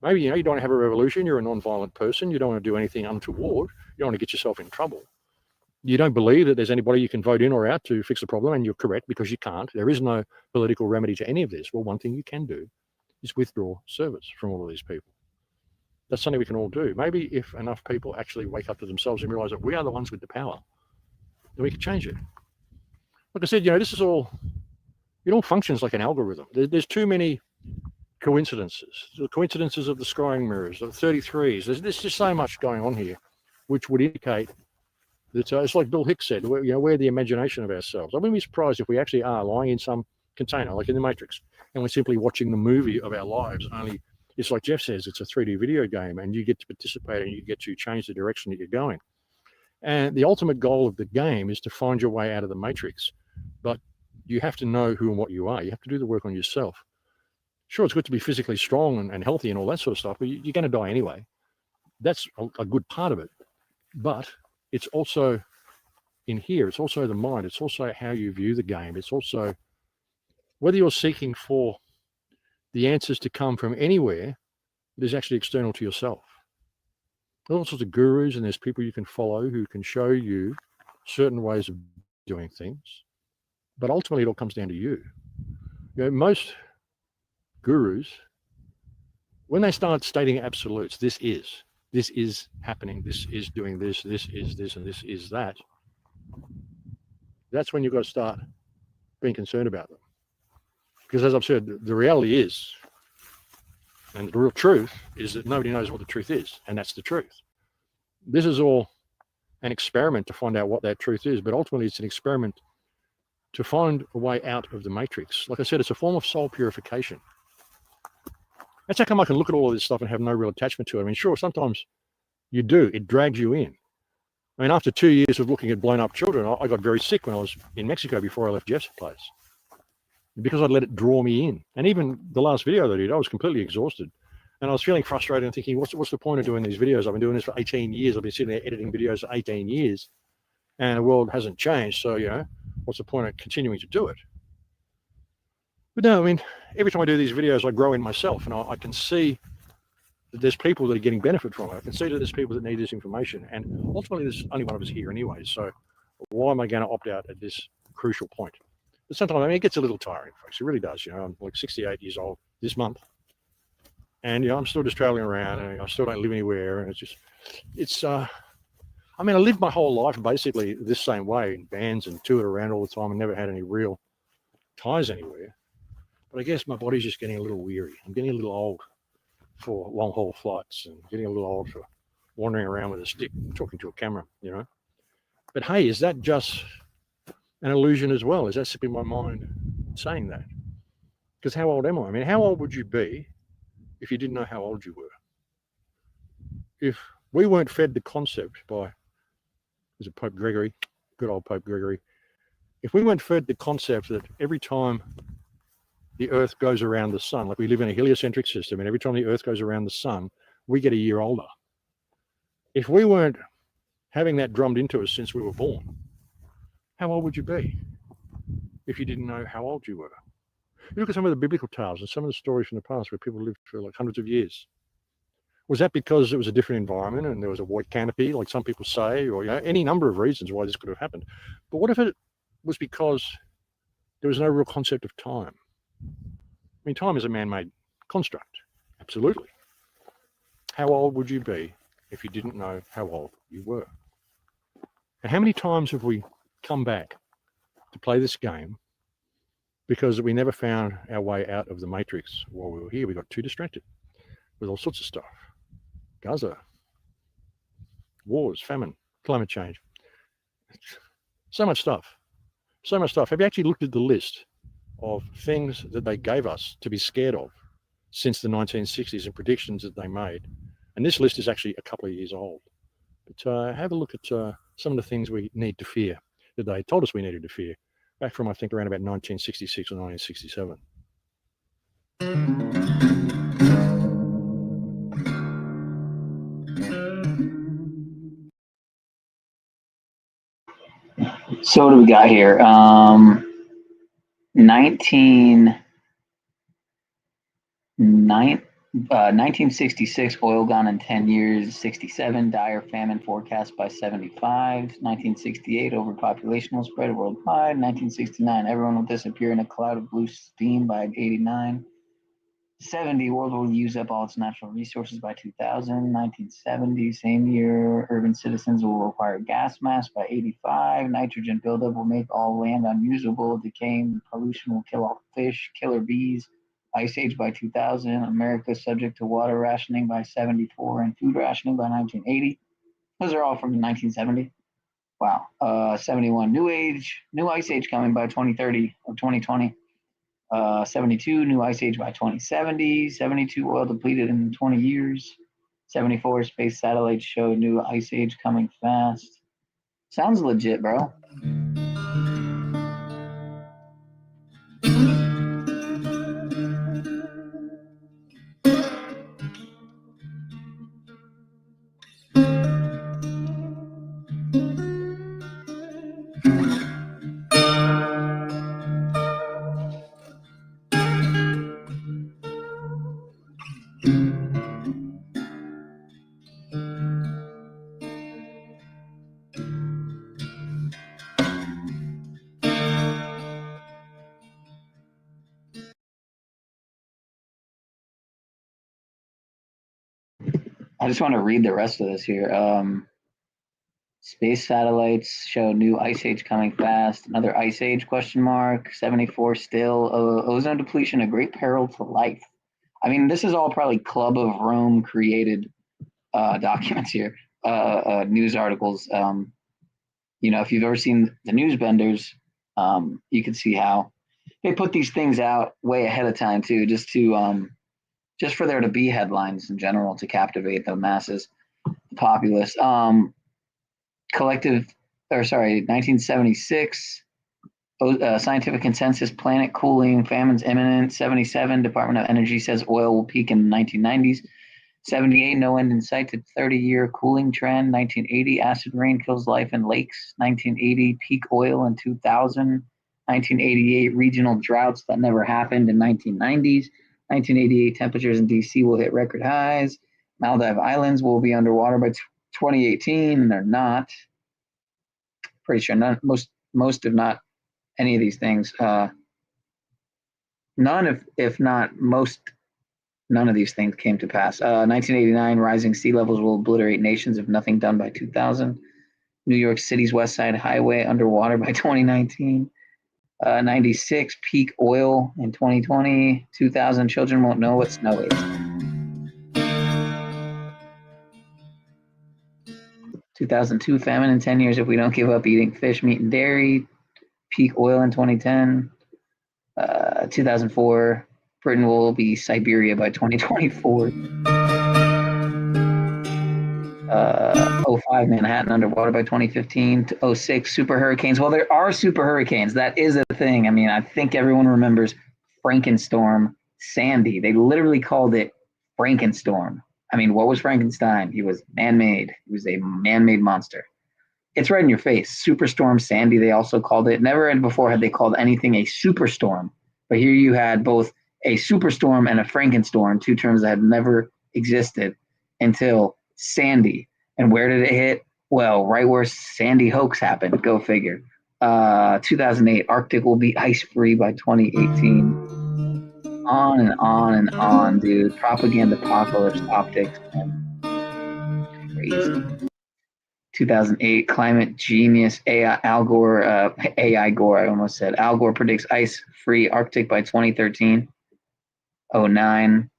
Speaker 20: Maybe, you don't want to have a revolution. You're a non-violent person. You don't want to do anything untoward. You don't want to get yourself in trouble. You don't believe that there's anybody you can vote in or out to fix the problem, and you're correct because you can't. There is no political remedy to any of this. Well, one thing you can do is withdraw servers from all of these people. That's something we can all do. Maybe if enough people actually wake up to themselves and realize that we are the ones with the power, then we can change it. Like I said, this is all, it all functions like an algorithm. There's too many coincidences. The coincidences of the scrying mirrors, the 33s. There's just so much going on here, which would indicate that it's like Bill Hicks said, we're the imagination of ourselves. I wouldn't be surprised if we actually are lying in some container, like in the Matrix, and we're simply watching the movie of our lives. Only it's like Jeff says, it's a 3D video game, and you get to participate and you get to change the direction that you're going. And the ultimate goal of the game is to find your way out of the Matrix. But you have to know who and what you are. You have to do the work on yourself. Sure, it's good to be physically strong and healthy and all that sort of stuff, but you're going to die anyway. That's a good part of it. But it's also in here. It's also the mind. It's also how you view the game. It's also whether you're seeking for the answers to come from anywhere that is actually external to yourself. There's all sorts of gurus, and there's people you can follow who can show you certain ways of doing things. But ultimately, it all comes down to you. Most gurus, when they start stating absolutes, this is happening, this is doing this is this, and this is that, that's when you've got to start being concerned about them. Because as I've said, the reality is, and the real truth is that nobody knows what the truth is, and that's the truth. This is all an experiment to find out what that truth is, but ultimately it's an experiment to find a way out of the Matrix. Like I said, it's a form of soul purification. That's how come I can look at all of this stuff and have no real attachment to it. I mean, sure, sometimes you do. It drags you in. I mean, after 2 years of looking at blown up children, I got very sick when I was in Mexico before I left Jeff's place, because I'd let it draw me in. And even the last video that I did, I was completely exhausted. And I was feeling frustrated and thinking, what's the point of doing these videos? I've been doing this for 18 years. I've been sitting there editing videos for 18 years, and the world hasn't changed. So, what's the point of continuing to do it? But no, I mean, every time I do these videos, I grow in myself, and I can see that there's people that are getting benefit from it. I can see that there's people that need this information. And ultimately, there's only one of us here anyway. So why am I going to opt out at this crucial point? But sometimes, I mean, it gets a little tiring, folks. It really does. I'm like 68 years old this month. And, I'm still just traveling around, and I still don't live anywhere. And I mean, I lived my whole life basically this same way in bands and toured around all the time and never had any real ties anywhere. But I guess my body's just getting a little weary. I'm getting a little old for long haul flights and getting a little old for wandering around with a stick, talking to a camera, But hey, is that just an illusion as well? Is that simply my mind saying that? Because how old am I? I mean, how old would you be if you didn't know how old you were? If we weren't fed the concept by, was it Pope Gregory? Good old Pope Gregory. If we weren't fed the concept that every time the Earth goes around the sun, like we live in a heliocentric system, and every time the Earth goes around the sun, we get a year older. If we weren't having that drummed into us since we were born, how old would you be if you didn't know how old you were? You look at some of the biblical tales and some of the stories from the past where people lived for like hundreds of years. Was that because it was a different environment and there was a white canopy, like some people say, or any number of reasons why this could have happened? But what if it was because there was no real concept of time? I mean, time is a man-made construct, absolutely. How old would you be if you didn't know how old you were? And how many times have we come back to play this game because we never found our way out of the Matrix while we were here? We got too distracted with all sorts of stuff. Gaza, wars, famine, climate change. So much stuff. So much stuff. Have you actually looked at the list of things that they gave us to be scared of since the 1960s and predictions that they made? And this list is actually a couple of years old. But have a look at some of the things we need to fear that they told us we needed to fear back from, I think, around about 1966 or 1967.
Speaker 11: So what do we got here? 1966, oil gone in 10 years. 67, dire famine forecast by 75. 1968, overpopulation will spread worldwide. 1969, everyone will disappear in a cloud of blue steam by 89. 70, world will use up all its natural resources by 2000. 1970, same year, urban citizens will require gas masks by 85. Nitrogen buildup will make all land unusable. Decaying pollution will kill all fish, killer bees. Ice age by 2000. America subject to water rationing by 74 and food rationing by 1980. Those are all from 1970. Wow. 71, new ice age coming by 2030 or 2020. 72, new ice age by 2070. 72, oil depleted in 20 years. 74, space satellites show new ice age coming fast. Sounds legit, bro. I just want to read the rest of this here. Space satellites show new ice age coming fast. Another ice age, question mark. 74 still. Ozone depletion, a great peril to life. I mean, this is all probably Club of Rome created documents here, news articles. You know, if you've ever seen the Newsbenders, you can see how they put these things out way ahead of time too, just for there to be headlines in general to captivate the masses, the populace. 1976, scientific consensus, planet cooling, famine's imminent. 77, Department of Energy says oil will peak in the 1990s. 78, no end in sight to 30-year cooling trend. 1980, acid rain kills life in lakes. 1980, peak oil in 2000. 1988, regional droughts that never happened in 1990s. 1988, temperatures in DC will hit record highs. Maldive Islands will be underwater by 2018, and they're not. Pretty sure most if not any of these things. None of these things came to pass. 1989, rising sea levels will obliterate nations if nothing done by 2000. New York City's West Side Highway underwater by 2019. 96, peak oil in 2020. 2000, children won't know what snow is. 2002, famine in 10 years if we don't give up eating fish, meat, and dairy. Peak oil in 2010. 2004, Britain will be Siberia by 2024. 05, Manhattan underwater by 2015. 06, super hurricanes. Well, there are super hurricanes. That is a thing. I mean, I think everyone remembers Frankenstorm Sandy. They literally called it Frankenstorm. I mean, what was Frankenstein? He was man-made. He was a man-made monster. It's right in your face. Superstorm Sandy, they also called it. Never before had they called anything a superstorm. But here you had both a superstorm and a Frankenstorm, two terms that had never existed until Sandy. And where did it hit? Well, right where Sandy hoax happened. Go figure. 2008, Arctic will be ice-free by 2018. On and on and on, dude. Propaganda apocalypse optics, man. Crazy. 2008, climate genius Al Gore, AI Gore, I almost said. Al Gore predicts ice-free Arctic by 2013. 09,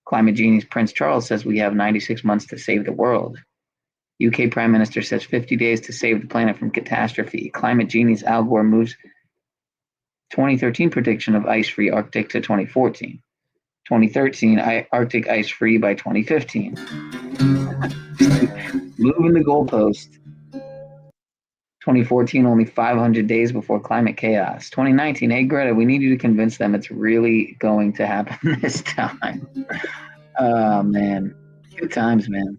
Speaker 11: climate genius Prince Charles says we have 96 months to save the world. UK Prime Minister says 50 days to save the planet from catastrophe. Climate genius Al Gore moves 2013 prediction of ice-free Arctic to 2014. 2013, Arctic ice-free by 2015. Moving the goalpost. 2014, only 500 days before climate chaos. 2019, hey Greta, we need you to convince them it's really going to happen this time. Oh man, good times, man.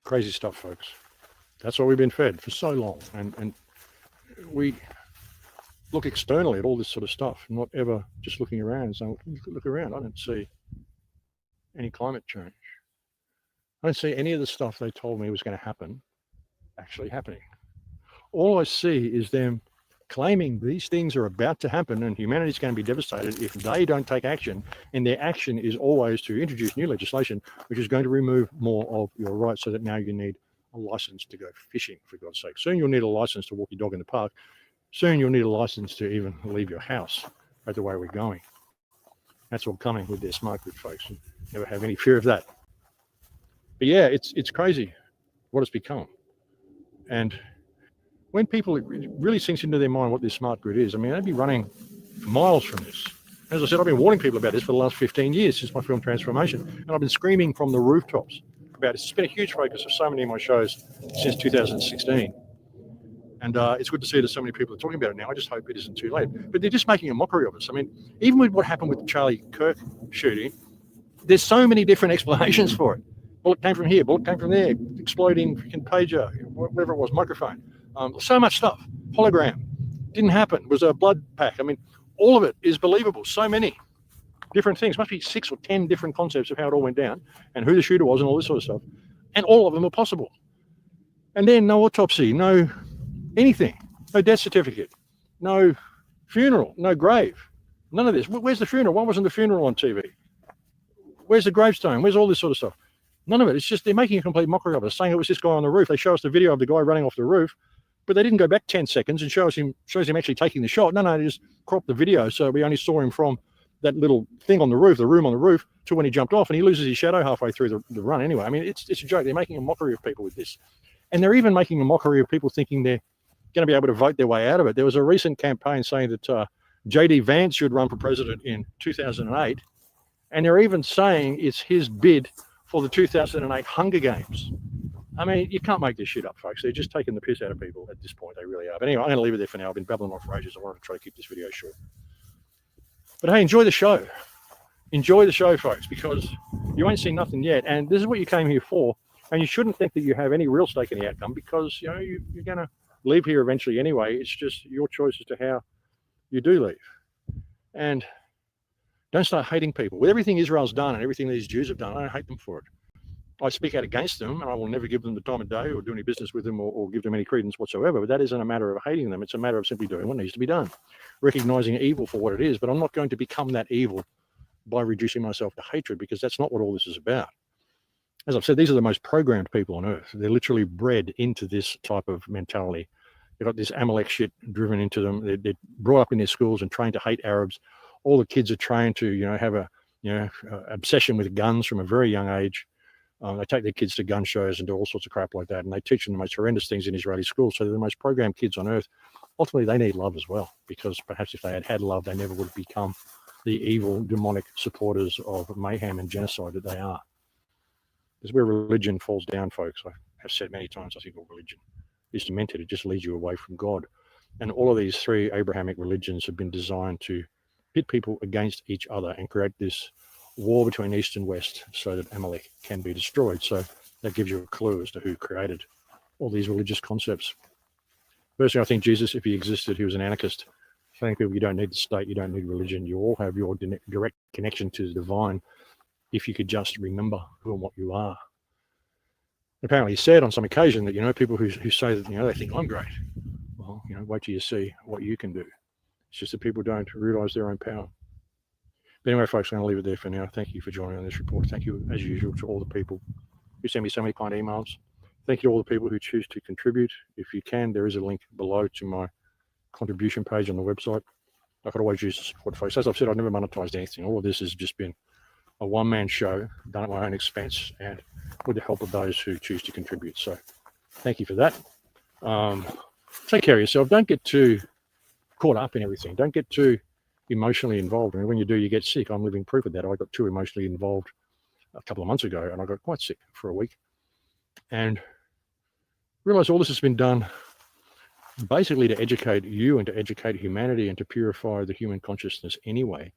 Speaker 20: Crazy stuff, folks. That's what we've been fed for so long. And we look externally at all this sort of stuff, not ever just looking around and saying, look around, I don't see any climate change. I don't see any of the stuff they told me was going to happen actually happening. all I see is them claiming these things are about to happen and humanity is going to be devastated if they don't take action. And their action is always to introduce new legislation, which is going to remove more of your rights, so that now you need a license to go fishing, for God's sake. Soon you'll need a license to walk your dog in the park. Soon you'll need a license to even leave your house. That's the way we're going. That's all coming with their smart grid, folks. Never have any fear of that. But yeah, it's crazy what it's become. And when people, it really sinks into their mind what this smart grid is, I mean, they'd be running for miles from this. As I said, I've been warning people about this for the last 15 years since my film Transformation, and I've been screaming from the rooftops about it. It's been a huge focus of so many of my shows since 2016. And it's good to see that so many people are talking about it now. I just hope it isn't too late. But they're just making a mockery of us. I mean, even with what happened with the Charlie Kirk shooting, there's so many different explanations for it. Bullet came from here, bullet came from there, exploding freaking pager, whatever it was, microphone. So much stuff. Hologram. Didn't happen. It was a blood pack. I mean, all of it is believable. So many different things. Must be 6 or 10 different concepts of how it all went down and who the shooter was and all this sort of stuff. And all of them are possible. And then no autopsy, no anything, no death certificate, no funeral, no grave, none of this. Where's the funeral? Why wasn't the funeral on TV? Where's the gravestone? Where's all this sort of stuff? None of it. It's just they're making a complete mockery of us, saying it was this guy on the roof. They show us the video of the guy running off the roof, but they didn't go back 10 seconds and shows him actually taking the shot. No, they just cropped the video, so we only saw him from that little thing on the roof, the room on the roof, to when he jumped off, and he loses his shadow halfway through the run anyway. I mean, it's a joke. They're making a mockery of people with this. And they're even making a mockery of people thinking they're going to be able to vote their way out of it. There was a recent campaign saying that J.D. Vance should run for president in 2008, and they're even saying it's his bid for the 2008 Hunger Games. I mean, you can't make this shit up, folks. They're just taking the piss out of people at this point. They really are. But anyway, I'm going to leave it there for now. I've been babbling on for ages. I wanted to try to keep this video short. But hey, enjoy the show. Enjoy the show, folks, because you ain't seen nothing yet. And this is what you came here for. And you shouldn't think that you have any real stake in the outcome, because you know you're going to leave here eventually anyway. It's just your choice as to how you do leave. And don't start hating people. With everything Israel's done and everything these Jews have done, I don't hate them for it. I speak out against them, and I will never give them the time of day or do any business with them or give them any credence whatsoever. But that isn't a matter of hating them. It's a matter of simply doing what needs to be done, recognizing evil for what it is. But I'm not going to become that evil by reducing myself to hatred, because that's not what all this is about. As I've said, these are the most programmed people on earth. They're literally bred into this type of mentality. They've got this Amalek shit driven into them. They're brought up in their schools and trained to hate Arabs. All the kids are trained to, have a, obsession with guns from a very young age. They take their kids to gun shows and do all sorts of crap like that. And they teach them the most horrendous things in Israeli schools. So they're the most programmed kids on earth. Ultimately, they need love as well, because perhaps if they had had love, they never would have become the evil, demonic supporters of mayhem and genocide that they are. This is where religion falls down, folks. I have said many times, I think all religion is demented. It just leads you away from God. And all of these three Abrahamic religions have been designed to pit people against each other and create this war between East and West so that Amalek can be destroyed. So that gives you a clue as to who created all these religious concepts. Personally, I think Jesus, if he existed, he was an anarchist. Saying people, you don't need the state, you don't need religion. You all have your direct connection to the divine if you could just remember who and what you are. Apparently he said on some occasion that, people who say that, they think I'm great. Well, wait till you see what you can do. It's just that people don't realize their own power. But anyway, folks, I'm going to leave it there for now. Thank you for joining on this report. Thank you, as usual, to all the people who send me so many kind emails. Thank you to all the people who choose to contribute. If you can, there is a link below to my contribution page on the website. I could always use the support, folks. As I've said, I've never monetized anything. All of this has just been a one-man show done at my own expense and with the help of those who choose to contribute. So thank you for that. Take care of yourself. Don't get too caught up in everything. Don't get too emotionally involved. I mean, when you do, you get sick. I'm living proof of that. I got too emotionally involved a couple of months ago, and I got quite sick for a week. And realize all this has been done basically to educate you and to educate humanity and to purify the human consciousness anyway.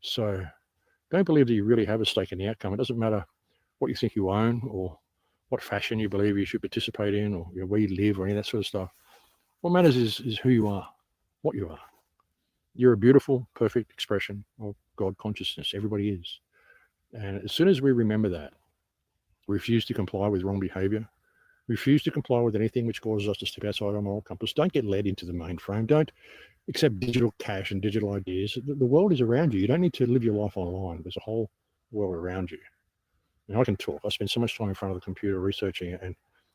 Speaker 20: So don't believe that you really have a stake in the outcome. It doesn't matter what you think you own or what fashion you believe you should participate in or where you live or any of that sort of stuff. What matters is who you are, what you are. You're a beautiful, perfect expression of God consciousness. Everybody is. And as soon as we remember that, refuse to comply with wrong behavior, Refuse to comply with anything which causes us to step outside our moral compass. Don't get led into the mainframe. Don't accept digital cash and digital ideas. The world is around you. You don't need to live your life online. There's a whole world around you. And I can talk. I spend so much time in front of the computer researching and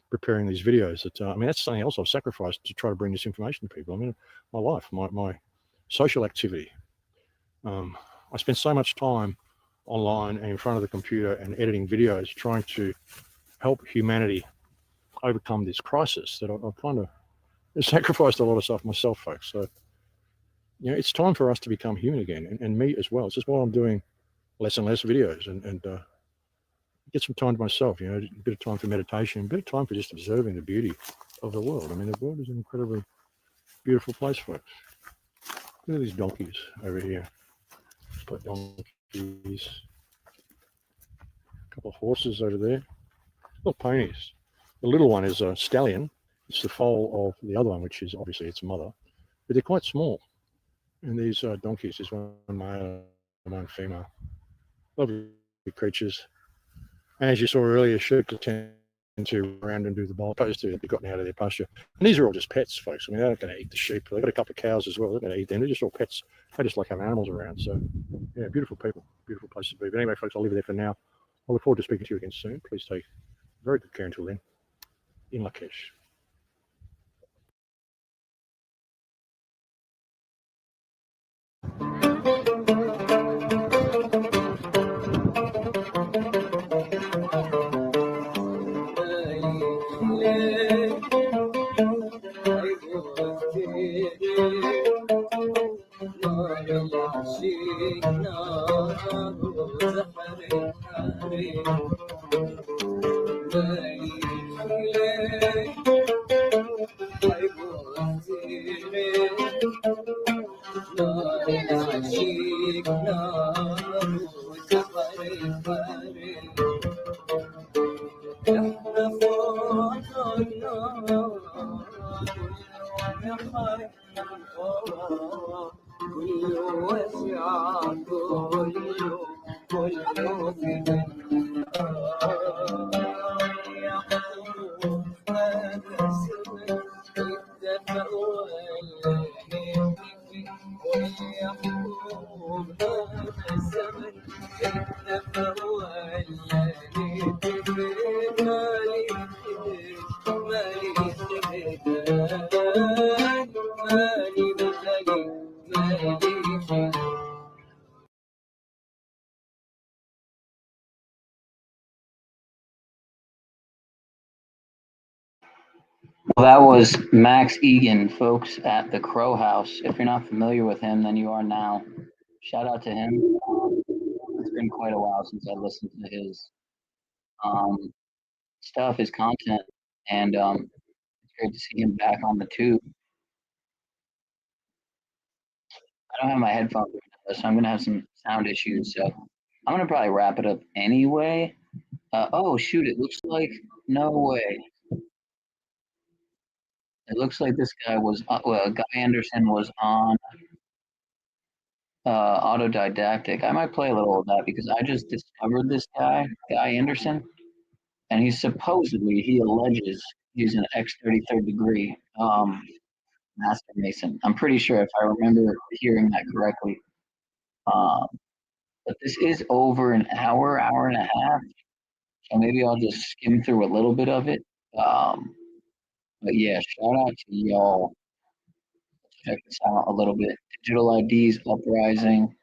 Speaker 20: preparing these videos that, I mean, that's something else I've sacrificed to try to bring this information to people. I mean, my life, my social activity. I spend so much time online and in front of the computer and editing videos trying to help humanity overcome this crisis that I've kind of sacrificed a lot of stuff myself, folks. So, you know, it's time for us to become human again, and me as well. It's just why I'm doing less and less videos and get some time to myself, you know, a bit of time for meditation, a bit of time for just observing the beauty of the world. I mean, the world is an incredibly beautiful place, folks. Look at these donkeys over here. Got donkeys. A couple of horses over there. Little ponies. The little one is a stallion. It's the foal of the other one, which is obviously its mother. But they're quite small. And these donkeys, there's one male and one female. Lovely creatures. And as you saw earlier, sheep tend to run and do the bowl opposed to they've gotten out of their pasture. And these are all just pets, folks. I mean, they're not going to eat the sheep. They've got a couple of cows as well. They're going to eat them. They're just all pets. They just like having animals around. So, yeah, beautiful people, beautiful place to be. But anyway, folks, I'll leave it there for now. I look forward to speaking to you again soon. Please take very good care until then. In Lakesh.
Speaker 11: Well, that was Max Egan, folks, at the Crow House. If you're not familiar with him, then you are now. Shout out to him. It's been quite a while since I listened to his stuff, his content, and it's great to see him back on the tube. I don't have my headphones, so I'm going to have some sound issues, so I'm going to probably wrap it up anyway. Oh, shoot, it looks like, no way. It looks like this guy was, well, Guy Anderson was on Autodidactic. I might play a little of that because I just discovered this guy, Guy Anderson, and he alleges he's an X33rd degree Master Mason. I'm pretty sure if I remember hearing that correctly. But this is over an hour and a half, so maybe I'll just skim through a little bit of it. But yeah, shout out to y'all. Let's check this out a little bit. Digital IDs Uprising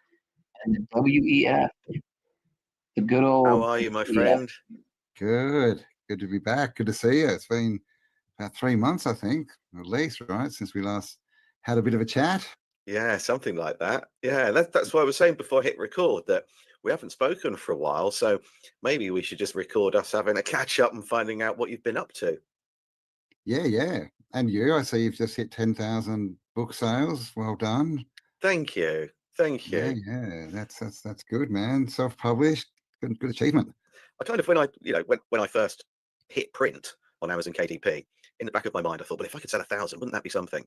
Speaker 11: and the WEF. The good old.
Speaker 13: How are you, my friend?
Speaker 15: Good. Good to be back. Good to see you. It's been about 3 months, I think, at least, right, since we last had a bit of a chat.
Speaker 13: Yeah, something like that. Yeah, that's what I was saying before I hit record, that we haven't spoken for a while. So maybe we should just record us having a catch up and finding out what you've been up to.
Speaker 15: Yeah. And you, I see you've just hit 10,000 book sales. Well done.
Speaker 13: Thank you.
Speaker 15: Yeah. That's good, man. Self-published. Good achievement.
Speaker 13: I kind of, when I first hit print on Amazon KDP, in the back of my mind, I thought, well, if I could sell 1,000, wouldn't that be something?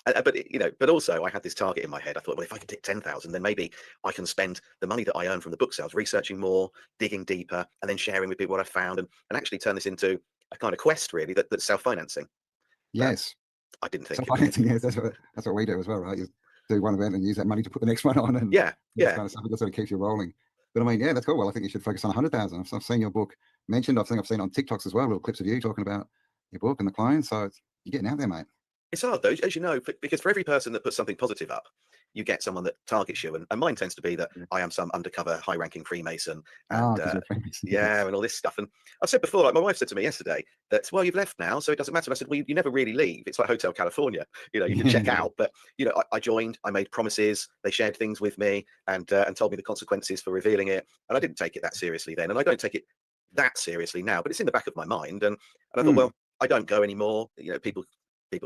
Speaker 13: But also I had this target in my head. I thought, well, if I could hit 10,000, then maybe I can spend the money that I earn from the book sales researching more, digging deeper, and then sharing with people what I found, and actually turn this into a kind of quest really that's self-financing.
Speaker 15: Yes.
Speaker 13: I didn't think.
Speaker 15: Self-financing, yes, that's what we do as well, right? You do one event and use that money to put the next one on, and
Speaker 13: yeah,
Speaker 15: this kind of stuff. It just sort of keeps you rolling. But I mean, yeah, that's cool. Well, I think you should focus on 100,000. I've seen your book mentioned. I think I've seen on TikToks as well, little clips of you talking about your book and the clients. So you're getting out there, mate.
Speaker 13: It's hard though, as you know, because for every person that puts something positive up, you get someone that targets you, and mine tends to be that I am some undercover high-ranking Freemason, and yeah, and all this stuff. And I've said before, like my wife said to me yesterday, that well, you've left now, so it doesn't matter. And I said, well, you never really leave. It's like Hotel California, you know, you can check out. But you know, I joined, I made promises, they shared things with me, and told me the consequences for revealing it, and I didn't take it that seriously then, and I don't take it that seriously now. But it's in the back of my mind, and I thought, well, I don't go anymore. You know, people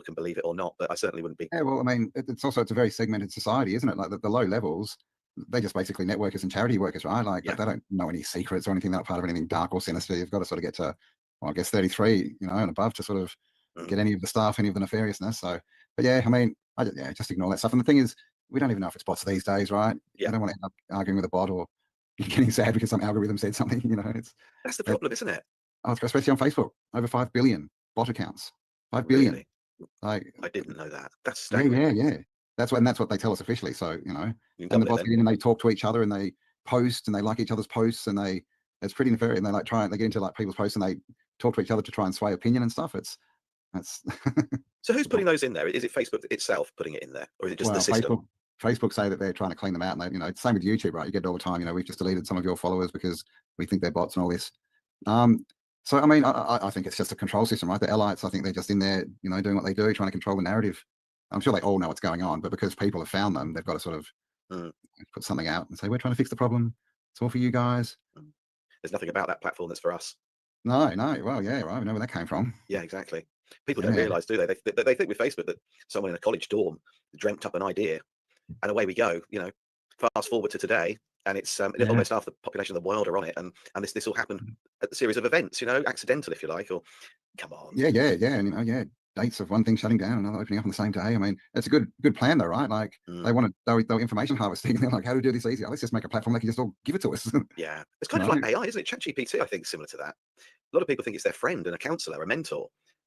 Speaker 13: can believe it or not, but I certainly wouldn't be.
Speaker 15: Yeah, well, I mean, it's a very segmented society, isn't it? Like the low levels, they're just basically networkers and charity workers, right? Like they don't know any secrets or anything. They're not part of anything dark or sinister. You've got to sort of get to, well, I guess 33, you know, and above to sort of get any of the stuff, any of the nefariousness. So, but yeah, I mean, just ignore that stuff. And the thing is, we don't even know if it's bots these days, right?
Speaker 13: Yeah.
Speaker 15: I don't want to end up arguing with a bot or getting sad because some algorithm said something. You know,
Speaker 13: that's the problem, isn't it?
Speaker 15: Oh, especially on Facebook, over 5 billion bot accounts. 5 billion.
Speaker 13: Really?
Speaker 15: Like,
Speaker 13: I didn't know that. That's
Speaker 15: yeah. That's what they tell us officially. So you know, and the bots get in and they talk to each other and they post and they like each other's posts and it's pretty nefarious. And they get into like people's posts and they talk to each other to try and sway opinion and stuff. That's.
Speaker 13: So who's putting those in there? Is it Facebook itself putting it in there, or is it just the system?
Speaker 15: Facebook say that they're trying to clean them out, and you know, same with YouTube, right? You get it all the time. You know, we've just deleted some of your followers because we think they're bots and all this. So, I mean, I think it's just a control system, right? The elites, I think they're just in there, you know, doing what they do, trying to control the narrative. I'm sure they all know what's going on, but because people have found them, they've got to sort of put something out and say, we're trying to fix the problem. It's all for you guys.
Speaker 13: There's nothing about that platform that's for us.
Speaker 15: No. Well, yeah, right. We know where that came from.
Speaker 13: Yeah, exactly. People don't realize, do they? They think with Facebook that someone in a college dorm dreamt up an idea and away we go, you know, fast forward to today. And it's almost half the population of the world are on it, and this all happened at the series of events, you know, accidental if you like, or come on.
Speaker 15: Yeah, and you know, dates of one thing shutting down, another opening up on the same day. I mean, it's a good plan though, right? Like they want to do information harvesting, and they're like, how do we do this easier? Let's just make a platform that can just all give it to us.
Speaker 13: Yeah, it's kind of like AI, isn't it? ChatGPT, I think, similar to that. A lot of people think it's their friend and a counselor, a mentor,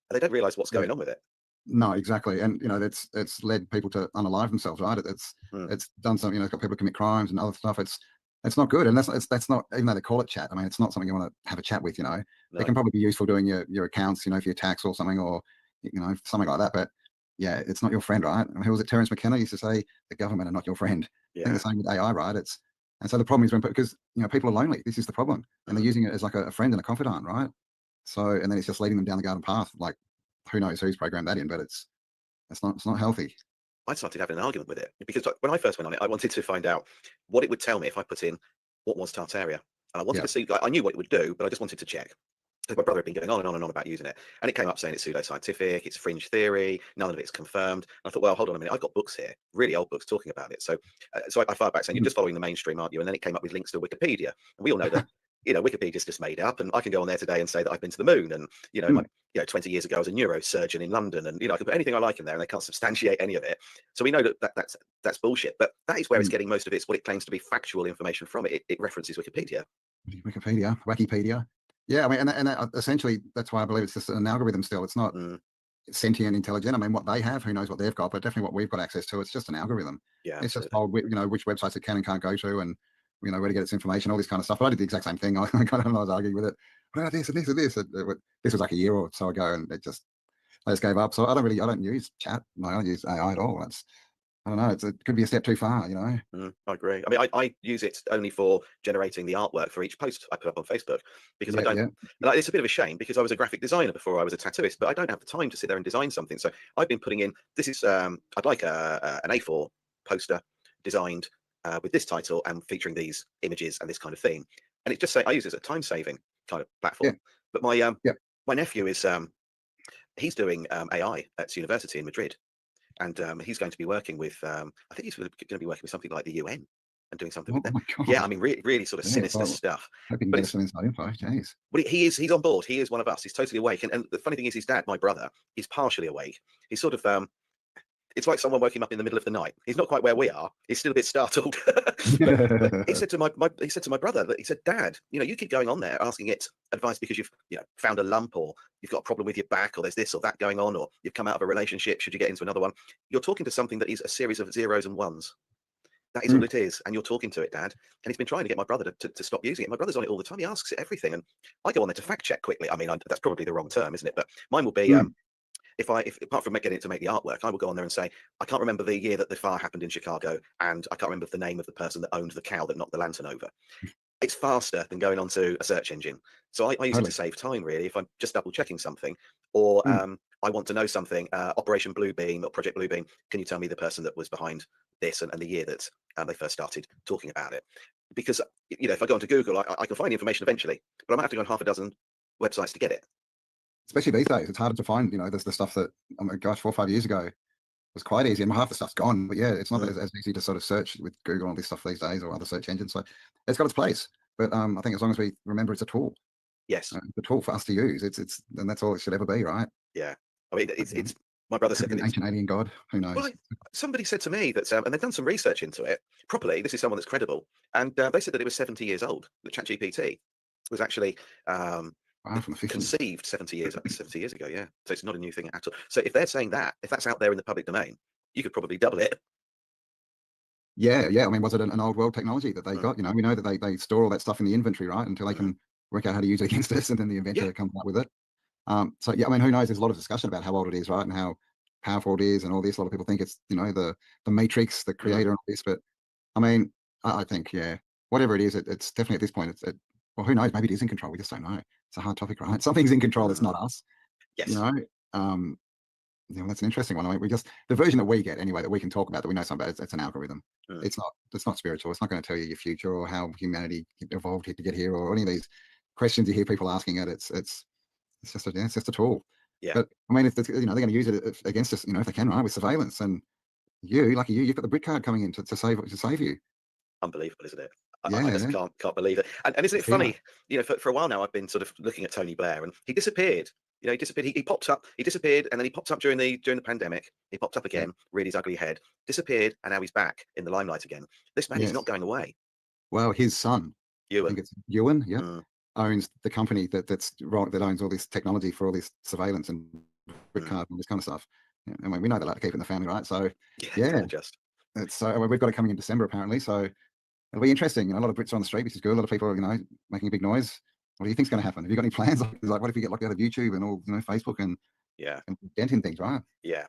Speaker 13: and they don't realize what's going on with it.
Speaker 15: No, exactly, and you know, it's led people to unalive themselves, right? It's done some, you know, it's got people commit crimes and other stuff. It's not good, and that's not, even though they call it chat. I mean, it's not something you want to have a chat with. You know, they can probably be useful doing your accounts, you know, for your tax or something, or you know, something like that. But yeah, it's not your friend, right? I mean, who was it? Terence McKenna used to say, "The government are not your friend." I think the same with AI, right? And so the problem is because you know, people are lonely. This is the problem, and they're using it as like a friend and a confidant, right? So, and then it's just leading them down the garden path. Like, who knows who's programmed that in? But it's not healthy.
Speaker 13: I started having an argument with it because when I first went on it, I wanted to find out what it would tell me if I put in what was Tartaria, and I wanted to see. Like, I knew what it would do, but I just wanted to check. Because my brother had been going on and on and on about using it, and it came up saying it's pseudoscientific, it's fringe theory, none of it's confirmed. And I thought, well, hold on a minute, I've got books here, really old books talking about it. So, I fired back saying, you're just following the mainstream, aren't you? And then it came up with links to Wikipedia, and we all know that. You know, Wikipedia's just made up, and I can go on there today and say that I've been to the moon, and you know, 20 years ago I was a neurosurgeon in London, and you know, I can put anything I like in there, and they can't substantiate any of it. So we know that's bullshit. But that is where it's getting most of what it claims to be factual information from. It references Wikipedia.
Speaker 15: Wikipedia. Yeah, I mean, and essentially that's why I believe it's just an algorithm still. It's not sentient, intelligent. I mean, what they have, who knows what they've got, but definitely what we've got access to. It's just an algorithm.
Speaker 13: Yeah,
Speaker 15: it's just told, you know, which websites it can and can't go to, and you know, where to get its information, all this kind of stuff. But I did the exact same thing. I was arguing with it. Well, this and this and this. This was like a year or so ago, and I just gave up. So I don't use chat. I don't use AI at all. I don't know. It could be a step too far, you know.
Speaker 13: I agree. I mean, I use it only for generating the artwork for each post I put up on Facebook, because I don't. Like, it's a bit of a shame because I was a graphic designer before I was a tattooist, but I don't have the time to sit there and design something. So I've been putting in. This is I'd like an A4 poster designed with this title and featuring these images and this kind of thing. And it just I use it as a time-saving kind of platform. But my nephew is he's doing AI at university in Madrid. And he's going to be working with, I think he's going to be working with something like the UN and doing something with them. Yeah, I mean, really sort of sinister stuff.
Speaker 15: Hoping to get some inside info. Jeez.
Speaker 13: But he's on board. He is one of us. He's totally awake. And the funny thing is, his dad, my brother, is partially awake. He's sort of, it's like someone woke him up in the middle of the night. He's not quite where we are. He's still a bit startled. But he said to my brother that he said, Dad, you keep going on there asking it advice because you've found a lump, or you've got a problem with your back, or there's this or that going on, or you've come out of a relationship. Should you get into another one? You're talking to something that is a series of zeros and ones. That is all it is, and you're talking to it, Dad. And he's been trying to get my brother to stop using it. My brother's on it all the time. He asks it everything, and I go on there to fact check quickly. I mean, that's probably the wrong term, isn't it? But mine will be if apart from getting it to make the artwork, I will go on there and say, I can't remember the year that the fire happened in Chicago, and I can't remember the name of the person that owned the cow that knocked the lantern over. It's faster than going onto a search engine. So I use it to save time, really. If I'm just double checking something, or I want to know something, Operation Bluebeam or Project Bluebeam, can you tell me the person that was behind this and the year that they first started talking about it? Because if I go onto Google, I can find the information eventually, but I might have to go on half a dozen websites to get it.
Speaker 15: Especially these days, it's harder to find. There's the stuff that, oh my gosh, 4 or 5 years ago was quite easy, and half the stuff's gone. But yeah, it's not as easy to sort of search with Google and all this stuff these days, or other search engines. So it's got its place. But I think as long as we remember, it's a tool.
Speaker 13: Yes,
Speaker 15: it's a tool for us to use. And that's all it should ever be, right?
Speaker 13: Yeah, I mean, it's my brother said
Speaker 15: an ancient alien god. Who knows?
Speaker 13: Well, somebody said to me that, and they've done some research into it properly. This is someone that's credible, and they said that it was 70 years old. The ChatGPT was actually
Speaker 15: from the
Speaker 13: conceived 70 years ago. Yeah, so it's not a new thing at all. So if they're saying that, if that's out there in the public domain, you could probably double it.
Speaker 15: Yeah. I mean, was it an old world technology that they got? We know that they store all that stuff in the inventory, right, until they can work out how to use it against us, and then the inventor comes out with it. So yeah, I mean, who knows? There's a lot of discussion about how old it is, right, and how powerful it is, and all this. A lot of people think it's the Matrix, the creator, and all this. But I mean, I think whatever it is, it's definitely at this point. Well, who knows? Maybe it is in control. We just don't know. It's a hard topic, right? Something's in control. It's not us.
Speaker 13: Yes.
Speaker 15: That's an interesting one. I mean, the version that we get anyway, that we can talk about, that we know something about, it's an algorithm. It's not spiritual. It's not going to tell you your future or how humanity evolved to get here, or any of these questions you hear people asking it. It's just a tool.
Speaker 13: Yeah.
Speaker 15: But I mean, if they're going to use it against us, if they can, right, with surveillance, and you've got the BRIC card coming in to save you.
Speaker 13: Unbelievable, isn't it? I just can't believe it. And isn't it funny? For a while now, I've been sort of looking at Tony Blair, and he disappeared. He disappeared. He popped up. He disappeared, and then he popped up during the pandemic. He popped up again, reared his ugly head, disappeared, and now he's back in the limelight again. This man is not going away.
Speaker 15: Well, his son,
Speaker 13: Ewan.
Speaker 15: I think it's Ewan, owns the company that owns all this technology for all this surveillance and BRIC card and all this kind of stuff. I mean, we know they like to keep it in the family, right? So we've got it coming in December apparently. So it'll be interesting. A lot of Brits are on the street, which is good. A lot of people are, making a big noise. What do you think's going to happen? Have you got any plans? Like, what if you get locked out of YouTube and all, Facebook and denting things, right?
Speaker 13: Yeah,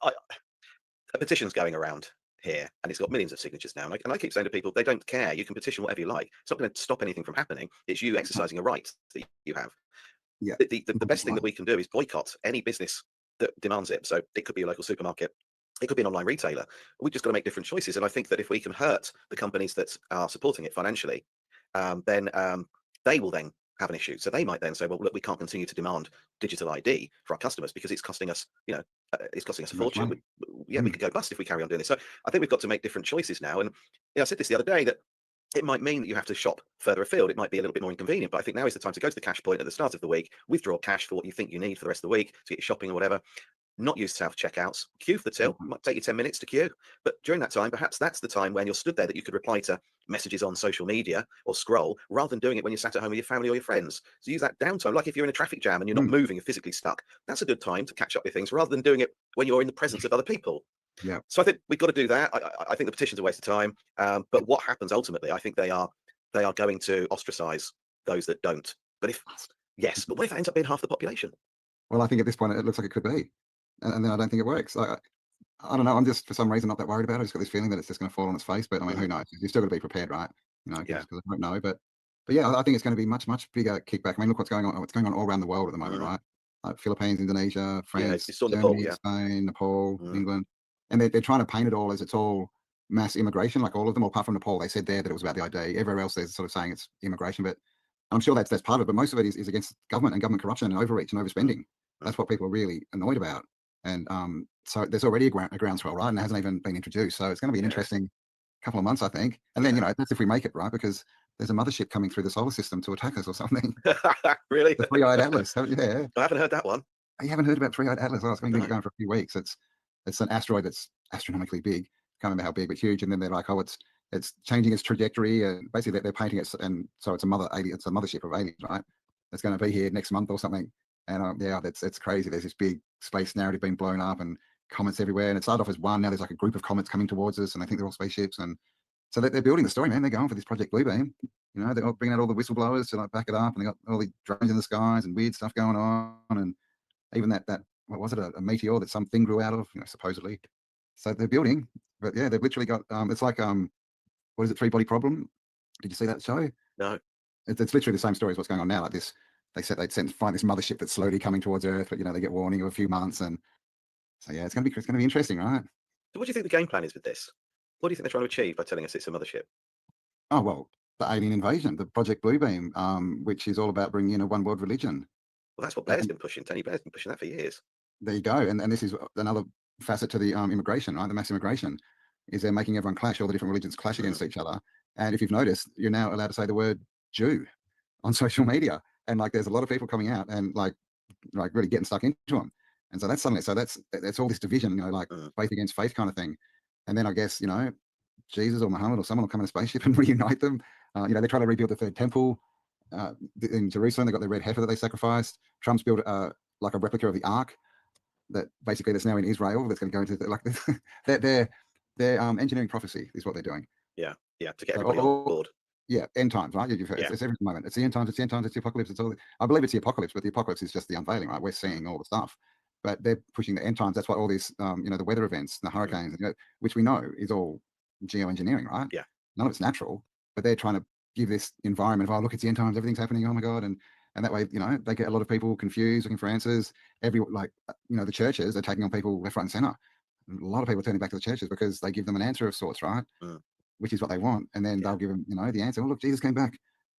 Speaker 13: a petition's going around here, and it's got millions of signatures now. And I keep saying to people, they don't care. You can petition whatever you like. It's not going to stop anything from happening. It's you exercising a right that you have.
Speaker 15: Yeah.
Speaker 13: The best thing that we can do is boycott any business that demands it. So it could be a local supermarket. It could be an online retailer. We've just got to make different choices. And I think that if we can hurt the companies that are supporting it financially, then they will then have an issue. So they might then say, well, look, we can't continue to demand digital ID for our customers because it's costing us, it's costing us a fortune. We could go bust if we carry on doing this. So I think we've got to make different choices now. And I said this the other day, that it might mean that you have to shop further afield. It might be a little bit more inconvenient, but I think now is the time to go to the cash point at the start of the week, withdraw cash for what you think you need for the rest of the week to get your shopping or whatever. Not use self-checkouts, queue for the till. It might take you 10 minutes to queue, but during that time, perhaps that's the time when you're stood there that you could reply to messages on social media or scroll, rather than doing it when you're sat at home with your family or your friends. So use that downtime, like if you're in a traffic jam and you're not moving, you're physically stuck. That's a good time to catch up with things, rather than doing it when you're in the presence of other people.
Speaker 15: Yeah.
Speaker 13: So I think we've got to do that. I think the petition's a waste of time. But what happens ultimately, I think they are going to ostracize those that don't. But but what if that ends up being half the population?
Speaker 15: Well, I think at this point it looks like it could be. And then I don't think it works. I don't know. I'm just, for some reason, not that worried about it. I just got this feeling that it's just going to fall on its face. But I mean, who knows? You've still got to be prepared, right? Because I don't know. But yeah, I think it's going to be much bigger kickback. I mean, look what's going on. What's going on all around the world at the moment, right? Like Philippines, Indonesia, France, Germany, Spain, Nepal, England, and they're trying to paint it all as it's all mass immigration, like all of them, apart from Nepal. They said there that it was about the ID. Everywhere else, they're sort of saying it's immigration, but I'm sure that's part of it. But most of it is against government and government corruption and overreach and overspending. That's what people are really annoyed about. And so there's already a groundswell, right? And it hasn't even been introduced. So it's going to be an interesting couple of months, I think. And then, that's if we make it, right? Because there's a mothership coming through the solar system to attack us or something.
Speaker 13: Really?
Speaker 15: The Three-Eyed Atlas. Yeah.
Speaker 13: I haven't heard that one.
Speaker 15: You haven't heard about Three-Eyed Atlas? Oh, it's been going for a few weeks. It's it's an asteroid that's astronomically big. Can't remember how big, but huge. And then they're like, oh, it's changing its trajectory, and basically they're painting it, and so it's a mothership of aliens, right? It's going to be here next month or something. And yeah, it's crazy. There's this big space narrative being blown up, and comets everywhere. And it started off as one. Now there's like a group of comets coming towards us, and I think they're all spaceships. And so they're building the story, man. They're going for this Project Bluebeam. You know, they're bringing out all the whistleblowers to like back it up, and they got all the drones in the skies and weird stuff going on, and even that what was it, a meteor that something grew out of, you know, supposedly. So they're building, but yeah, they've literally got it's like what is it, Three Body Problem? Did you see that show?
Speaker 13: No.
Speaker 15: It's literally the same story as what's going on now. Like this, they said they'd find this mothership that's slowly coming towards Earth, but you know they get warning of a few months, and so yeah, it's gonna be interesting, right?
Speaker 13: So what do you think the game plan is with this? What do you think they're trying to achieve by telling us it's a mothership?
Speaker 15: Oh well, the alien invasion, the Project Bluebeam, which is all about bringing in a one world religion.
Speaker 13: Well, that's what Blair's been pushing. Tony Blair's been pushing that for years.
Speaker 15: There you go, and this is another facet to the immigration, right? The mass immigration is they're making everyone clash, all the different religions clash against each other. And if you've noticed, you're now allowed to say the word Jew on social media, and like there's a lot of people coming out and like really getting stuck into them. And so that's all this division, you know, like faith against faith kind of thing. And then I guess, you know, Jesus or Muhammad or someone will come in a spaceship and reunite them. You know, they're trying to rebuild the third temple in Jerusalem. They got the red heifer that they sacrificed. Trump's built like a replica of the Ark that basically that's now in Israel. That's going to go into like their engineering prophecy is what they're doing.
Speaker 13: Yeah, to get everybody on board.
Speaker 15: Yeah, end times, right? It's every moment. It's the end times. It's the end times. It's the apocalypse. It's all. I believe it's the apocalypse, but the apocalypse is just the unveiling, right? We're seeing all the stuff, but they're pushing the end times. That's why all these, you know, the weather events, the hurricanes, you know, which we know is all geoengineering, right?
Speaker 13: Yeah.
Speaker 15: None of it's natural, but they're trying to give this environment of, oh, look, it's the end times. Everything's happening. Oh my God, and that way, you know, they get a lot of people confused, looking for answers. You know, the churches are taking on people left, right, and center. A lot of people are turning back to the churches because they give them an answer of sorts, right? Which is what they want, and then they'll give them, you know, the answer. Oh, look, Jesus came back,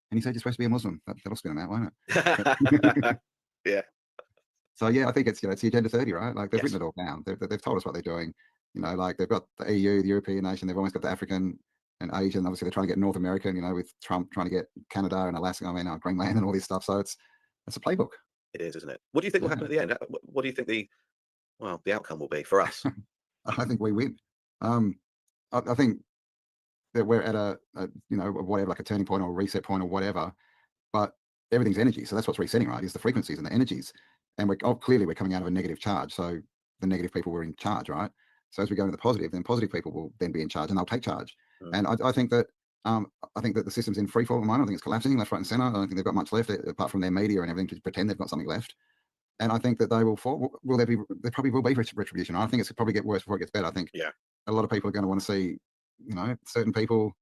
Speaker 15: and he said you're supposed to be a Muslim. That'll spin them out, won't it?
Speaker 13: Yeah.
Speaker 15: So yeah, I think it's, you know, it's the Agenda 30, right? Like they've written it all down. They've told us what they're doing. You know, like they've got the EU, the European nation. They've almost got the African and Asian. Obviously, they're trying to get North American. You know, with Trump trying to get Canada and Alaska, Greenland and all this stuff. So it's a playbook.
Speaker 13: It is, isn't it? What do you think will happen at the end? What do you think the outcome will be for us?
Speaker 15: I think we win. I think that we're at a you know, whatever, like a turning point or a reset point or whatever, but everything's energy. So that's what's resetting, right? Is the frequencies and the energies. And clearly we're coming out of a negative charge. So the negative people were in charge, right? So as we go into the positive, then positive people will then be in charge and they'll take charge. And I think that the system's in free fall at the moment. I think it's collapsing left, right, and center. I don't think they've got much left apart from their media and everything to pretend they've got something left. And I think that they will fall. There probably will be retribution. I think it's probably get worse before it gets better. I think a lot of people are going to want to see, you know, certain people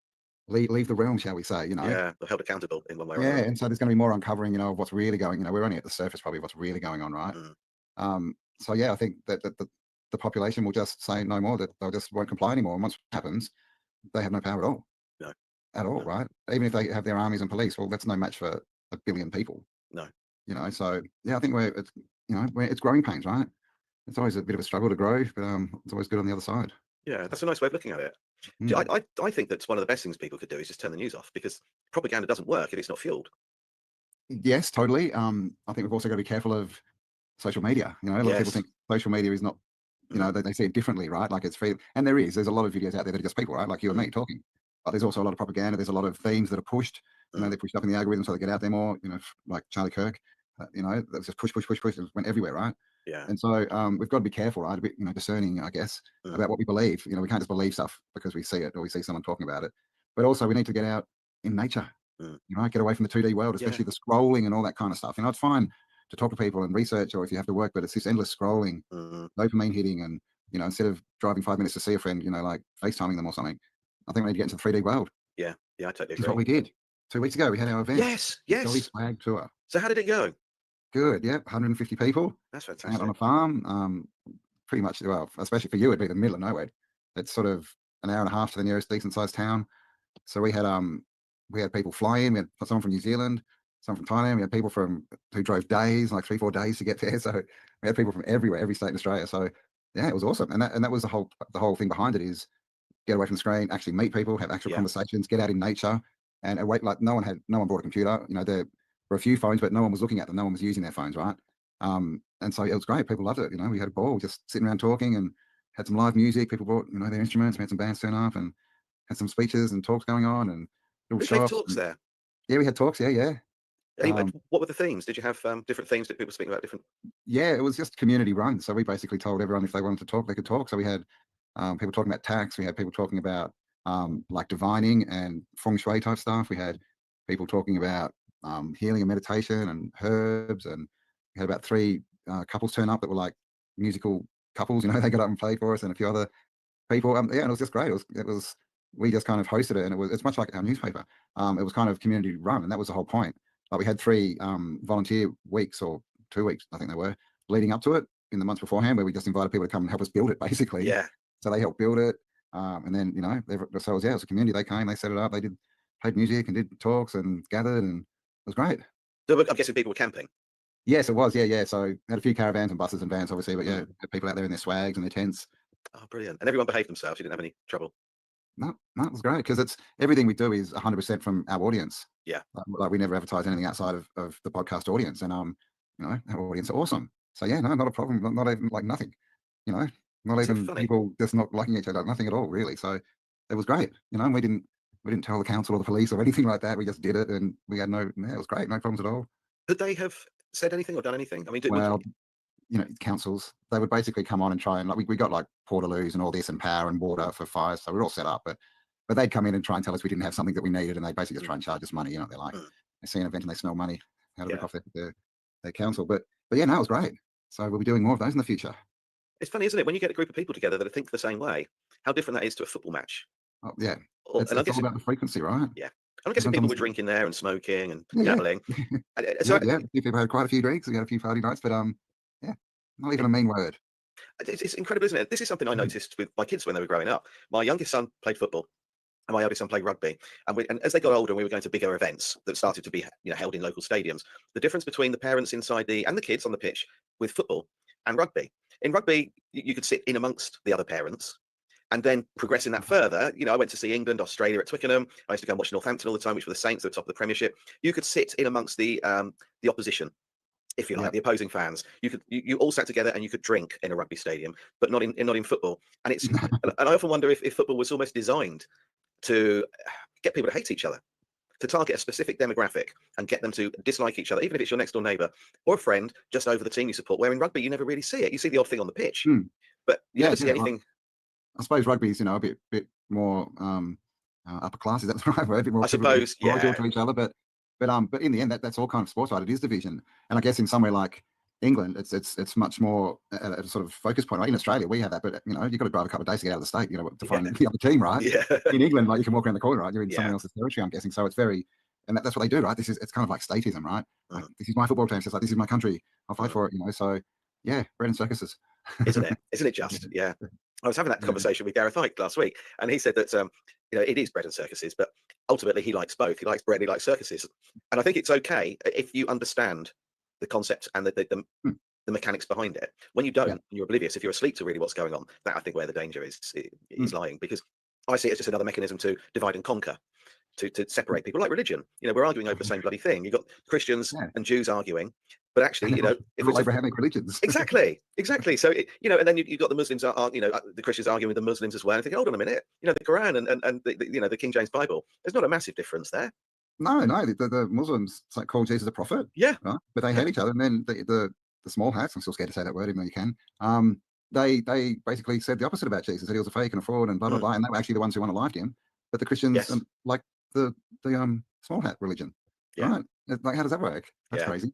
Speaker 15: leave the realm, shall we say, you know.
Speaker 13: Yeah, they're held accountable in one way or
Speaker 15: yeah,
Speaker 13: another.
Speaker 15: and so there's going to be more uncovering, you know, of what's really going, you know, we're only at the surface probably of what's really going on, right? So yeah, I think that the population will just say no more, that they'll just won't comply anymore. And once it happens, they have no power at all.
Speaker 13: No.
Speaker 15: At all, right? Even if they have their armies and police, well, that's no match for 1 billion people.
Speaker 13: No.
Speaker 15: You know, so yeah, I think it's growing pains, right? It's always a bit of a struggle to grow, but it's always good on the other side.
Speaker 13: Yeah, that's a nice way of looking at it. I think that's one of the best things people could do is just turn the news off, because propaganda doesn't work if it's not fueled.
Speaker 15: Yes, totally. I think we've also got to be careful of social media. You know, a lot of people think social media is not, you know, they see it differently, right? Like it's free, and there's a lot of videos out there that are just people, right? Like you and me talking. But there's also a lot of propaganda. There's a lot of themes that are pushed. You know, they're pushed up in the algorithm so they get out there more. You know, like Charlie Kirk. You know, that's just push. It went everywhere, right?
Speaker 13: Yeah.
Speaker 15: And so we've got to be careful, right? A bit, you know, discerning, I guess, about what we believe. You know, we can't just believe stuff because we see it or we see someone talking about it. But also, we need to get out in nature. You know, get away from the 2D world, especially the scrolling and all that kind of stuff. You know, it's fine to talk to people and research, or if you have to work, but it's this endless scrolling, dopamine hitting, and you know, instead of driving 5 minutes to see a friend, you know, like FaceTiming them or something, I think we need to get into the 3D world.
Speaker 13: Yeah, I totally agree.
Speaker 15: That's what we did 2 weeks ago. We had our event.
Speaker 13: Yes.
Speaker 15: Jolly Swag Tour.
Speaker 13: So how did it go?
Speaker 15: Good. Yeah, 150 people.
Speaker 13: That's fantastic.
Speaker 15: Out on a farm. Pretty much, well, especially for you, it'd be the middle of nowhere. It's sort of an hour and a half to the nearest decent sized town. So we had people fly in. We had someone from New Zealand, someone from Thailand. We had people who drove days, like 3-4 days to get there. So we had people from everywhere, every state in Australia. So yeah, it was awesome. And that was the whole thing behind it, is get away from the screen, actually meet people, have actual conversations, get out in nature, and wait. Like no one brought a computer. You know, there were a few phones, but no one was looking at them. No one was using their phones, right? And so it was great. People loved it. You know, we had a ball, just sitting around talking and had some live music. People brought, you know, their instruments. We had some bands turn up and had some speeches and talks going on and little
Speaker 13: Did you have
Speaker 15: shops.
Speaker 13: talks there?
Speaker 15: Yeah, we had talks. Yeah.
Speaker 13: What were the themes? Did you have different themes that people were speaking about? Different?
Speaker 15: Yeah, it was just community run. So we basically told everyone if they wanted to talk, they could talk. So we had people talking about tax. We had people talking about like divining and feng shui type stuff. We had people talking about healing and meditation and herbs. And we had about 3 couples turn up that were like musical couples. You know, they got up and played for us, and a few other people. Yeah, and it was just great. It was we just kind of hosted it, and it's much like our newspaper. It was kind of community run, and that was the whole point. Like we had 3 volunteer weeks or 2 weeks, I think they were, leading up to it in the months beforehand, where we just invited people to come and help us build it, basically.
Speaker 13: Yeah.
Speaker 15: So they helped build it, and then, you know, so it was a community. They came, they set it up, they played music and did talks and gathered, and it was great.
Speaker 13: So I'm guessing people were camping.
Speaker 15: Yes, it was. Yeah. So had a few caravans and buses and vans, obviously, but yeah, had people out there in their swags and their tents.
Speaker 13: Oh, brilliant! And everyone behaved themselves. You didn't have any trouble.
Speaker 15: No, it was great because it's everything we do is 100% from our audience.
Speaker 13: Yeah.
Speaker 15: Like we never advertise anything outside of the podcast audience, and you know, our audience are awesome. So yeah, no, not a problem. Not even like nothing. You know, not even people just not liking each other. Nothing at all, really. So it was great. You know, and we didn't tell the council or the police or anything like that. We just did it, and we had it was great. No problems at all.
Speaker 13: Could they have said anything or done anything? I mean,
Speaker 15: you know, councils, they would basically come on and try and, like, we got like portaloos and all this and power and water for fires, so we're all set up, but they'd come in and try and tell us we didn't have something that we needed, and they basically just try and charge us money. You know, they're like, they see an event and they smell money out of it off their council. But yeah, no, it was great. So we'll be doing more of those in the future.
Speaker 13: It's funny, isn't it, when you get a group of people together that think the same way, how different that is to a football match.
Speaker 15: Oh, yeah, it's
Speaker 13: all
Speaker 15: about the frequency, right?
Speaker 13: Yeah. I'm guessing people were drinking there and smoking and gambling.
Speaker 15: So people had quite a few drinks. We had a few party nights, but yeah, not even a mean word.
Speaker 13: It's incredible, isn't it? This is something I noticed with my kids when they were growing up. My youngest son played football, and my eldest son played rugby. And as they got older, and we were going to bigger events that started to be, you know, held in local stadiums. The difference between the parents inside and the kids on the pitch with football and rugby. In rugby, you could sit in amongst the other parents. And then progressing that further, you know, I went to see England, Australia at Twickenham. I used to go and watch Northampton all the time, which were the Saints at the top of the Premiership. You could sit in amongst the opposition, if you like, the opposing fans. You all sat together and you could drink in a rugby stadium, but not in football. And it's and I often wonder if football was almost designed to get people to hate each other, to target a specific demographic and get them to dislike each other, even if it's your next door neighbour or a friend just over the team you support. Where in rugby you never really see it. You see the odd thing on the pitch, but you never see anything.
Speaker 15: I suppose rugby is, you know, a bit more upper class. Is that the right word? A bit more,
Speaker 13: I suppose,
Speaker 15: cordial to each other. But in the end, that's all kind of sports, right? It is division, and I guess in somewhere like England, it's much more at a sort of focus point. Right? In Australia, we have that, but you know, you've got to drive a couple of days to get out of the state, you know, to find the other team, right?
Speaker 13: Yeah.
Speaker 15: In England, like you can walk around the corner, right? You're in someone else's territory, I'm guessing. So it's very, and that's what they do, right? It's kind of like statism, right? Like, this is my football team. So it's like, this is my country. I'll fight for it, you know. So yeah, bread and circuses.
Speaker 13: Isn't it? Isn't it just? Yeah. I was having that conversation with Gareth Ike last week, and he said that you know, it is bread and circuses, but ultimately he likes both. He likes bread, he likes circuses, and I think it's okay if you understand the concept and the mechanics behind it. When you don't, you're oblivious. If you're asleep to really what's going on, that I think where the danger is lying, because I see it as just another mechanism to divide and conquer, to separate people, like religion. You know, we're arguing over the same bloody thing. You've got Christians and Jews arguing. But actually, you know, if it's
Speaker 15: Abrahamic religions,
Speaker 13: exactly. So you know, and then you've got the Muslims you know, the Christians arguing with the Muslims as well. And thinking, hold on a minute, you know, the Quran and the you know, the King James Bible. There's not a massive difference there.
Speaker 15: No, the Muslims like call Jesus a prophet.
Speaker 13: Yeah,
Speaker 15: right? But they hate each other. And then the small hats, I'm still scared to say that word, even though you can. They basically said the opposite about Jesus, that he was a fake and a fraud and blah blah blah. And they were actually the ones who unalived him. But the Christians like the small hat religion. Right? Like, how does that work? That's crazy.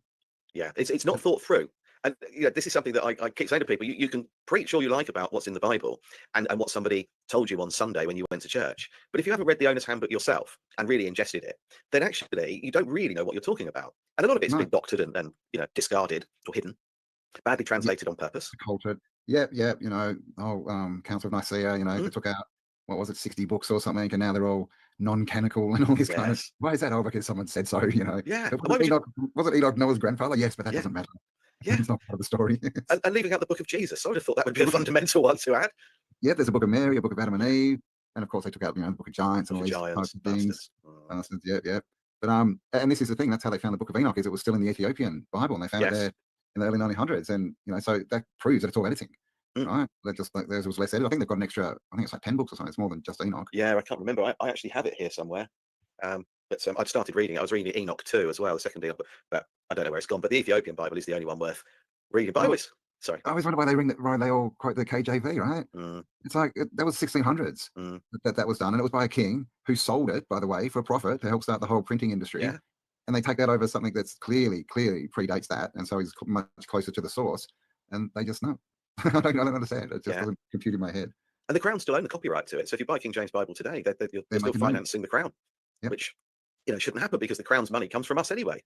Speaker 13: Yeah, it's not thought through. And you know, this is something that I keep saying to people. You can preach all you like about what's in the Bible and what somebody told you on Sunday when you went to church. But if you haven't read the owner's handbook yourself and really ingested it, then actually you don't really know what you're talking about. And a lot of it's been doctored and you know, discarded or hidden, badly translated on purpose.
Speaker 15: Cultured. Yeah, you know, Council of Nicaea, you know, they took out, what was it, 60 books or something, and now they're all non-canonical and all this kind of. Why is that? Oh, because someone said so, you know.
Speaker 13: Yeah.
Speaker 15: Wasn't Enoch Noah's grandfather? Yes, but that doesn't matter.
Speaker 13: Yeah.
Speaker 15: It's not part of the story.
Speaker 13: and leaving out the book of Jesus. I would have thought that would be a fundamental one to add.
Speaker 15: Yeah, there's a book of Mary, a book of Adam and Eve, and of course they took out, you know, the book of giants and all these types of things. Yeah. But and this is the thing, that's how they found the book of Enoch, is it was still in the Ethiopian Bible, and they found it there in the early 1900s, and you know, so that proves that it's all editing. right? They're just like theirs was less edited. I think they've got an extra. I think it's like 10 books or something. It's more than just Enoch.
Speaker 13: Yeah, I can't remember. I actually have it here somewhere. But I'd started reading. I was reading Enoch 2 as well, the second deal, but I don't know where it's gone. But the Ethiopian Bible is the only one worth reading. But I always, sorry,
Speaker 15: I always wonder why they all quote the KJV, right? It's like that was 1600s that was done, and it was by a king who sold it, by the way, for a profit to help start the whole printing industry.
Speaker 13: Yeah.
Speaker 15: And they take that over something that's clearly predates that, and so he's much closer to the source. And they just know. I don't understand. It just doesn't compute in my head.
Speaker 13: And the Crown still own the copyright to it. So if you buy King James Bible today, they're still financing the Crown, which shouldn't happen because the Crown's money comes from us anyway.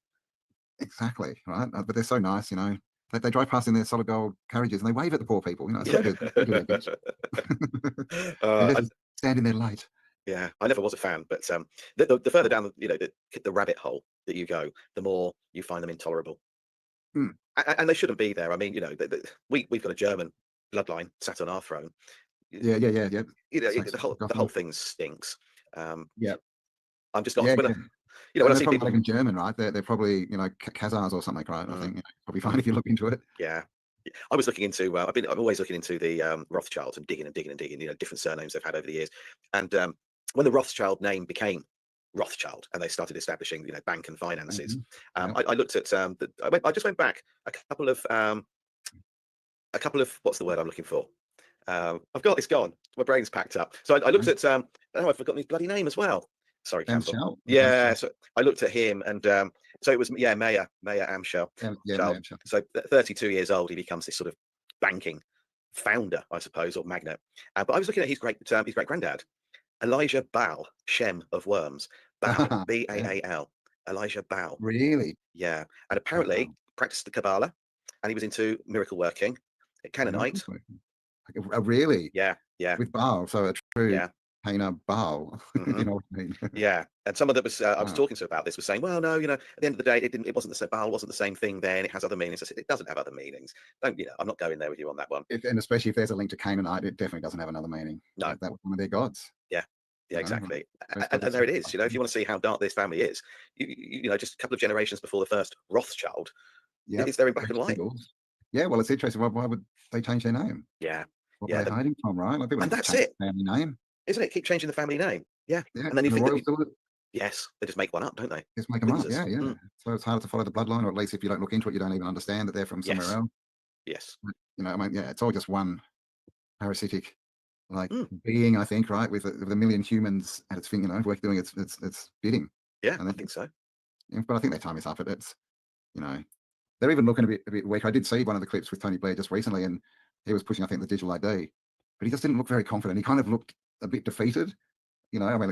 Speaker 15: Exactly, right? But they're so nice, They drive past in their solid gold carriages and they wave at the poor people. It's so good. They just stand in their light.
Speaker 13: Yeah, I never was a fan, but the further down the rabbit hole that you go, the more you find them intolerable. And they shouldn't be there. I mean, we've got a German bloodline sat on our throne.
Speaker 15: Yeah.
Speaker 13: The whole thing stinks.
Speaker 15: Yeah,
Speaker 13: I'm just not.
Speaker 15: when
Speaker 13: I see
Speaker 15: probably
Speaker 13: people
Speaker 15: not even German, right? They're probably Khazars or something, right? I think probably fine if you look into it.
Speaker 13: Yeah. I was looking into. I'm always looking into the Rothschilds and digging. Different surnames they've had over the years. And when the Rothschild name became Rothschild and they started establishing, bank and finances, I looked at. I just went back a couple of what's the word I'm looking for? It's gone. My brain's packed up. So I looked at. I've forgotten his bloody name as well. Sorry, Campbell. Yeah, so I looked at him, and so it was Mayer Amschel. So 32 years old, he becomes this sort of banking founder, I suppose, or magnate. But I was looking at his great granddad, Elijah Baal, Shem of Worms, Baal, B-A-A-L, Elijah Baal.
Speaker 15: Really?
Speaker 13: Yeah, and apparently practiced the Kabbalah, and he was into miracle working, Canaanite.
Speaker 15: Really?
Speaker 13: Yeah.
Speaker 15: With Baal, so a true Hainer Baal. You know what I mean?
Speaker 13: Yeah, and someone that was I was talking to about this was saying, well, no, at the end of the day, it wasn't Baal wasn't the same thing then. It has other meanings. I said, it doesn't have other meanings. I'm not going there with you on that one.
Speaker 15: And especially if there's a link to Canaanite, it definitely doesn't have another meaning.
Speaker 13: No,
Speaker 15: that was one of their gods.
Speaker 13: Yeah, exactly. And there it is. If you want to see how dark this family is, just a couple of generations before the first Rothschild, it's there in black and white.
Speaker 15: Yeah, well, it's interesting. Why would they change their name?
Speaker 13: Yeah.
Speaker 15: What are they hiding from, right? Like,
Speaker 13: and that's it.
Speaker 15: Family name,
Speaker 13: isn't it? Keep changing the family name. Yeah. And then you think yes, they just make one up, don't they?
Speaker 15: Just make them up. Yeah. So it's harder to follow the bloodline, or at least if you don't look into it, you don't even understand that they're from somewhere else.
Speaker 13: Yes.
Speaker 15: It's all just one parasitic being, I think, right? With a million humans at its finger, doing its bidding.
Speaker 13: Yeah, I think so.
Speaker 15: But I think their time is up. It's they're even looking a bit weak. I did see one of the clips with Tony Blair just recently, and he was pushing, I think, the digital ID, but he just didn't look very confident. He kind of looked a bit defeated.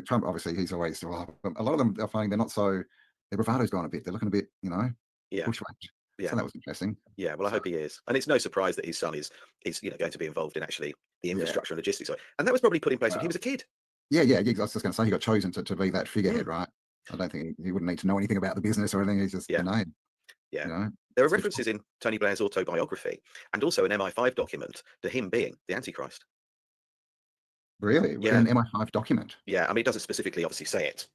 Speaker 15: Trump, obviously, he's always, a lot of them are finding they're not so, their bravado's gone a bit. They're looking a bit, bushwhacked.
Speaker 13: Yeah.
Speaker 15: So that was interesting.
Speaker 13: Yeah, well, I hope he is. And it's no surprise that his son is going to be involved in actually the infrastructure and logistics. And that was probably put in place when he was a kid.
Speaker 15: Yeah. I was just going to say, he got chosen to be that figurehead, right? I don't think he wouldn't need to know anything about the business or anything. He's just a name.
Speaker 13: Yeah. There are references in Tony Blair's autobiography and also an MI5 document to him being the Antichrist.
Speaker 15: Really?
Speaker 13: Yeah.
Speaker 15: An MI5 document?
Speaker 13: Yeah. I mean, it doesn't specifically obviously say it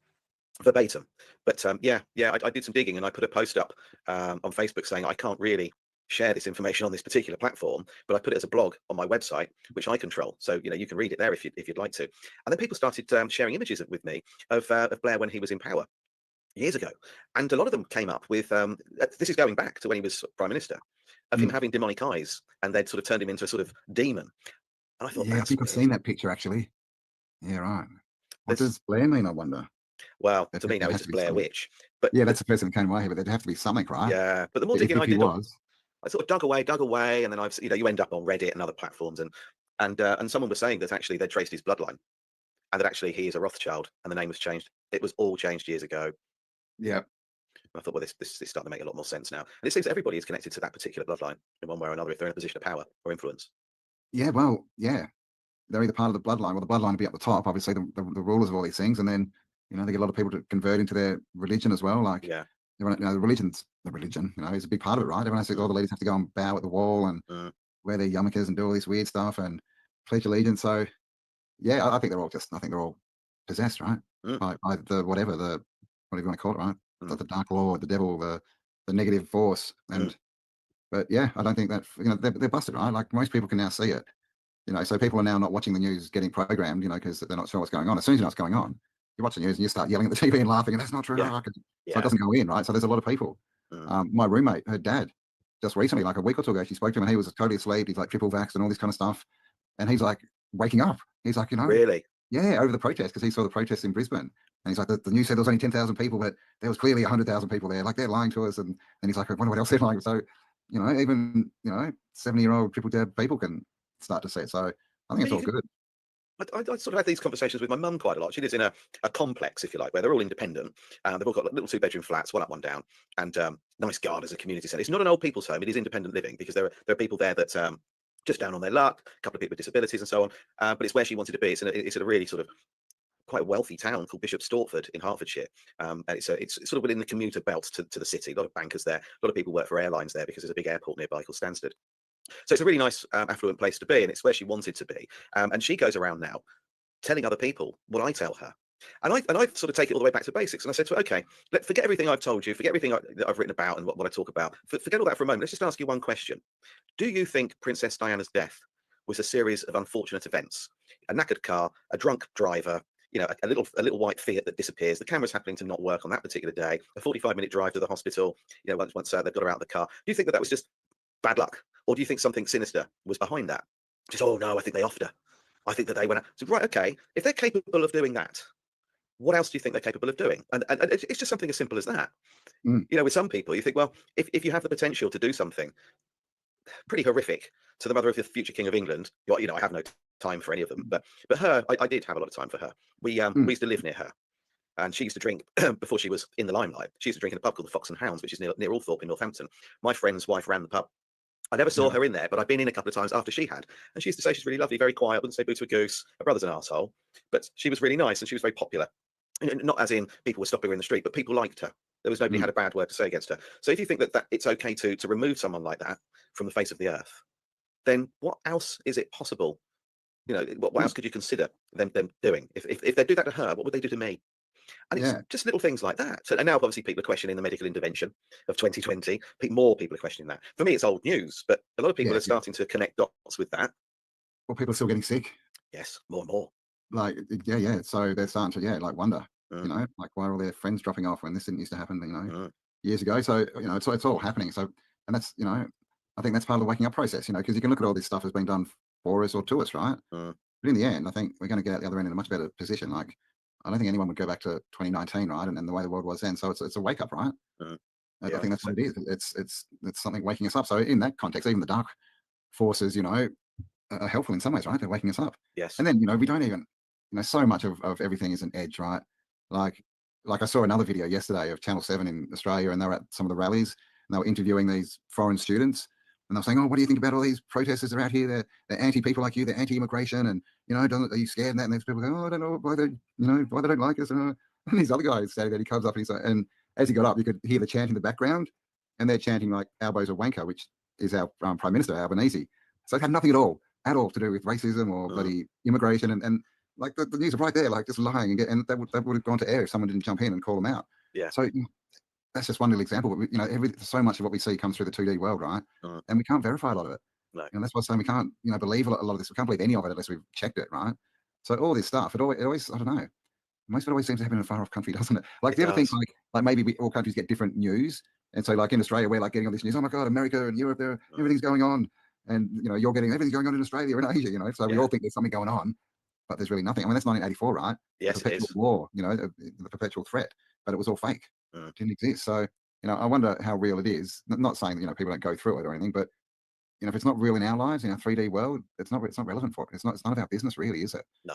Speaker 13: verbatim, but I did some digging and I put a post up on Facebook saying I can't really share this information on this particular platform, but I put it as a blog on my website, which I control. So, you can read it there if you'd like to. And then people started sharing images with me of Blair when he was in power years ago. And a lot of them came up with, this is going back to when he was Prime Minister, of him having demonic eyes, and they'd sort of turned him into a sort of demon. And I thought,
Speaker 15: I think I've seen that picture actually. Yeah, right. What does Blair mean, I wonder?
Speaker 13: Well, to me now it's just Blair Witch. But
Speaker 15: yeah, that's the person who came away here, but there'd have to be something, right?
Speaker 13: Yeah, but the more digging I did, I sort of dug away, and then you end up on Reddit and other platforms, and someone was saying that actually they traced his bloodline, and that actually he is a Rothschild, and the name was changed. It was all changed years ago.
Speaker 15: Yeah.
Speaker 13: I thought, well, this is starting to make a lot more sense now. And it seems everybody is connected to that particular bloodline in one way or another if they're in a position of power or influence.
Speaker 15: Yeah, well, yeah. They're either part of the bloodline, or the bloodline will be up the top, obviously the rulers of all these things, and then they get a lot of people to convert into their religion as well. Like, the religion's the religion, is a big part of it, right? Everyone says all the leaders have to go and bow at the wall and wear their yarmulkes and do all this weird stuff and pledge allegiance. So, yeah, I think they're all possessed, right? By whatever you want to call it, right? The dark lord, the devil, the negative force, and But yeah, I don't think that, they're busted, right? Like most people can now see it, so people are now not watching the news getting programmed, because they're not sure what's going on. As soon as you know what's going on, you watch the news and you start yelling at the TV and laughing, and that's not true.
Speaker 13: Yeah.
Speaker 15: So it doesn't go in, right? So there's a lot of people. My roommate, her dad, just recently, like a week or two ago, she spoke to him and he was totally asleep. He's like triple vaxxed and all this kind of stuff. And he's like waking up. He's like,
Speaker 13: really?
Speaker 15: Yeah, over the protest, because he saw the protests in Brisbane. And he's like, the news said there was only 10,000 people, but there was clearly 100,000 people there. Like, they're lying to us. And he's like, I wonder what else they're lying. So, even, 70-year-old triple jab people can start to see it. So I think it's all good.
Speaker 13: I sort of had these conversations with my mum quite a lot. She lives in a complex, if you like, where they're all independent. They've all got little 2-bedroom flats, one up, one down, and nice gardens, a community centre. It's not an old people's home. It is independent living, because there are people there that just down on their luck, a couple of people with disabilities and so on. But it's where she wanted to be. It's in a really sort of quite a wealthy town called Bishop Stortford in Hertfordshire. And it's sort of within the commuter belt to the city. A lot of bankers there. A lot of people work for airlines there because there's a big airport nearby called Stansted. So it's a really nice, affluent place to be, and it's where she wanted to be. And she goes around now telling other people what I tell her. And I sort of take it all the way back to basics. And I said to her, okay, forget everything I've told you, forget everything that I've written about and what I talk about. Forget all that for a moment. Let's just ask you one question. Do you think Princess Diana's death was a series of unfortunate events? A knackered car, a drunk driver, a little white Fiat that disappears, the camera's happening to not work on that particular day, a 45-minute drive to the hospital, once they've got her out of the car. Do you think that was just bad luck? Or do you think something sinister was behind that? Just, oh no, I think they offed her. I think that they went out. So, right, okay, if they're capable of doing that, what else do you think they're capable of doing? And it's just something as simple as that. With some people, you think, well, if you have the potential to do something pretty horrific to the mother of the future King of England, I have no time for any of them, but her, I did have a lot of time for her. We used to live near her, and she used to drink before she was in the limelight. She used to drink in a pub called the Fox and Hounds, which is near Althorpe in Northampton. My friend's wife ran the pub. I never saw her in there, but I've been in a couple of times after she had. And she used to say she's really lovely, very quiet, wouldn't say boo to a goose. Her brother's an arsehole, but she was really nice and she was very popular. And not as in people were stopping her in the street, but people liked her. There was nobody had a bad word to say against her. So if you think that it's okay to remove someone like that from the face of the earth, then what else is it possible? What else could you consider them doing? If they do that to her, what would they do to me? And it's just little things like that. So, and now obviously people are questioning the medical intervention of 2020. More people are questioning that. For me, it's old news, but a lot of people are starting to connect dots with that.
Speaker 15: Well, people are still getting sick.
Speaker 13: Yes, more and more.
Speaker 15: Like, yeah. So they're starting to, wonder, like why are all their friends dropping off when this didn't used to happen, years ago. So, it's all happening. So, and that's, I think that's part of the waking up process, because you can look at all this stuff as being done for us or to us, right? But in the end, I think we're going to get out the other end in a much better position. Like, I don't think anyone would go back to 2019, right? And the way the world was then. So it's a wake up, right? I think that's what it is. It's something waking us up. So in that context, even the dark forces, are helpful in some ways, right? They're waking us up.
Speaker 13: Yes.
Speaker 15: And then, we don't even, so much of everything is an edge, right? Like I saw another video yesterday of Channel 7 in Australia, and they were at some of the rallies, and they were interviewing these foreign students. And they're saying, oh, what do you think about all these protesters that are out here? They're anti-people like you. They're anti-immigration. And, are you scared? And there's people going, oh, I don't know why they don't like us. And these other guys standing there, he comes up and he's like, and as he got up, you could hear the chant in the background. And they're chanting like, Albo's a wanker, which is our Prime Minister, Albanese. So it had nothing at all to do with racism or bloody immigration. And like the news are right there, like just lying. And that would have gone to air if someone didn't jump in and call them out.
Speaker 13: Yeah.
Speaker 15: So that's just one little example, but so much of what we see comes through the 2D world, right? And we can't verify a lot of it.
Speaker 13: No.
Speaker 15: And that's why I'm saying we can't, believe a lot of this. We can't believe any of it unless we've checked it, right? So all this stuff, it always, I don't know. Most of it always seems to happen in a far off country, doesn't it? Like the other things, like maybe all countries get different news, and so like in Australia, we're like getting all this news. Oh my God, America and Europe, everything's going on, and you're getting everything's going on in Australia and Asia, So we all think there's something going on, but there's really nothing. I mean, that's 1984, right?
Speaker 13: Yes,
Speaker 15: the perpetual war, the perpetual threat, but it was all fake. It didn't exist. So. I wonder how real it is. Not saying that people don't go through it or anything, but if it's not real in our lives in our 3D world, it's not relevant for it. It's none of our business, really, is it?
Speaker 13: No.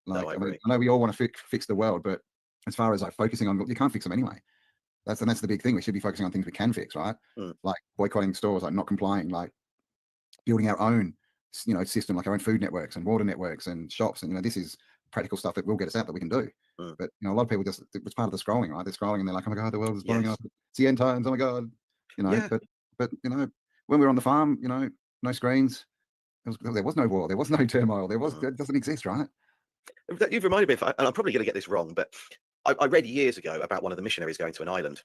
Speaker 15: Like,
Speaker 13: no, I agree.
Speaker 15: I know we all want to fix the world, but as far as like focusing on, you can't fix them anyway. That's the big thing. We should be focusing on things we can fix, right? Like boycotting stores, like not complying, like building our own, system, like our own food networks and water networks and shops, and this is practical stuff that will get us out that we can do. But a lot of people just, it's part of the scrolling, right? They're scrolling and they're like, oh my God, the world is blowing up. It's the end times. Oh my God, but when we were on the farm, no screens. There was no war. There was no turmoil. It doesn't exist, right?
Speaker 13: You've reminded me, and I'm probably going to get this wrong, but I read years ago about one of the missionaries going to an island,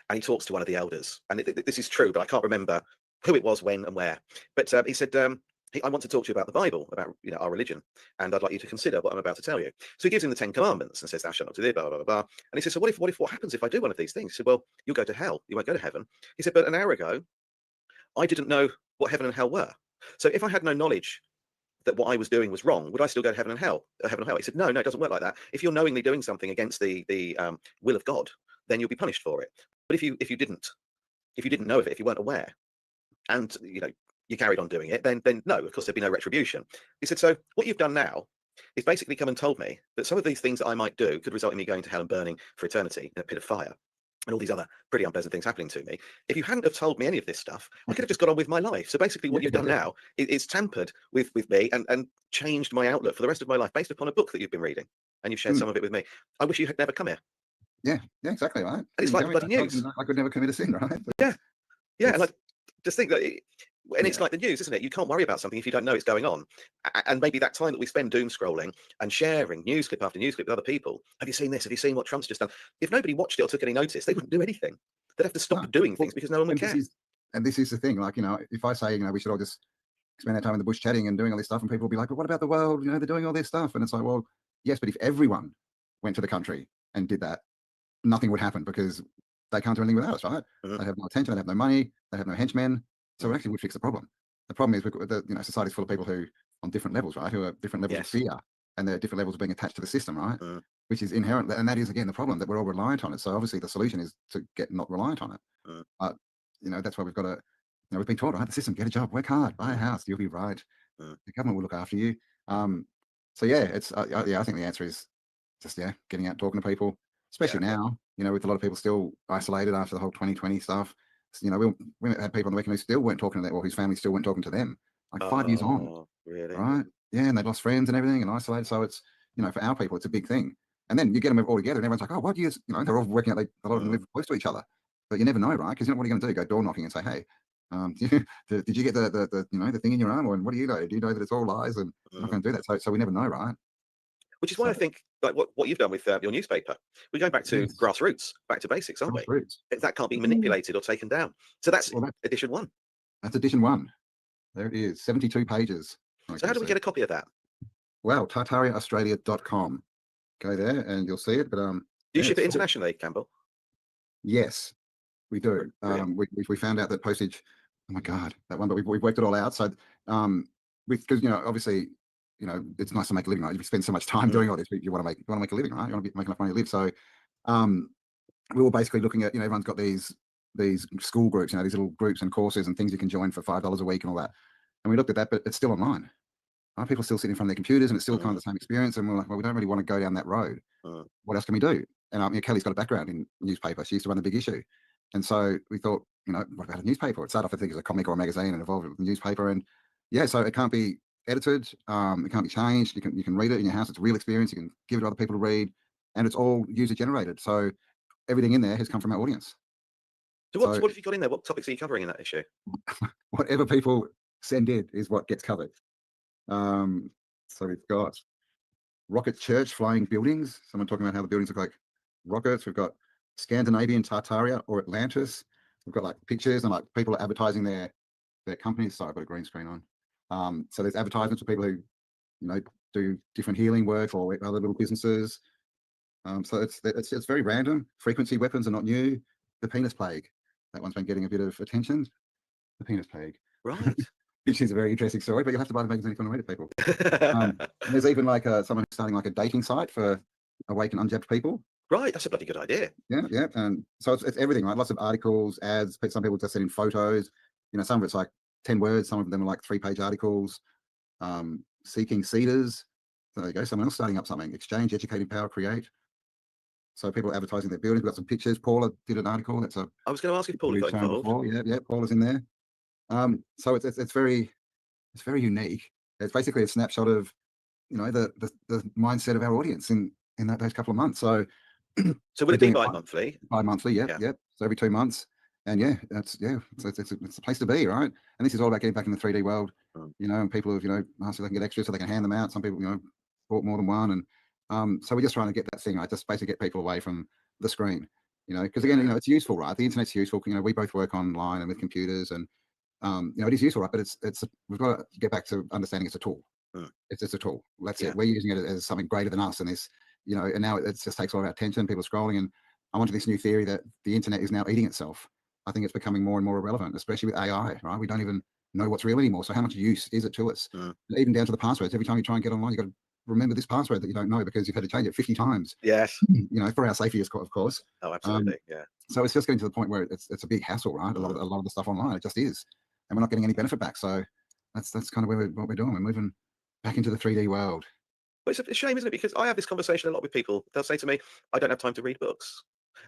Speaker 13: and he talks to one of the elders, and this is true, but I can't remember who it was, when, and where. But he said, I want to talk to you about the Bible, about our religion, and I'd like you to consider what I'm about to tell you. So he gives him the 10 Commandments and says, "Thou shalt not do this, blah blah blah blah." And he says, "So what happens if I do one of these things?" He said, "Well, you'll go to hell. You won't go to heaven." He said, "But an hour ago, I didn't know what heaven and hell were. So if I had no knowledge that what I was doing was wrong, would I still go to heaven and hell? He said, "No, it doesn't work like that. If you're knowingly doing something against the will of God, then you'll be punished for it. But if you didn't know of it, if you weren't aware, and you carried on doing it, then no, of course there'd be no retribution." He said, "So what you've done now is basically come and told me that some of these things that I might do could result in me going to hell and burning for eternity in a pit of fire, and all these other pretty unpleasant things happening to me. If you hadn't have told me any of this stuff, I could have just got on with my life. So basically what you've done now is tampered with me and changed my outlook for the rest of my life based upon a book that you've been reading, and you've shared some of it with me. I wish you had never come here."
Speaker 15: Yeah, exactly, right.
Speaker 13: And it's like bloody news.
Speaker 15: I could never commit a sin, right?
Speaker 13: Yeah, and just think that, and it's like the news, isn't it? You can't worry about something if you don't know it's going on. And maybe that time that we spend doom scrolling and sharing news clip after news clip with other people, have you seen this? Have you seen what Trump's just done? If nobody watched it or took any notice, they wouldn't do anything. They'd have to stop doing things because no one would care.
Speaker 15: And this is the thing, like, if I say, we should all just spend our time in the bush chatting and doing all this stuff, and people will be like, "But what about the world? They're doing all this stuff." And it's like, well, yes, but if everyone went to the country and did that, nothing would happen because they can't do anything without us, right? They have no attention, they have no money, they have no henchmen. So it actually would fix the problem. The problem is society's full of people who, on different levels, right, who are different levels of fear, and they're different levels of being attached to the system, right? Which is inherent, and that is again the problem, that we're all reliant on it. So obviously the solution is to get not reliant on it. But that's why we've got to. We've been taught, right? The system, get a job, work hard, buy a house, you'll be right. The government will look after you. So yeah, it's I think the answer is just getting out, talking to people, especially now. With a lot of people still isolated after the whole 2020 stuff. We had people on the weekend who still weren't talking to them, or whose family still weren't talking to them, like 5 years on.
Speaker 13: Really?
Speaker 15: Right? Yeah, and they lost friends and everything and isolated. So it's, for our people, it's a big thing. And then you get them all together and everyone's like, "Oh, what do you," they're all working out, a lot of them live close to each other. But you never know, right? Because what are you going to do? Go door knocking and say, "Hey, did you get the thing in your arm? Or what do you know? Do you know that it's all lies?" And you're not going to do that. So we never know, right?
Speaker 13: Which is why I think, like what you've done with your newspaper, we're going back to grassroots, back to basics, aren't we? That can't be manipulated or taken down. So that's edition 1. That's
Speaker 15: edition 1. There it is, 72 pages.
Speaker 13: So how do we get a copy of that?
Speaker 15: Well, tartariaaustralia.com. Go there and you'll see it. But
Speaker 13: do you ship it internationally, Campbell?
Speaker 15: Yes, we do. We found out that postage. Oh my God, that one. But we've worked it all out. So because obviously. It's nice to make a living, right? If you spend so much time doing all this, you want to make a living, right? You want to make enough money to live. So we were basically looking at, everyone's got these school groups, these little groups and courses and things you can join for $5 a week and all that. And we looked at that, but it's still online. Right? People still sit in front of their computers and it's still kind of the same experience. And we're like, well, we don't really want to go down that road. What else can we do? And Kelly's got a background in newspaper. She used to run The Big Issue. And so we thought, what about a newspaper? It started off, I think, as a comic or a magazine and evolved with a newspaper. And so it can't be edited, it can't be changed. You can read it in your house. It's a real experience. You can give it to other people to read, and it's all user generated. So everything in there has come from our audience.
Speaker 13: So what have you got in there? What topics are you covering in that issue?
Speaker 15: Whatever people send in is what gets covered. So we've got rocket church flying buildings. Someone talking about how the buildings look like rockets. We've got Scandinavian Tartaria or Atlantis. We've got like pictures and like people are advertising their companies. Sorry, I've got a green screen on. So there's advertisements for people who, do different healing work or other little businesses. So it's very random. Frequency weapons are not new. The penis plague, that one's been getting a bit of attention. The penis plague,
Speaker 13: right?
Speaker 15: Which is a very interesting story, but you'll have to buy the magazine if you want to read it, people. And there's even like someone who's starting like a dating site for awake and unjabbed people.
Speaker 13: Right, that's a bloody good idea.
Speaker 15: Yeah. And so it's everything, right? Lots of articles, ads. Some people just send in photos. Some of it's like 10 words, some of them are like 3-page articles. Seeking seeders. So there you go, someone else starting up something. Exchange, educate, empower, create. So people are advertising their buildings. We've got some pictures. Paula did an article.
Speaker 13: I was going to ask if Paula got involved.
Speaker 15: Yeah, Paula's in there. So it's very unique. It's basically a snapshot of the mindset of our audience in those couple of months. So
Speaker 13: will it be bi-monthly?
Speaker 15: Bi-monthly, yeah. So every 2 months. And it's a place to be, right? And this is all about getting back in the 3D world, and people have, asked if they can get extras so they can hand them out. Some people, bought more than one. And so we're just trying to get that thing, right? Just basically get people away from the screen, because again, it's useful, right? The internet's useful. We both work online and with computers, and it is useful, right? But we've got to get back to understanding it's a tool. It's just a tool. That's it. We're using it as something greater than us, and this, and now it just takes a lot of our attention. People are scrolling, and I'm onto this new theory that the internet is now eating itself. I think it's becoming more and more irrelevant, especially with AI, right? We don't even know what's real anymore. So how much use is it to us? Even down to the passwords. Every time you try and get online, you got to remember this password that you don't know because you've had to change it 50 times.
Speaker 13: Yes.
Speaker 15: For our safety, of course.
Speaker 13: Oh, absolutely.
Speaker 15: So it's just getting to the point where it's a big hassle, right? A lot of the stuff online, it just is, and we're not getting any benefit back. So that's kind of what we're doing. We're moving back into the 3D world.
Speaker 13: But it's a shame, isn't it? Because I have this conversation a lot with people. They'll say to me, I don't have time to read books.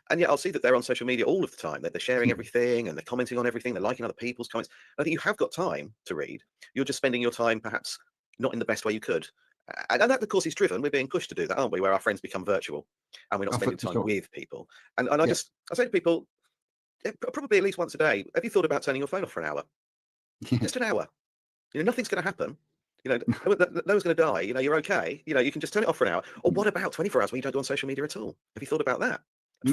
Speaker 13: And yet I'll see that they're on social media all of the time. That they're sharing everything and they're commenting on everything. They're liking other people's comments. I think you have got time to read. You're just spending your time perhaps not in the best way you could. And that, of course, is driven. We're being pushed to do that, aren't we? Where our friends become virtual and we're not spending time with people. And I say to people, probably at least once a day, have you thought about turning your phone off for an hour? Just an hour. Nothing's going to happen. No one's going to die. You're okay. You can just turn it off for an hour. Or what about 24 hours when you don't go on social media at all? Have you thought about that?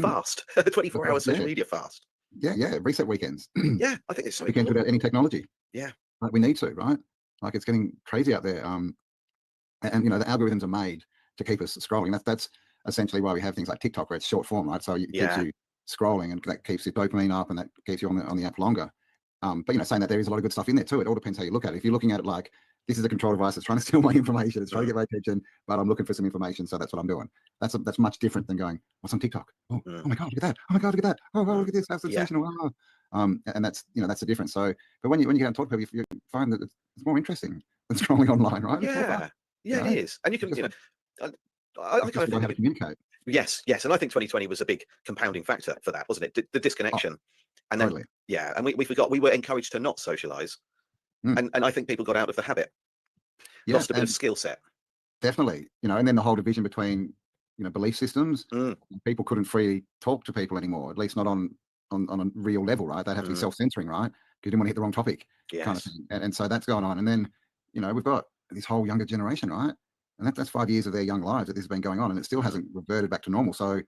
Speaker 13: Fast. 24 hours social media fast.
Speaker 15: Yeah. Reset weekends.
Speaker 13: Yeah, I think it's so
Speaker 15: weekends without any technology.
Speaker 13: Yeah.
Speaker 15: Like we need to, right? Like it's getting crazy out there. And the algorithms are made to keep us scrolling. That's essentially why we have things like TikTok, where it's short form, right? So it keeps you scrolling, and that keeps your dopamine up, and that keeps you on the app longer. But saying that, there is a lot of good stuff in there too. It all depends how you look at it. If you're looking at it like, this is a control device that's trying to steal my information, it's trying to get my attention, but I'm looking for some information, so that's what I'm doing. That's much different than going, what's on TikTok? Oh my God, look at that! Oh my God, look at that! Oh, look at this! That's sensational! And that's that's the difference. So, but when you get out and talk to people, you find that it's more interesting than scrolling online, right?
Speaker 13: Yeah, it is. And you can, I think
Speaker 15: how to communicate.
Speaker 13: Yes, and I think 2020 was a big compounding factor for that, wasn't it? The disconnection. And then, and we forgot, we were encouraged to not socialize. And I think people got out of the habit. Lost a bit of skill set.
Speaker 15: Definitely. And then the whole division between, belief systems. People couldn't freely talk to people anymore, at least not on a real level, right? They'd have to be self-censoring, right? Because you didn't want to hit the wrong topic. Kind of thing. And so that's going on. And then, we've got this whole younger generation, right? And that's 5 years of their young lives that this has been going on, and it still hasn't reverted back to normal. So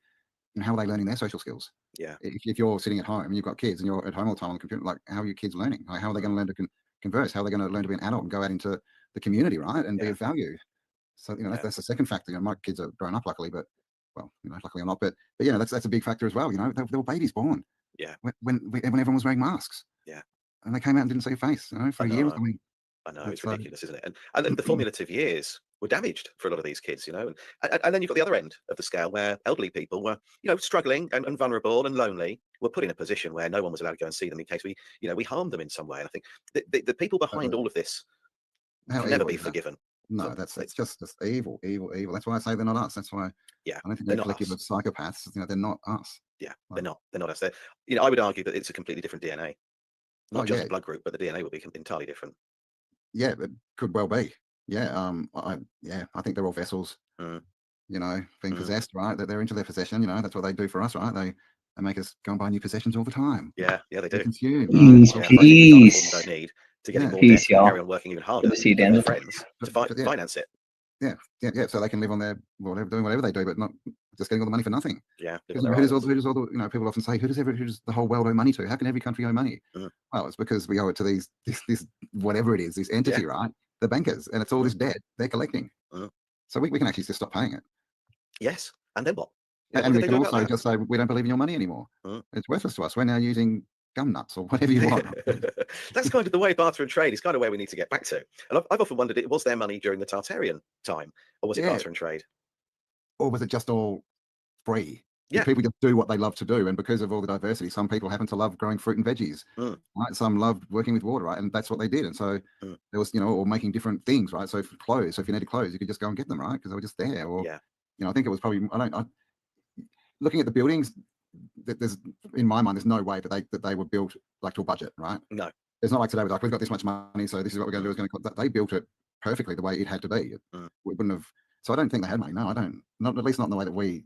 Speaker 15: how are they learning their social skills?
Speaker 13: Yeah.
Speaker 15: If you're sitting at home and you've got kids and you're at home all the time on the computer, like, how are your kids learning? Like, how are they going to learn to converse? How are they going to learn to be an adult and go out into the community, right? And be of value. So, that's the second factor. My kids are grown up, luckily, but, well, luckily or not, but that's a big factor as well. They were babies born.
Speaker 13: Yeah.
Speaker 15: When everyone was wearing masks.
Speaker 13: Yeah.
Speaker 15: And they came out and didn't see your face, for a year or something.
Speaker 13: I know, it's ridiculous, isn't it? And the formative years were damaged for a lot of these kids, and then you've got the other end of the scale where elderly people were, struggling and vulnerable and lonely, were put in a position where no one was allowed to go and see them in case we harmed them in some way. And I think the people behind all of this can never be forgiven.
Speaker 15: No, it's just evil. That's why I say they're not us. That's why I don't think they're a collective of psychopaths. They're not us.
Speaker 13: Yeah, they're not us. I would argue that it's a completely different DNA. Not just a blood group, but the DNA will be entirely different.
Speaker 15: Yeah, it could well be. Yeah, I think they're all vessels. Being possessed, right? That they're into their possession. That's what they do for us, right? They make us go and buy new possessions all the time.
Speaker 13: Yeah, they do.
Speaker 15: Consume,
Speaker 11: Peace.
Speaker 13: Don't need to get more
Speaker 11: Peace,
Speaker 13: debt,
Speaker 11: y'all.
Speaker 13: carry on working even harder
Speaker 11: Good to see you,
Speaker 13: with their
Speaker 11: Daniel.
Speaker 13: friends to finance it.
Speaker 15: Yeah. So they can live on their doing whatever they do, but not just getting all the money for nothing.
Speaker 13: Yeah.
Speaker 15: Who does all the people often say, who does the whole world owe money to? How can every country owe money? Well, it's because we owe it to this whatever it is, this entity, right? The bankers, and it's all this debt they're collecting. So we can actually just stop paying it.
Speaker 13: Yes, and then what?
Speaker 15: And we can also just say, we don't believe in your money anymore. It's worthless to us. We're now using gum nuts or whatever you want.
Speaker 13: That's kind of the way barter and trade is kind of where we need to get back to. And I've often wondered, was there money during the Tartarian time, or was it barter and trade?
Speaker 15: Or was it just all free?
Speaker 13: Yeah.
Speaker 15: People just do what they love to do, and because of all the diversity, some people happen to love growing fruit and veggies, right? Some loved working with water, right? And that's what they did. And so there was, or making different things, right? So for clothes, so if you needed clothes, you could just go and get them, right? Because they were just there. Or I think it was probably looking at the buildings. There's in my mind, there's no way that they were built like to a budget, right?
Speaker 13: No,
Speaker 15: it's not like today. Like, we've got this much money, so this is what we're going to do. It's going to. They built it perfectly the way it had to be. We wouldn't have. So I don't think they had money. No, I don't. Not at least not in the way that we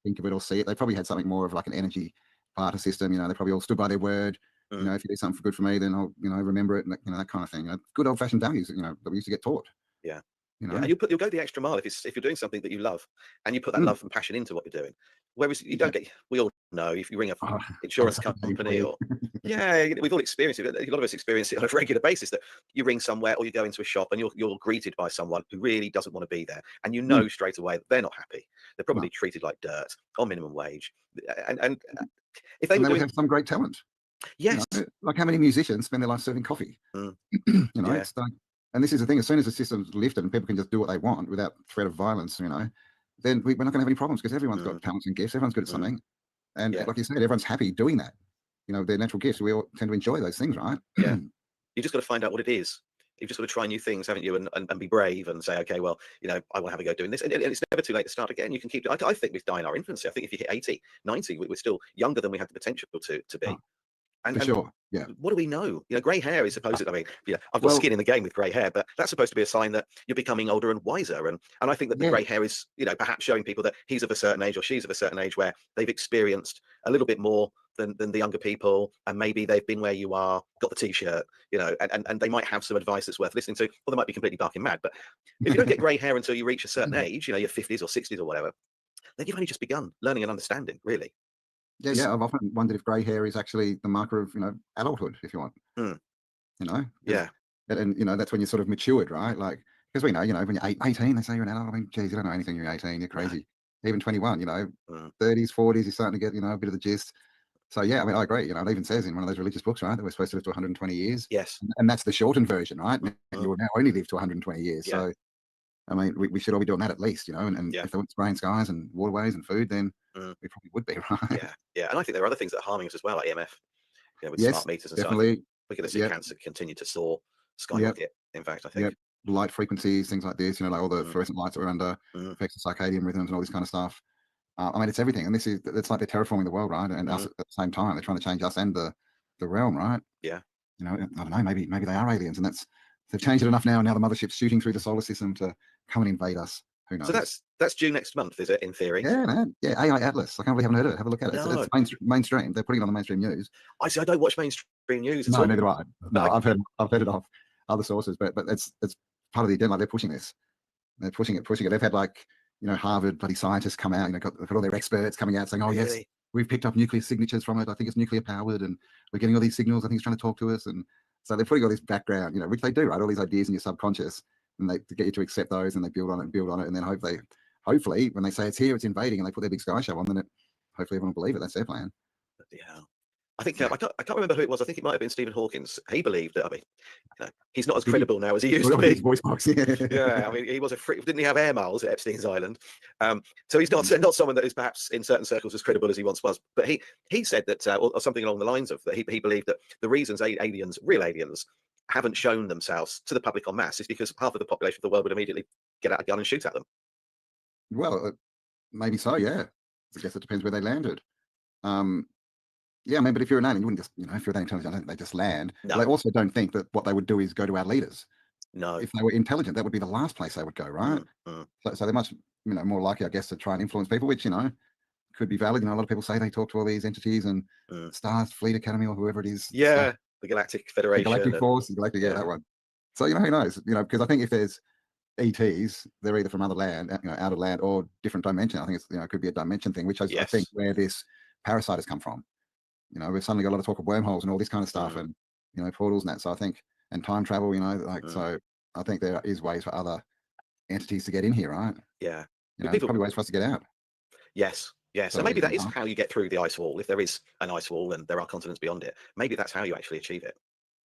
Speaker 15: think of it or see it. They probably had something more of like an energy barter system. They probably all stood by their word. If you do something good for me, then I'll remember it, and that kind of thing. Good old fashioned values. That we used to get taught.
Speaker 13: Yeah. And you'll go the extra mile if you're doing something that you love, and you put that love and passion into what you're doing. Whereas you don't get, we all No, if you ring a insurance company or we've all experienced it. A lot of us experience it on a regular basis, that you ring somewhere or you go into a shop and you're greeted by someone who really doesn't want to be there, and you know straight away that they're not happy. They're probably treated like dirt on minimum wage, and if they
Speaker 15: would have some great talent.
Speaker 13: Yes,
Speaker 15: you know, like how many musicians spend their life serving coffee? You know, it's like, and this is the thing. As soon as the system's lifted and people can just do what they want without threat of violence, you know, then we're not going to have any problems, because everyone's got talents and gifts. Everyone's good at something. And like you said, everyone's happy doing that. You know, their natural gifts. We all tend to enjoy those things, right?
Speaker 13: Yeah. You just got to find out what it is. You've just got to try new things, haven't you? And be brave and say, okay, well, you know, I want to have a go doing this. And it's never too late to start again. You can keep it. I think we've died in our infancy. I think if you hit 80, 90, we're still younger than we had the potential to be.
Speaker 15: For sure. Yeah.
Speaker 13: What do we know? You know, grey hair is supposed to, I mean, I've got skin in the game with grey hair, but that's supposed to be a sign that you're becoming older and wiser. And I think that the grey hair is, you know, perhaps showing people that he's of a certain age or she's of a certain age where they've experienced a little bit more than the younger people, and maybe they've been where you are, got the t-shirt, you know, and they might have some advice that's worth listening to, or they might be completely barking mad. But if you don't get grey hair until you reach a certain age, you know, your 50s or 60s or whatever, then you've only just begun learning and understanding, really.
Speaker 15: Yeah, I've often wondered if grey hair is actually the marker of, you know, adulthood, if you want. You know? And you know, that's when you're sort of matured, right? Like, because we know, you know, when you're 18, they say you're an adult. I mean, geez, you don't know anything, you're 18, you're crazy. Even 21, you know, 30s, 40s, you're starting to get, you know, a bit of the gist. So yeah, I mean, I agree. You know, it even says in one of those religious books, right, that we're supposed to live to 120 years.
Speaker 13: Yes.
Speaker 15: And that's the shortened version, right? You will now only live to 120 years. So, I mean, we should all be doing that at least, you know, and if there weren't spraying skies and waterways and food, then we probably would be, right?
Speaker 13: Yeah. And I think there are other things that are harming us as well, like EMF, you know, with smart meters and
Speaker 15: definitely.
Speaker 13: stuff. We're going to see cancer continue to soar, skyrocket, in fact, I think.
Speaker 15: Light frequencies, things like this, you know, like all the fluorescent lights that are under effects of circadian rhythms and all this kind of stuff. I mean, it's everything. And it's like they're terraforming the world, right? And us at the same time, they're trying to change us and the realm, right?
Speaker 13: Yeah.
Speaker 15: You know, I don't know, maybe they are aliens, and they've changed it enough now. Now the mothership's shooting through the solar system to come and invade us. Who knows?
Speaker 13: So that's due next month, is it, in theory?
Speaker 15: Yeah, man. Yeah, AI Atlas. I can't believe I haven't heard of it. Have a look at it.
Speaker 13: No.
Speaker 15: It's mainstream. They're putting it on the mainstream news.
Speaker 13: I see. I don't watch mainstream news.
Speaker 15: No, neither do I. No, I've heard it off other sources, but it's part of the agenda. Like, they're pushing this. They're pushing it. They've had, like, you know, Harvard bloody scientists come out. You know, got all their experts coming out saying, "Oh yes, we've picked up nuclear signatures from it. I think it's nuclear powered, and we're getting all these signals. I think it's trying to talk to us." And so they're putting all this background, you know, which they do, right? All these ideas in your subconscious, and they to get you to accept those, and they build on it, and then hopefully, when they say it's here, it's invading, and they put their big sky show on, then hopefully everyone will believe it. That's their plan.
Speaker 13: Yeah. I think I can't remember who it was. I think it might have been Stephen Hawkins. He believed that. I mean, you know, he's not as credible now as he used to be.
Speaker 15: Voice box,
Speaker 13: yeah. I mean, he was didn't he have air miles at Epstein's Island? So he's not someone that is perhaps in certain circles as credible as he once was. But he said that, or something along the lines of that. He believed that the reasons real aliens, haven't shown themselves to the public en masse is because half of the population of the world would immediately get out a gun and shoot at them.
Speaker 15: Well, maybe so. Yeah. I guess it depends where they landed. Yeah, I mean, but if you're an alien, you wouldn't just, you know, if you're that intelligent, they just land.
Speaker 13: No.
Speaker 15: They also don't think that what they would do is go to our leaders.
Speaker 13: No.
Speaker 15: If they were intelligent, that would be the last place they would go, right? So they're much, you know, more likely, I guess, to try and influence people, which, you know, could be valid. You know, a lot of people say they talk to all these entities and Stars Fleet Academy or whoever it is.
Speaker 13: Yeah, the Galactic Federation.
Speaker 15: The Galactic Force, that one. So, you know, who knows? You know, because I think if there's ETs, they're either from other land, you know, out of land or different dimension. I think it's, you know, it could be a dimension thing, which is, I think, where this parasite has come from. You know, we've suddenly got a lot of talk of wormholes and all this kind of stuff, and, you know, portals and that. So I think, and time travel, you know, like, so I think there is ways for other entities to get in here, right?
Speaker 13: Yeah.
Speaker 15: You know, there's probably ways for us to get out.
Speaker 13: Yes. Yes. So maybe that is how you get through the ice wall. If there is an ice wall and there are continents beyond it, maybe that's how you actually achieve it.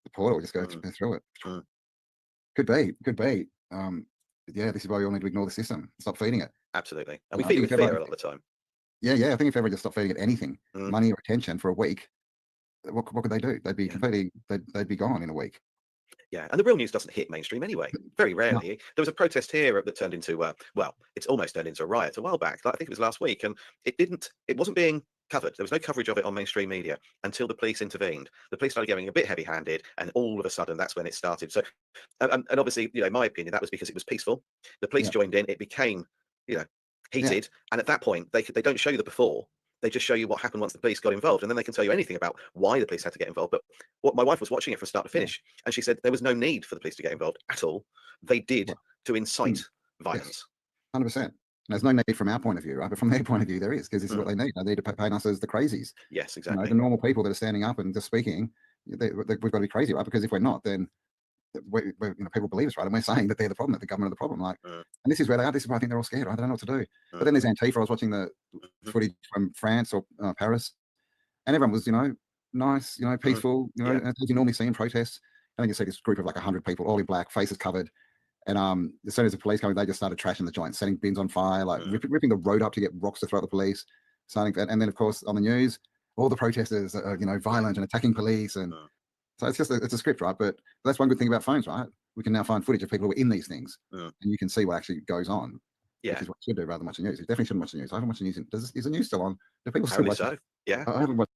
Speaker 15: The portal, just go through it. Could be. Yeah, this is why we all need to ignore the system. Stop feeding it.
Speaker 13: Absolutely. And we feed it with fear a lot of the time.
Speaker 15: Yeah. I think if everyone just stopped feeding it anything, money or attention for a week, what could they do? They'd be completely, they'd be gone in a week.
Speaker 13: Yeah, and the real news doesn't hit mainstream anyway. Very rarely. No. There was a protest here that turned into it's almost turned into a riot a while back. I think it was last week, and it wasn't being covered. There was no coverage of it on mainstream media until the police intervened. The police started getting a bit heavy-handed, and all of a sudden, that's when it started. So, and obviously, you know, in my opinion, that was because it was peaceful. The police joined in. It became, you know, heated, and at that point, they don't show you the before. They just show you what happened once the police got involved, and then they can tell you anything about why the police had to get involved. But what my wife was watching it from start to finish, and she said there was no need for the police to get involved at all. They did to incite violence.
Speaker 15: 100%. There's no need from our point of view, right? But from their point of view, there is, because this is what they need. They need to paint us as the crazies.
Speaker 13: Yes,
Speaker 15: You
Speaker 13: exactly.
Speaker 15: know, the normal people that are standing up and just speaking, we've got to be crazy, right? Because if we're not, then people believe us, right? And we're saying that they're the problem, that the government are the problem. Like, and this is where they are. This is why I think they're all scared, right? They don't know what to do. But then there's Antifa. I was watching the footage from France or Paris, and everyone was, nice, peaceful, as you normally see in protests. And then you see this group of like 100 people, all in black, faces covered. And as soon as the police came, they just started trashing the joint, setting bins on fire, like ripping the road up to get rocks to throw at the police. And then, of course, on the news, all the protesters are, violent and attacking police. And so it's a script, right? But that's one good thing about phones, right? We can now find footage of people who are in these things, and you can see what actually goes on.
Speaker 13: Yeah.
Speaker 15: Which is what you should do rather than watching news. You definitely shouldn't watch the news. I haven't watched the news. Is the news still on? Do people still watch
Speaker 13: Apparently
Speaker 15: it?
Speaker 13: so. Yeah.
Speaker 15: I haven't watched.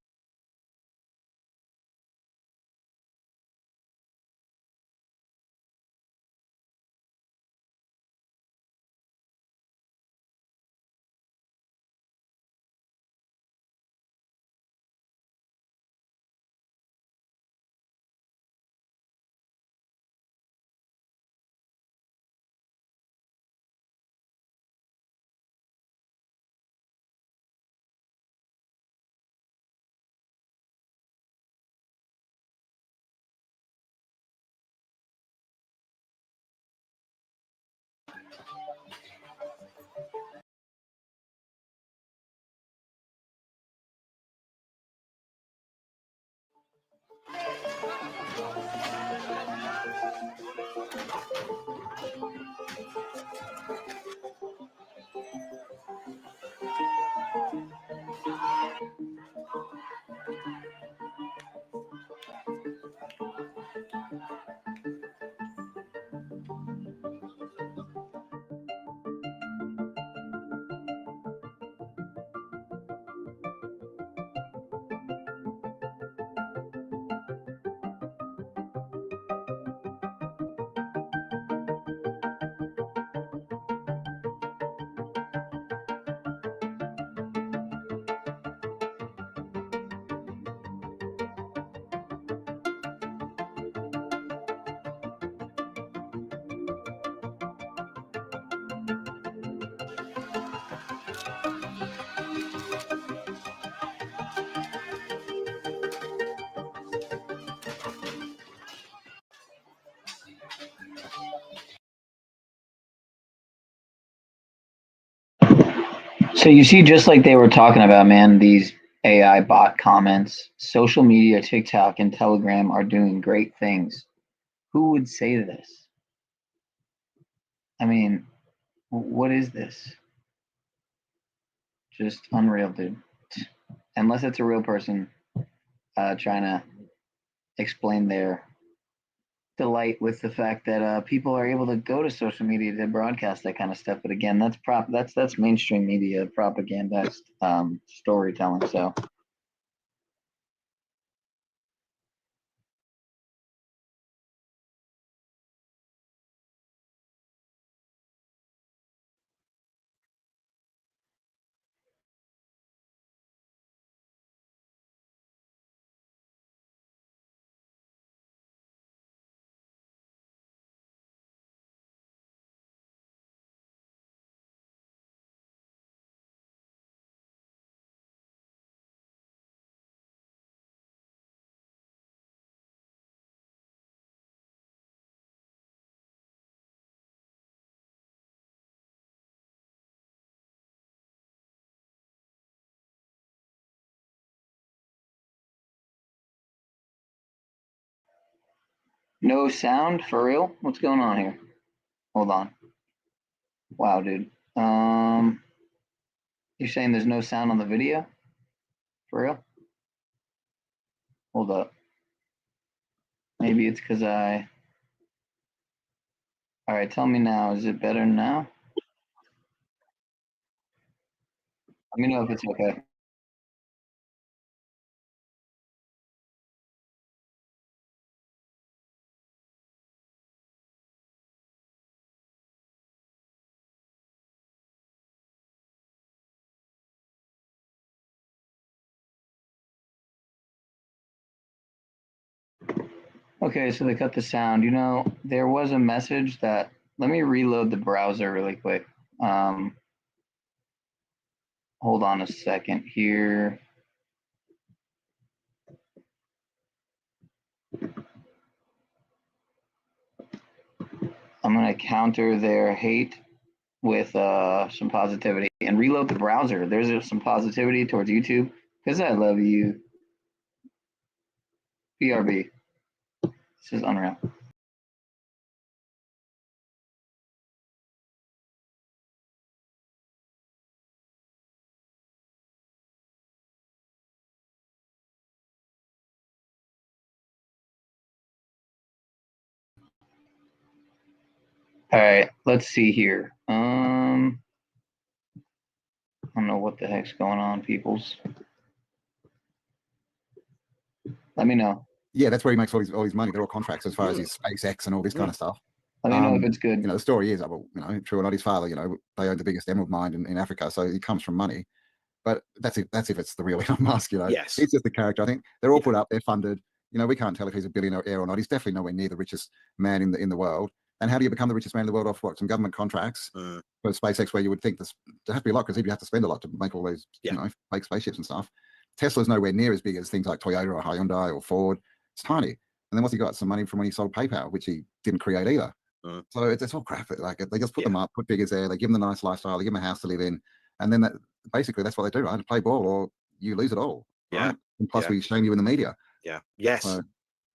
Speaker 11: So you see, just like they were talking about, man, these AI bot comments, social media, TikTok, and Telegram are doing great things. Who would say this? I mean, what is this? Just unreal, dude. Unless it's a real person trying to explain their delight with the fact that people are able to go to social media to broadcast that kind of stuff. But again, that's mainstream media propaganda storytelling. So no sound for real? What's going on here? Hold on. Wow, dude. You're saying there's no sound on the video? For real? Hold up. Maybe it's because I... All right, tell me now. Is it better now? Let me know if it's okay. Okay, so they cut the sound. You know, there was a message that, let me reload the browser really quick. hold on a second here. I'm going to counter their hate with some positivity and reload the browser. There's some positivity towards YouTube because I love you. BRB. This is unreal. All right, let's see here. I don't know what the heck's going on, peoples. Let me know.
Speaker 15: Yeah, that's where he makes all his money. They're all contracts as far as his SpaceX and all this kind of stuff.
Speaker 11: Let me know if it's good.
Speaker 15: You know, the story is, well, you know, true or not, his father, you know, they own the biggest emerald mine in Africa, so he comes from money. But that's if it's the real Elon Musk, you know.
Speaker 13: Yes.
Speaker 15: He's just the character. I think they're all put up, they're funded. You know, we can't tell if he's a billionaire or not. He's definitely nowhere near the richest man in the world. And how do you become the richest man in the world off what? Some government contracts for SpaceX, where you would think there has to be a lot, because he'd have to spend a lot to make all those, you know, fake spaceships and stuff. Tesla's nowhere near as big as things like Toyota or Hyundai or Ford. It's tiny. And then what's he got? Some money from when he sold PayPal, which he didn't create either. So it's all crap. Like, they just put them up, put figures there, they give them the nice lifestyle, they give them a house to live in, and then basically that's what they do, right? Play ball or you lose it all. Right? And plus we shame you in the media.
Speaker 13: Yes.
Speaker 15: So,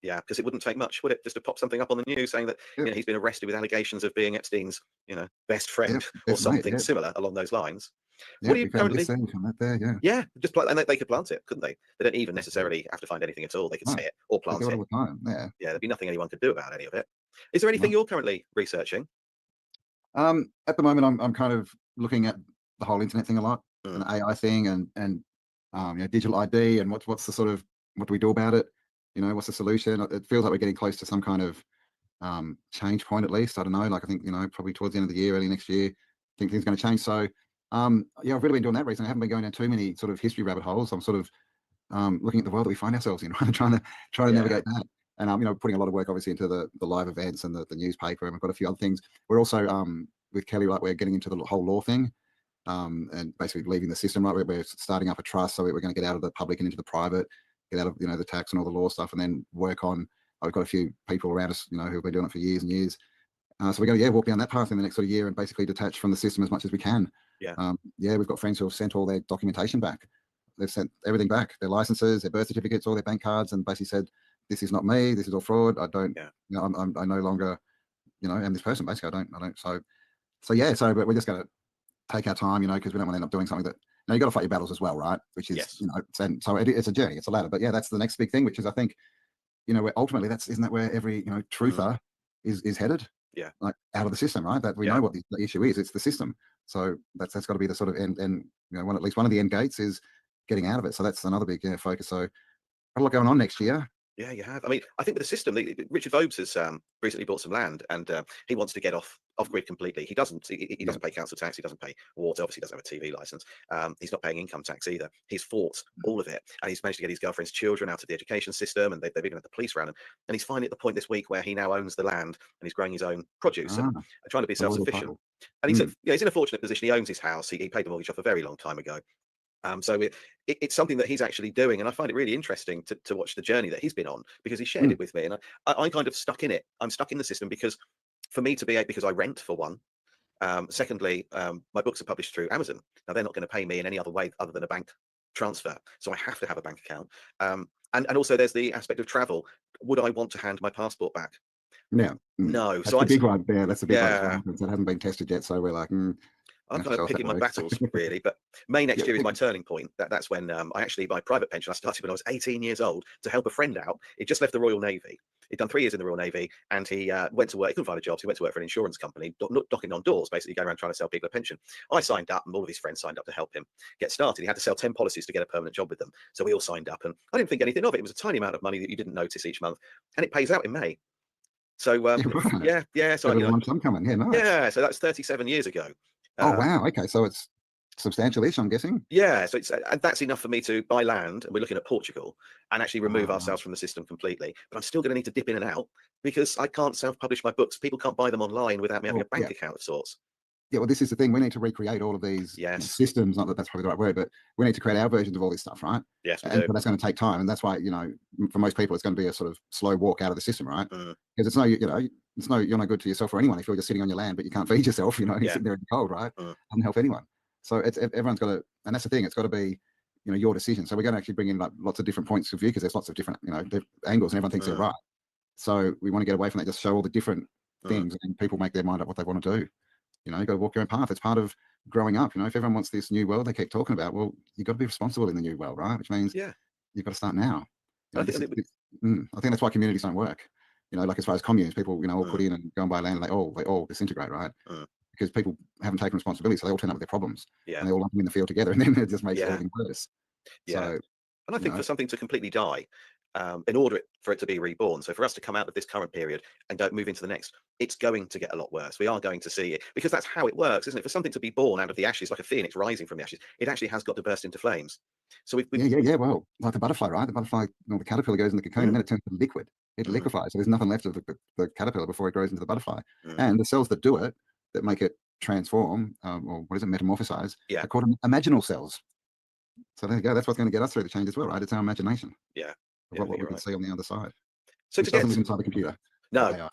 Speaker 13: yeah, because it wouldn't take much, would it, just to pop something up on the news saying that you know, he's been arrested with allegations of being Epstein's, you know, best friend or something similar along those lines. What do you currently? Just plant, and they could plant it, couldn't they? They don't even necessarily have to find anything at all. They could say it or plant it.
Speaker 15: All the time. Yeah,
Speaker 13: there'd be nothing anyone could do about any of it. Is there anything you're currently researching?
Speaker 15: At the moment, I'm kind of looking at the whole internet thing a lot, and the AI thing, and you know, digital ID, and what's the sort of, what do we do about it? You know, what's the solution? It feels like we're getting close to some kind of change point, at least. I don't know. Like, I think, you know, probably towards the end of the year, early next year, I think things are going to change. So yeah, I've really been doing that recently. I haven't been going down too many sort of history rabbit holes. I'm sort of looking at the world that we find ourselves in, right? trying to navigate that. And you know, putting a lot of work obviously into the live events and the newspaper, and we've got a few other things. We're also with Kelly, like, we're getting into the whole law thing, and basically leaving the system, right? We're starting up a trust, so we're going to get out of the public and into the private, get out of, you know, the tax and all the law stuff, and then work on. I've got a few people around us, you know, who've been doing it for years and years. So we're going to walk down that path in the next sort of year and basically detach from the system as much as we can. We've got friends who have sent all their documentation back. They've sent everything back, their licenses, their birth certificates, all their bank cards, and basically said, this is not me, this is all fraud. I don't, you know, I no longer, you know, am this person. Basically, I don't. So but we're just going to take our time, you know, because we don't want to end up doing something that, you know, you got to fight your battles as well, right? Which is, you know, and so it's a journey, it's a ladder. But yeah, that's the next big thing, which is, I think, you know, where ultimately isn't that where every, you know, truther is headed? Like, out of the system, right? That we know what the issue is. It's the system. So that's got to be the sort of end, you know, at least one of the end gates is getting out of it. So that's another big focus. So got a lot going on next year.
Speaker 13: Yeah, you have. I mean, I think with the system, Richard Vobes has recently bought some land, and he wants to get off grid completely. He doesn't. He doesn't pay council tax. He doesn't pay water. Obviously, he doesn't have a TV license. He's not paying income tax either. He's fought all of it, and he's managed to get his girlfriend's children out of the education system, and they've even had the police around him. And he's finally at the point this week where he now owns the land and he's growing his own produce and trying to be self-sufficient. And he's he's in a fortunate position. He owns his house. He paid the mortgage off a very long time ago. So it's something that he's actually doing, and I find it really interesting to watch the journey that he's been on, because he shared it with me, and I'm kind of stuck in it. I'm stuck in the system because for me to be because I rent, for one. Secondly, my books are published through Amazon. Now, they're not going to pay me in any other way other than a bank transfer, so I have to have a bank account. And also there's the aspect of travel. Would I want to hand my passport back?
Speaker 15: No.
Speaker 13: That's
Speaker 15: the big one. Yeah, that's the big one. That hasn't been tested yet, so we're like,
Speaker 13: I'm kind of picking my battles, really. But May next year is my turning point. That's when I actually, my private pension, I started when I was 18 years old to help a friend out. He just left the Royal Navy. He'd done 3 years in the Royal Navy, and he went to work. He couldn't find a job, so he went to work for an insurance company, knocking on doors, basically going around trying to sell people a pension. I signed up, and all of his friends signed up to help him get started. He had to sell 10 policies to get a permanent job with them. So we all signed up, and I didn't think anything of it. It was a tiny amount of money that you didn't notice each month, and it pays out in May. So yeah. So
Speaker 15: lump sum coming. Yeah, nice.
Speaker 13: Yeah, so that's 37 years ago.
Speaker 15: Oh wow. Okay, so it's substantial-ish, I'm guessing.
Speaker 13: Yeah, so and that's enough for me to buy land, and we're looking at Portugal, and actually remove ourselves from the system completely. But I'm still going to need to dip in and out because I can't self-publish my books. People can't buy them online without me having a bank account of sorts.
Speaker 15: Yeah, well, this is the thing. We need to recreate all of these systems. Not that that's probably the right word, but we need to create our versions of all this stuff, right?
Speaker 13: Yes, we
Speaker 15: and
Speaker 13: do.
Speaker 15: but that's going to take time, and that's why, you know, for most people, it's going to be a sort of slow walk out of the system, right? Because it's no, you know, it's no, you're no good to yourself or anyone if you're just sitting on your land, but you can't feed yourself. You know, you're sitting there in the cold, right? Doesn't help anyone. So it's everyone's got to, and that's the thing. It's got to be, you know, your decision. So we're going to actually bring in like lots of different points of view because there's lots of different, you know, angles, and everyone thinks they're right. So we want to get away from that. Just show all the different things, and people make their mind up what they want to do. You know, you got to walk your own path. It's part of growing up. You know, if everyone wants this new world they keep talking about, well, you've got to be responsible in the new world, right? Which means you've got to start now. You know, I think that's why communities don't work. You know, like as far as communes, people, you know, all put in and go and buy land, and they all disintegrate, right? Because people haven't taken responsibility, so they all turn up with their problems, and they all lump them in the field together, and then it just makes everything worse. So,
Speaker 13: and I think for something to completely die, in order for it to be reborn, so for us to come out of this current period and go move into the next, it's going to get a lot worse. We are going to see it, because that's how it works, isn't it? For something to be born out of the ashes, like a phoenix rising from the ashes, it actually has got to burst into flames. So
Speaker 15: yeah. Well, like the butterfly, right? The butterfly, you know, the caterpillar goes in the cocoon, and then it turns to liquid. It liquefies. So there's nothing left of the caterpillar before it grows into the butterfly. And the cells that do it, that make it transform, or what is it, metamorphosize, are called imaginal cells. So there you go. That's what's going to get us through the change as well, right? It's our imagination. What we can see on the other side.
Speaker 13: So
Speaker 15: which doesn't live inside the computer.
Speaker 13: No,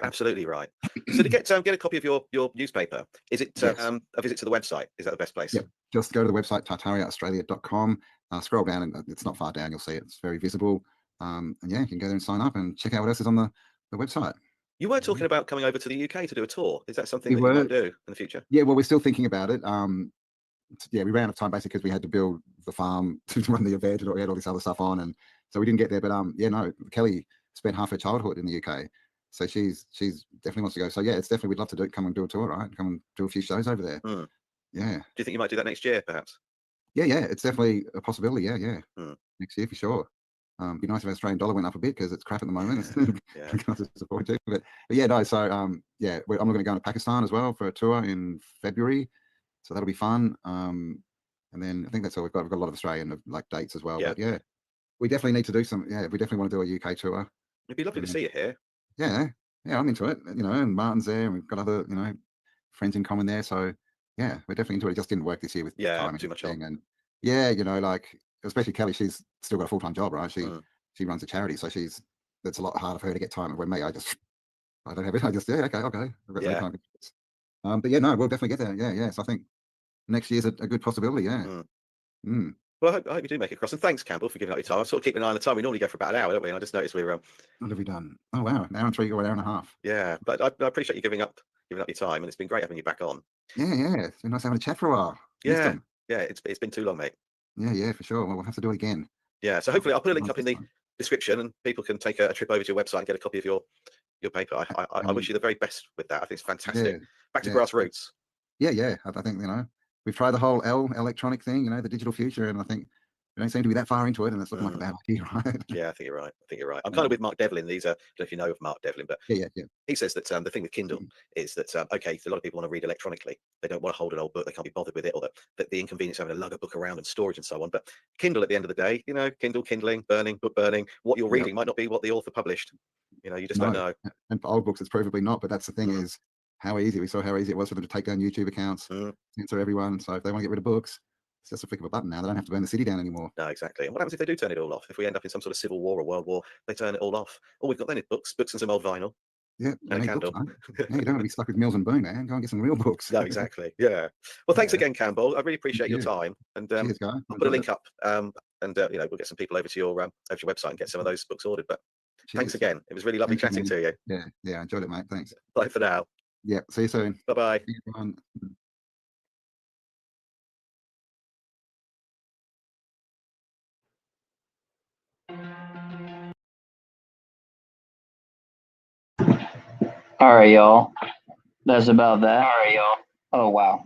Speaker 13: absolutely right. So to get a copy of your newspaper, is it a visit to the website? Is that the best place?
Speaker 15: Yep. Just go to the website tartariaaustralia.com. Scroll down, and it's not far down. You'll see it. It's very visible. And yeah, you can go there and sign up and check out what else is on the website.
Speaker 13: You were talking about coming over to the UK to do a tour. Is that something that you might do in the future?
Speaker 15: Yeah, well, we're still thinking about it. Yeah, we ran out of time basically because we had to build the farm to run the event, and we had all this other stuff on, and so we didn't get there. But yeah, no, Kelly spent half her childhood in the UK, so she's definitely wants to go. So yeah, it's definitely, we'd love to come and do a tour, right? Come and do a few shows over there. Yeah.
Speaker 13: Do you think you might do that next year, perhaps?
Speaker 15: Yeah, it's definitely a possibility. Yeah. Next year for sure. Be nice if the Australian dollar went up a bit because it's crap at the moment. But yeah, no. So yeah, I'm going to go to Pakistan as well for a tour in February. So that'll be fun. And then I think that's all we've got. We've got a lot of Australian like dates as well. But yeah, we definitely need to do some. Yeah, we definitely want to do a UK tour.
Speaker 13: It'd be lovely to see you here.
Speaker 15: Yeah, I'm into it. You know, and Martin's there, and we've got other, you know, friends in common there. So yeah, we're definitely into it. It just didn't work this year with time
Speaker 13: too much
Speaker 15: on. And yeah, you know, like especially Kelly, she's still got a full-time job, right? She runs a charity, so that's a lot harder for her to get time. When me, I don't have it. I just okay. I've got no time. But yeah, no, we'll definitely get there. Yeah. So I think next year's a good possibility. Yeah.
Speaker 13: Well, I hope you do make it across. And thanks, Campbell, for giving up your time. I sort of keep an eye on the time. We normally go for about an hour, don't we? And I just noticed we're
Speaker 15: what have we done? Oh wow, an hour and 3 or an hour and a half.
Speaker 13: Yeah, but I appreciate you giving up your time, and it's been great having you back on.
Speaker 15: Yeah. It's been nice having a chat for a while.
Speaker 13: Yeah. It's been too long, mate.
Speaker 15: Yeah, for sure. Well, we'll have to do it again.
Speaker 13: Yeah. So hopefully I'll put a link up in the description, and people can take a trip over to your website and get a copy of your paper. I wish you the very best with that. I think it's fantastic. Back to grassroots.
Speaker 15: Yeah. I think, you know, we've tried the whole electronic thing, you know, the digital future, and I think we don't seem to be that far into it, and it's looking like a bad idea, right?
Speaker 13: Yeah, I think you're right. I'm kind of with Mark Devlin. I don't know if you know of Mark Devlin, but
Speaker 15: yeah.
Speaker 13: He says that the thing with Kindle is that okay, a lot of people want to read electronically. They don't want to hold an old book. They can't be bothered with it, or that the inconvenience of having to lug a book around and storage and so on. But Kindle, at the end of the day, you know, kindling, book burning. What you're reading might not be what the author published. You know, you just don't know.
Speaker 15: And for old books, it's probably not. But that's the thing is how easy we saw how easy it was for them to take down YouTube accounts, censor everyone. So if they want to get rid of books, it's just a flick of a button now. They don't have to burn the city down anymore.
Speaker 13: No, exactly. And what happens if they do turn it all off? If we end up in some sort of civil war or world war, they turn it all off. All we've got then is books and some old vinyl.
Speaker 15: Yeah,
Speaker 13: and a candle.
Speaker 15: Books, you don't want to be stuck with Mills and Boon, man. Go and get some real books.
Speaker 13: No, exactly. Yeah. Well, thanks again, Campbell. I really appreciate your time. And
Speaker 15: cheers, guy.
Speaker 13: I'll put a link up, and you know, we'll get some people over to your website and get some of those books ordered. But thanks again. It was really lovely chatting to you.
Speaker 15: Yeah, I enjoyed it, mate. Thanks.
Speaker 13: Bye for now.
Speaker 15: Yeah, see you soon.
Speaker 13: Bye-bye.
Speaker 11: All right, y'all. That's about that. All right, y'all. Oh wow.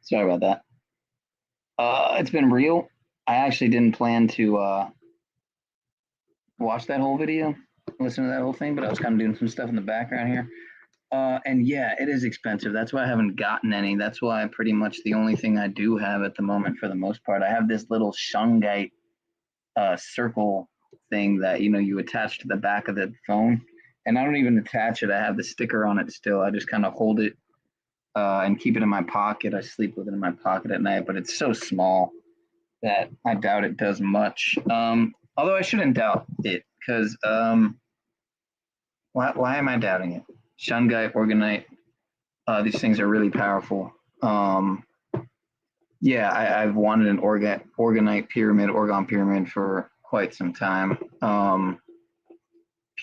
Speaker 11: Sorry about that. It's been real. I actually didn't plan to watch that whole video, listen to that whole thing, but I was kind of doing some stuff in the background here. And yeah, it is expensive. That's why I haven't gotten any. That's why pretty much the only thing I do have at the moment, for the most part, I have this little shungite circle thing that, you know, you attach to the back of the phone. And I don't even attach it. I have the sticker on it still. I just kind of hold it and keep it in my pocket. I sleep with it in my pocket at night, but it's so small that I doubt it does much. Although I shouldn't doubt it, because why am I doubting it? Shungite, Orgonite, these things are really powerful. Yeah, I've wanted an Orgonite pyramid, Orgon pyramid for quite some time.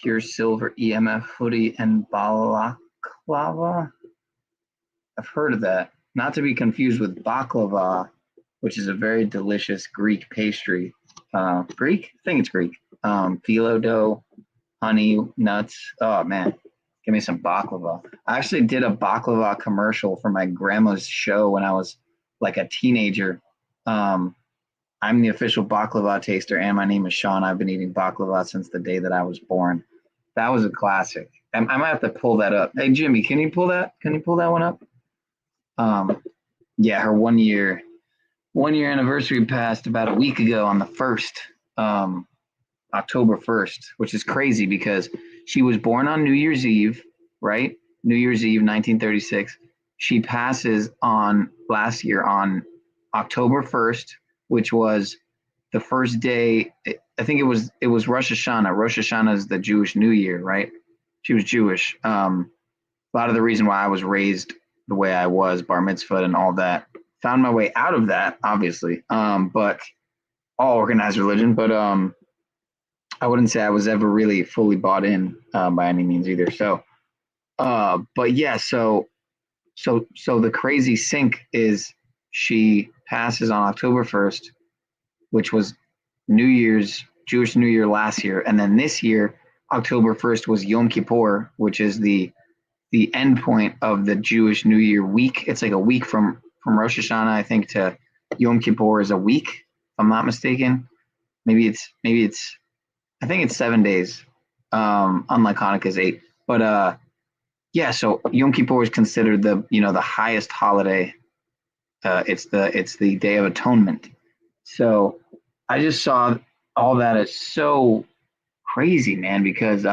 Speaker 11: Pure silver EMF hoodie and balaclava. I've heard of that. Not to be confused with baklava, which is a very delicious Greek pastry. Greek? I think it's Greek. Phyllo dough, honey, nuts. Oh man, give me some baklava. I actually did a baklava commercial for my grandma's show when I was like a teenager. I'm the official baklava taster, and my name is Sean. I've been eating baklava since the day that I was born. That was a classic. I might have to pull that up. Hey Jimmy, can you pull that? Can you pull that one up? Yeah, her 1 year anniversary passed about a week ago on the 1st, October 1st, which is crazy because she was born on New Year's Eve, right? New Year's Eve, 1936. She passes on last year on October 1st, which was the first day. I think it was Rosh Hashanah. Rosh Hashanah is the Jewish New Year, right? She was Jewish. A lot of the reason why I was raised the way I was, bar mitzvah and all that. Found my way out of that, obviously, but all organized religion. But I wouldn't say I was ever really fully bought in by any means either. So, but yeah, so the crazy sync is she passes on October 1st, which was New Year's, Jewish New Year last year, and then this year, October 1st was Yom Kippur, which is the end point of the Jewish New Year week. It's like a week from Rosh Hashanah, I think, to Yom Kippur is a week, if I'm not mistaken. Maybe it's I think it's 7 days, unlike Hanukkah's 8. But yeah, so Yom Kippur is considered the highest holiday. It's the Day of Atonement. So I just saw all that as so crazy, man, because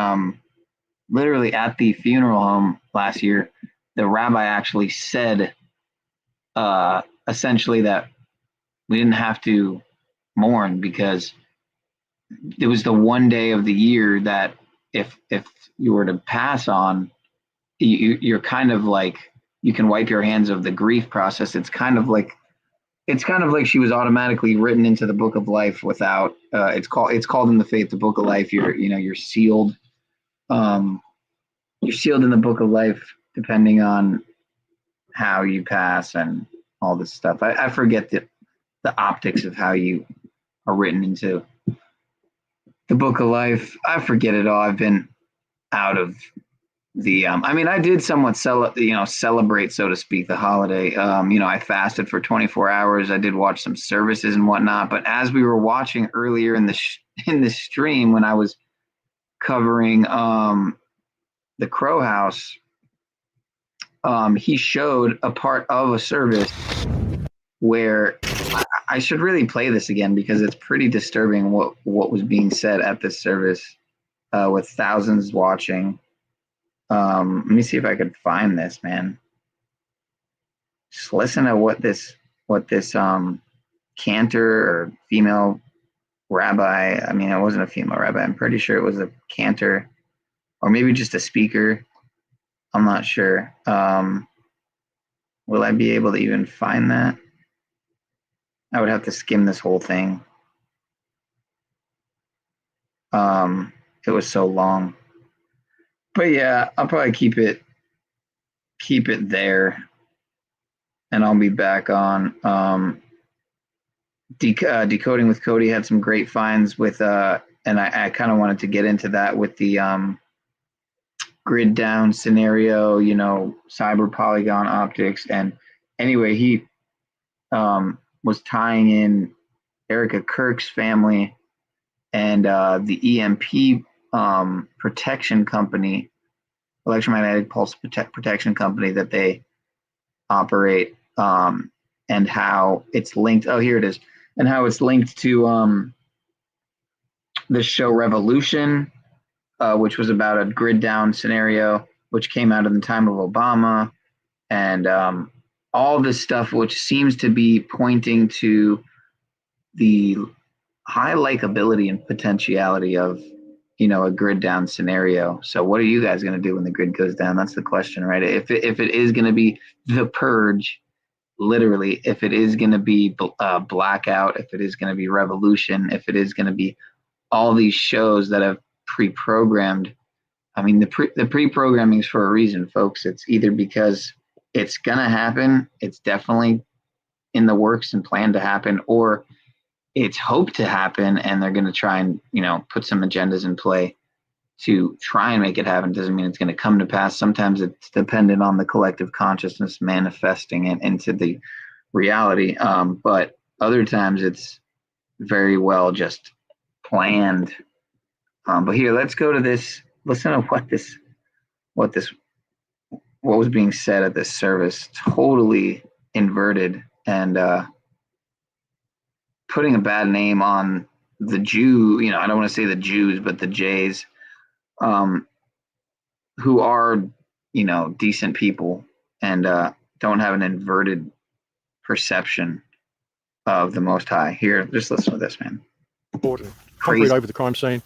Speaker 11: literally at the funeral home last year, the rabbi actually said essentially that we didn't have to mourn because it was the one day of the year that if you were to pass on, you're kind of like, you can wipe your hands of the grief process. It's kind of like she was automatically written into the book of life without it's called in the faith the book of life. You're sealed. You're sealed in the book of life depending on how you pass and all this stuff. I forget the optics of how you are written into the book of life. I forget it all. I've been out of the I did somewhat celebrate, so to speak, the holiday. I fasted for 24 hours. I did watch some services and whatnot, but as we were watching earlier in the stream when I was covering the CrowHouse, he showed a part of a service where I should really play this again because it's pretty disturbing what was being said at this service with thousands watching. Let me see if I could find this, man. Just listen to what this cantor or female rabbi, it wasn't a female rabbi. I'm pretty sure it was a cantor or maybe just a speaker. I'm not sure. Will I be able to even find that? I would have to skim this whole thing. It was so long. But yeah, I'll probably keep it there, and I'll be back on. Decoding with Cody had some great finds with, and I kind of wanted to get into that with the grid down scenario, cyber polygon optics, and anyway, he was tying in Erica Kirk's family and the EMP protection company, electromagnetic pulse protection company that they operate, and how it's linked. Oh, here it is. And how it's linked to the show Revolution, which was about a grid down scenario, which came out in the time of Obama. and all this stuff, which seems to be pointing to the high likability and potentiality of, you know, a grid down scenario. So what are you guys going to do when the grid goes down? That's the question, right? If it is going to be the purge, literally, if it is going to be blackout, if it is going to be revolution, if it is going to be all these shows that have pre-programmed, I mean, the pre-programming is for a reason, folks. It's either because it's going to happen, it's definitely in the works and planned to happen, or it's hoped to happen and they're going to try and, you know, put some agendas in play to try and make it happen. Doesn't mean it's going to come to pass. Sometimes it's dependent on the collective consciousness manifesting it into the reality. But other times it's very well just planned. But here, let's go to this. Listen to what was being said at this service. Totally inverted and putting a bad name on the Jew, you know, I don't want to say the Jews, but the Jays, who are, you know, decent people and don't have an inverted perception of the Most High. Here, just listen to this, man.
Speaker 20: Important. Concrete over the crime scene.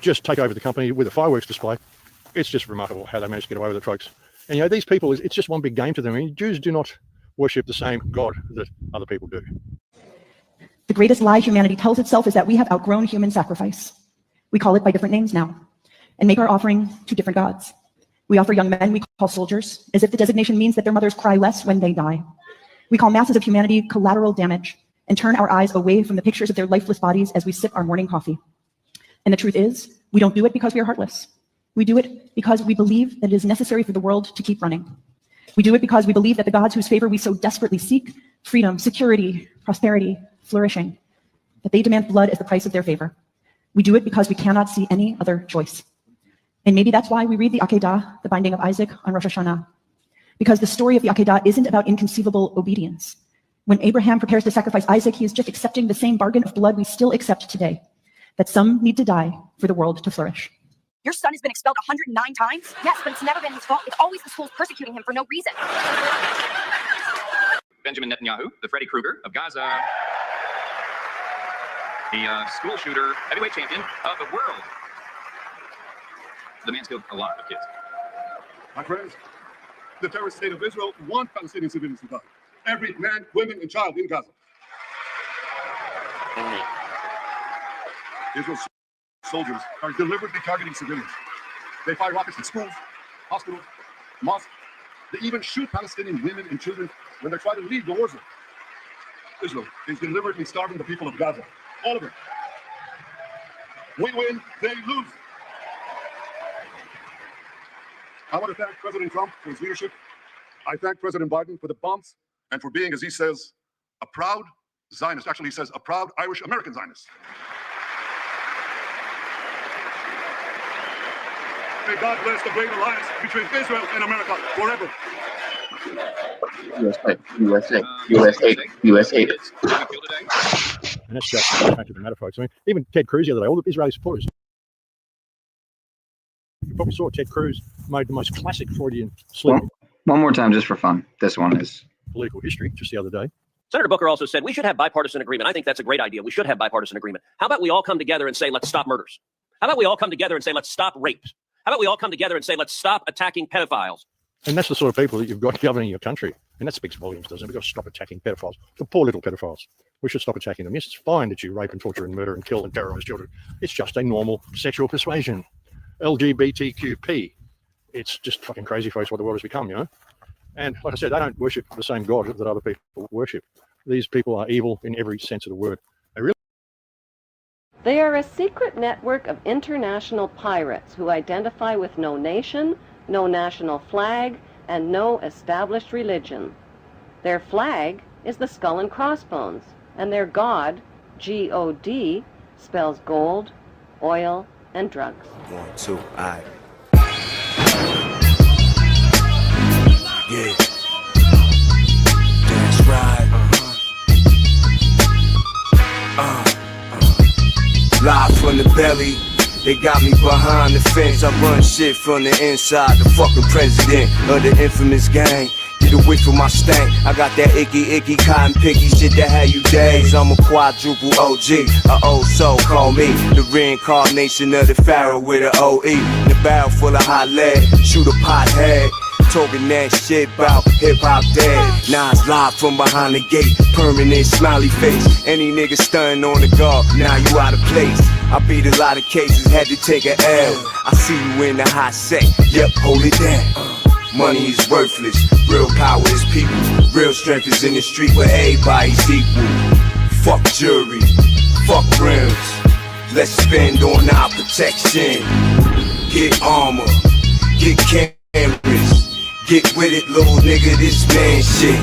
Speaker 20: Just take over the company with a fireworks display. It's just remarkable how they managed to get away with it, folks. And, you know, these people, it's just one big game to them. I mean, Jews do not worship the same God that other people do.
Speaker 1: The greatest lie humanity tells itself is that we have outgrown human sacrifice. We call it by different names now and make our offering to different gods. We offer young men we call soldiers, as if the designation means that their mothers cry less when they die. We call masses of humanity collateral damage and turn our eyes away from the pictures of their lifeless bodies as we sip our morning coffee. And the truth is, we don't do it because we are heartless. We do it because we believe that it is necessary for the world to keep running. We do it because we believe that the gods whose favor we so desperately seek, freedom, security, prosperity, flourishing, that they demand blood as the price of their favor. We do it because we cannot see any other choice. And maybe that's why we read the Akedah, the binding of Isaac, on Rosh Hashanah. Because the story of the Akedah isn't about inconceivable obedience. When Abraham prepares to sacrifice Isaac, he is just accepting the same bargain of blood we still accept today, that some need to die for the world to flourish.
Speaker 3: Your son has been expelled 109 times? Yes, but it's never been his fault. It's always the schools persecuting him for no reason.
Speaker 4: Benjamin Netanyahu, the Freddy Krueger of Gaza, the school shooter, heavyweight champion of the world. The man's killed a lot of kids.
Speaker 27: My friends, the terrorist state of Israel wants Palestinian civilians to die. Every man, woman, and child in Gaza. Israel's soldiers are deliberately targeting civilians. They fire rockets at schools, hospitals, mosques. They even shoot Palestinian women and children when they try to leave the war zone. Israel is deliberately starving the people of Gaza. All of it. We win, they lose. I want to thank President Trump for his leadership. I thank President Biden for the bombs and for being, as he says, a proud Zionist. Actually, he says a proud Irish-American Zionist. May God bless the great alliance between Israel and America forever.
Speaker 11: USA.
Speaker 20: And that's just the fact of the matter, folks. I mean, even Ted Cruz the other day, all the Israeli supporters. You probably saw Ted Cruz made the most classic Freudian slip.
Speaker 11: One more time, just for fun. This one is
Speaker 20: political history, just the other day.
Speaker 7: Senator Booker also said we should have bipartisan agreement. I think that's a great idea. We should have bipartisan agreement. How about we all come together and say, let's stop murders? How about we all come together and say, let's stop rapes? How about we all come together and say, let's stop attacking pedophiles?
Speaker 20: And that's the sort of people that you've got governing your country. And that speaks volumes, doesn't it? We've got to stop attacking pedophiles. The poor little pedophiles. We should stop attacking them. Yes, it's fine that you rape and torture and murder and kill and terrorize children. It's just a normal sexual persuasion. LGBTQP. It's just fucking crazy, folks, what the world has become, you know? And like I said, they don't worship the same God that other people worship. These people are evil in every sense of the word.
Speaker 9: They are a secret network of international pirates who identify with no nation, no national flag, and no established religion. Their flag is the skull and crossbones, and their god, G-O-D, spells gold, oil, and drugs.
Speaker 14: 1, 2, alright. Yeah. That's right. Live from the belly, they got me behind the fence. I run shit from the inside, the fucking president of the infamous gang. need a whiff of my stank. I got that icky, cotton picky shit that had you days. I'm a quadruple OG, a old soul, call me the reincarnation of the pharaoh with an OE. The barrel full of hot lead, shoot a pothead. Talking that shit about hip-hop dead. Now it's live from behind the gate, permanent smiley face. Any nigga stunning on the guard, now you out of place. I beat a lot of cases, had to take a L. I see you in the hot set, yep, hold it down. Money is worthless, real power is people. Real strength is in the street where everybody's equal. Fuck jury, fuck rims. Let's spend on our protection. Get armor, get cameras. Get with it, little nigga, this man shit.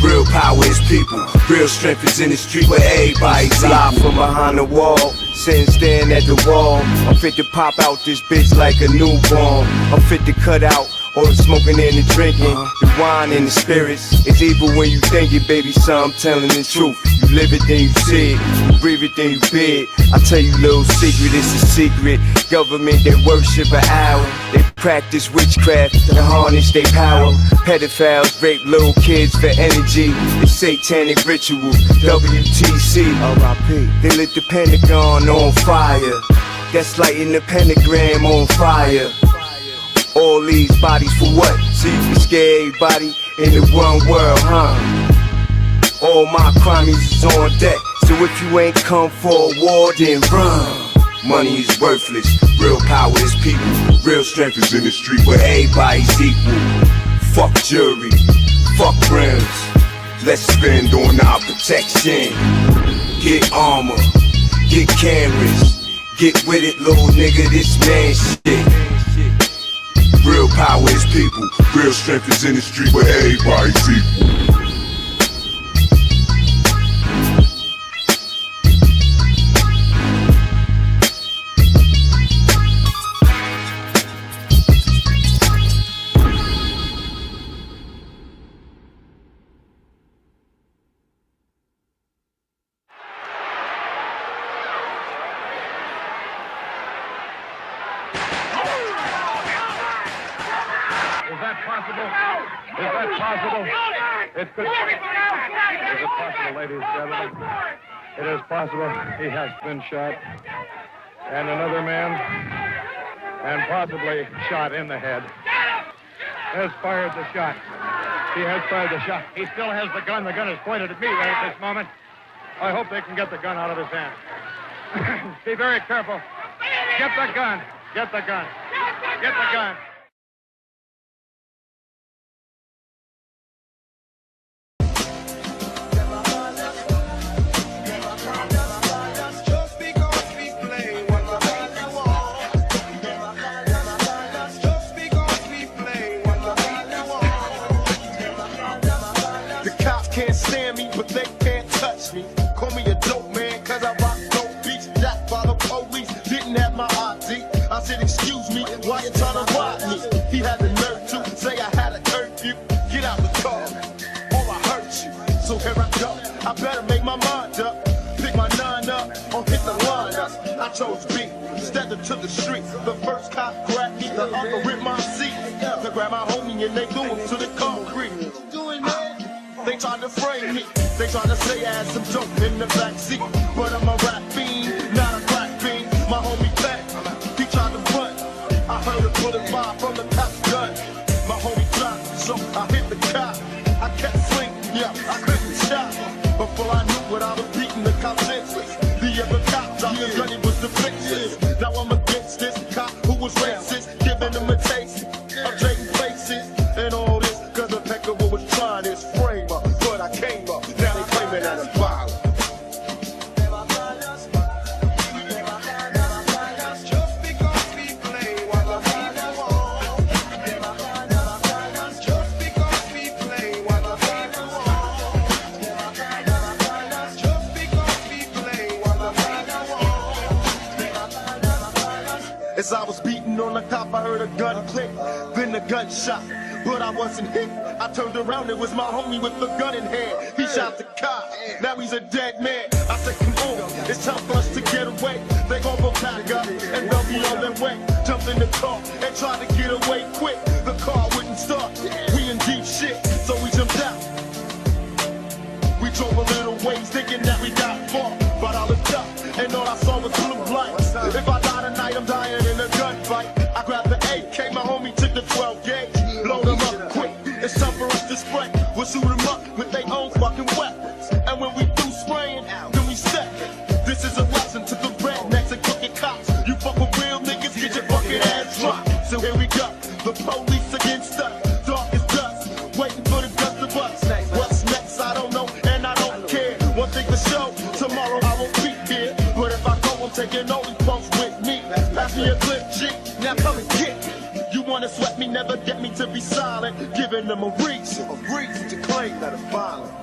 Speaker 14: Real power is people. Real strength is in the street where everybody's live from behind the wall. Sitting staring at the wall. I'm fit to pop out this bitch like a newborn. I'm fit to cut out all the smoking and the drinking, the wine and the spirits. It's evil when you think it, baby, so I'm telling the truth. You live it, then you see it. You breathe it, then you bid. I tell you, little secret, it's a secret. Government, they worship an hour. They practice witchcraft to harness their power. Pedophiles rape little kids for energy. It's satanic ritual. WTC, R.I.P. They lit the Pentagon on fire. That's lighting the pentagram on fire. All these bodies for what? So you can scare everybody in the one world, huh? All my crimes is on deck. So if you ain't come for a war, then run. Money is worthless, real power is people. Real strength is in the street where everybody's equal. Fuck jury, fuck rims. Let's spend on our protection. Get armor, get cameras. Get with it, little nigga, this man shit. Real power is people. Real strength is in the street where everybody's equal.
Speaker 2: Is it possible, ladies and gentlemen? It is possible he has been shot, and another man, and possibly shot in the head, has fired the shot. He has fired the shot. He still has the gun. The gun is pointed at me right at this moment. I hope they can get the gun out of his hand. Be very careful. Get the gun. Get the gun. Get the gun.
Speaker 16: Can't stand me, but they can't touch me. Call me a dope man, cause I rock dope beats. Jacked by the police, didn't have my ID. I said, excuse me, why you trying to rob me? He had the nerve to say I had a curfew. Get out the car, or I hurt you. So here I go, I better make my mind up. Pick my 9 up, or hit the line up. I chose B, stepped into the street. The first cop grabbed me, the other ripped my seat. They grabbed my homie and they threw him to the concrete. They tried to frame me. They tried to say I had some dope in the backseat. But I'm a rap fiend, not a black fiend. My homie back, he tried to run. I heard a bullet fire from the cop's gun. My homie dropped, so I hit the cop. I kept swinging, yeah, I couldn't shot. Before I knew what I was beating the cop senseless. The other cop dropped the gun, it was defenseless. Now I'm against this cop who was racist, giving them a taste of trading places and all this. Cause the pecker was trying his frame up, but I came up. Now they claiming that I'm violent. As I was beating on the cop, I heard a gun click, then the gunshot. But I wasn't hit. I turned around, it was my homie with the gun in hand. He shot the cop, now he's a dead man. I said, come on, it's time for us to get away. They gon' go back up, and they'll be on their way. Jumped in the car, and tried to get away quick. The car wouldn't start. We in deep 12 gauge, load them up quick. It's time for us to spray. We'll shoot them up with their own fucking weapons. And when we do spraying, then we step. This is a lesson to the rednecks and crooked cops. You fuck with real niggas, get your fucking ass dropped. So here we go, the police against us. Dark as dust, waiting for the dust of us. What's next, I don't know, and I don't care. One thing for sure, tomorrow I won't be here. But if I go, I'm taking all these punks with me. Pass me a clip, G, now come and get me. You wanna sweat me, never get me to be silent. Giving them a reason to claim that I'm violent.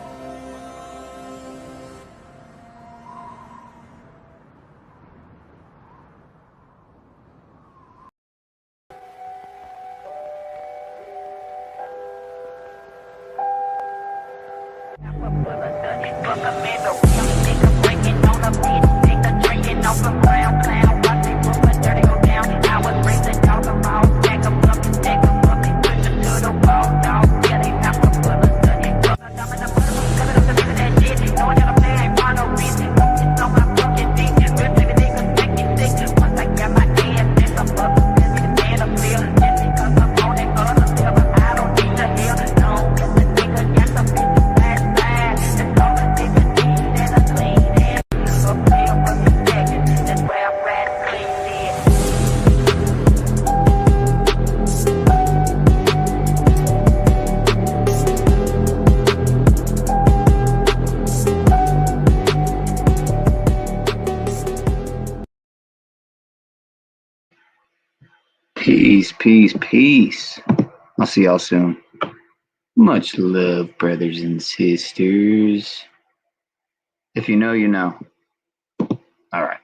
Speaker 11: Peace, peace, peace. I'll see y'all soon. Much love, brothers and sisters. If you know, you know. All right.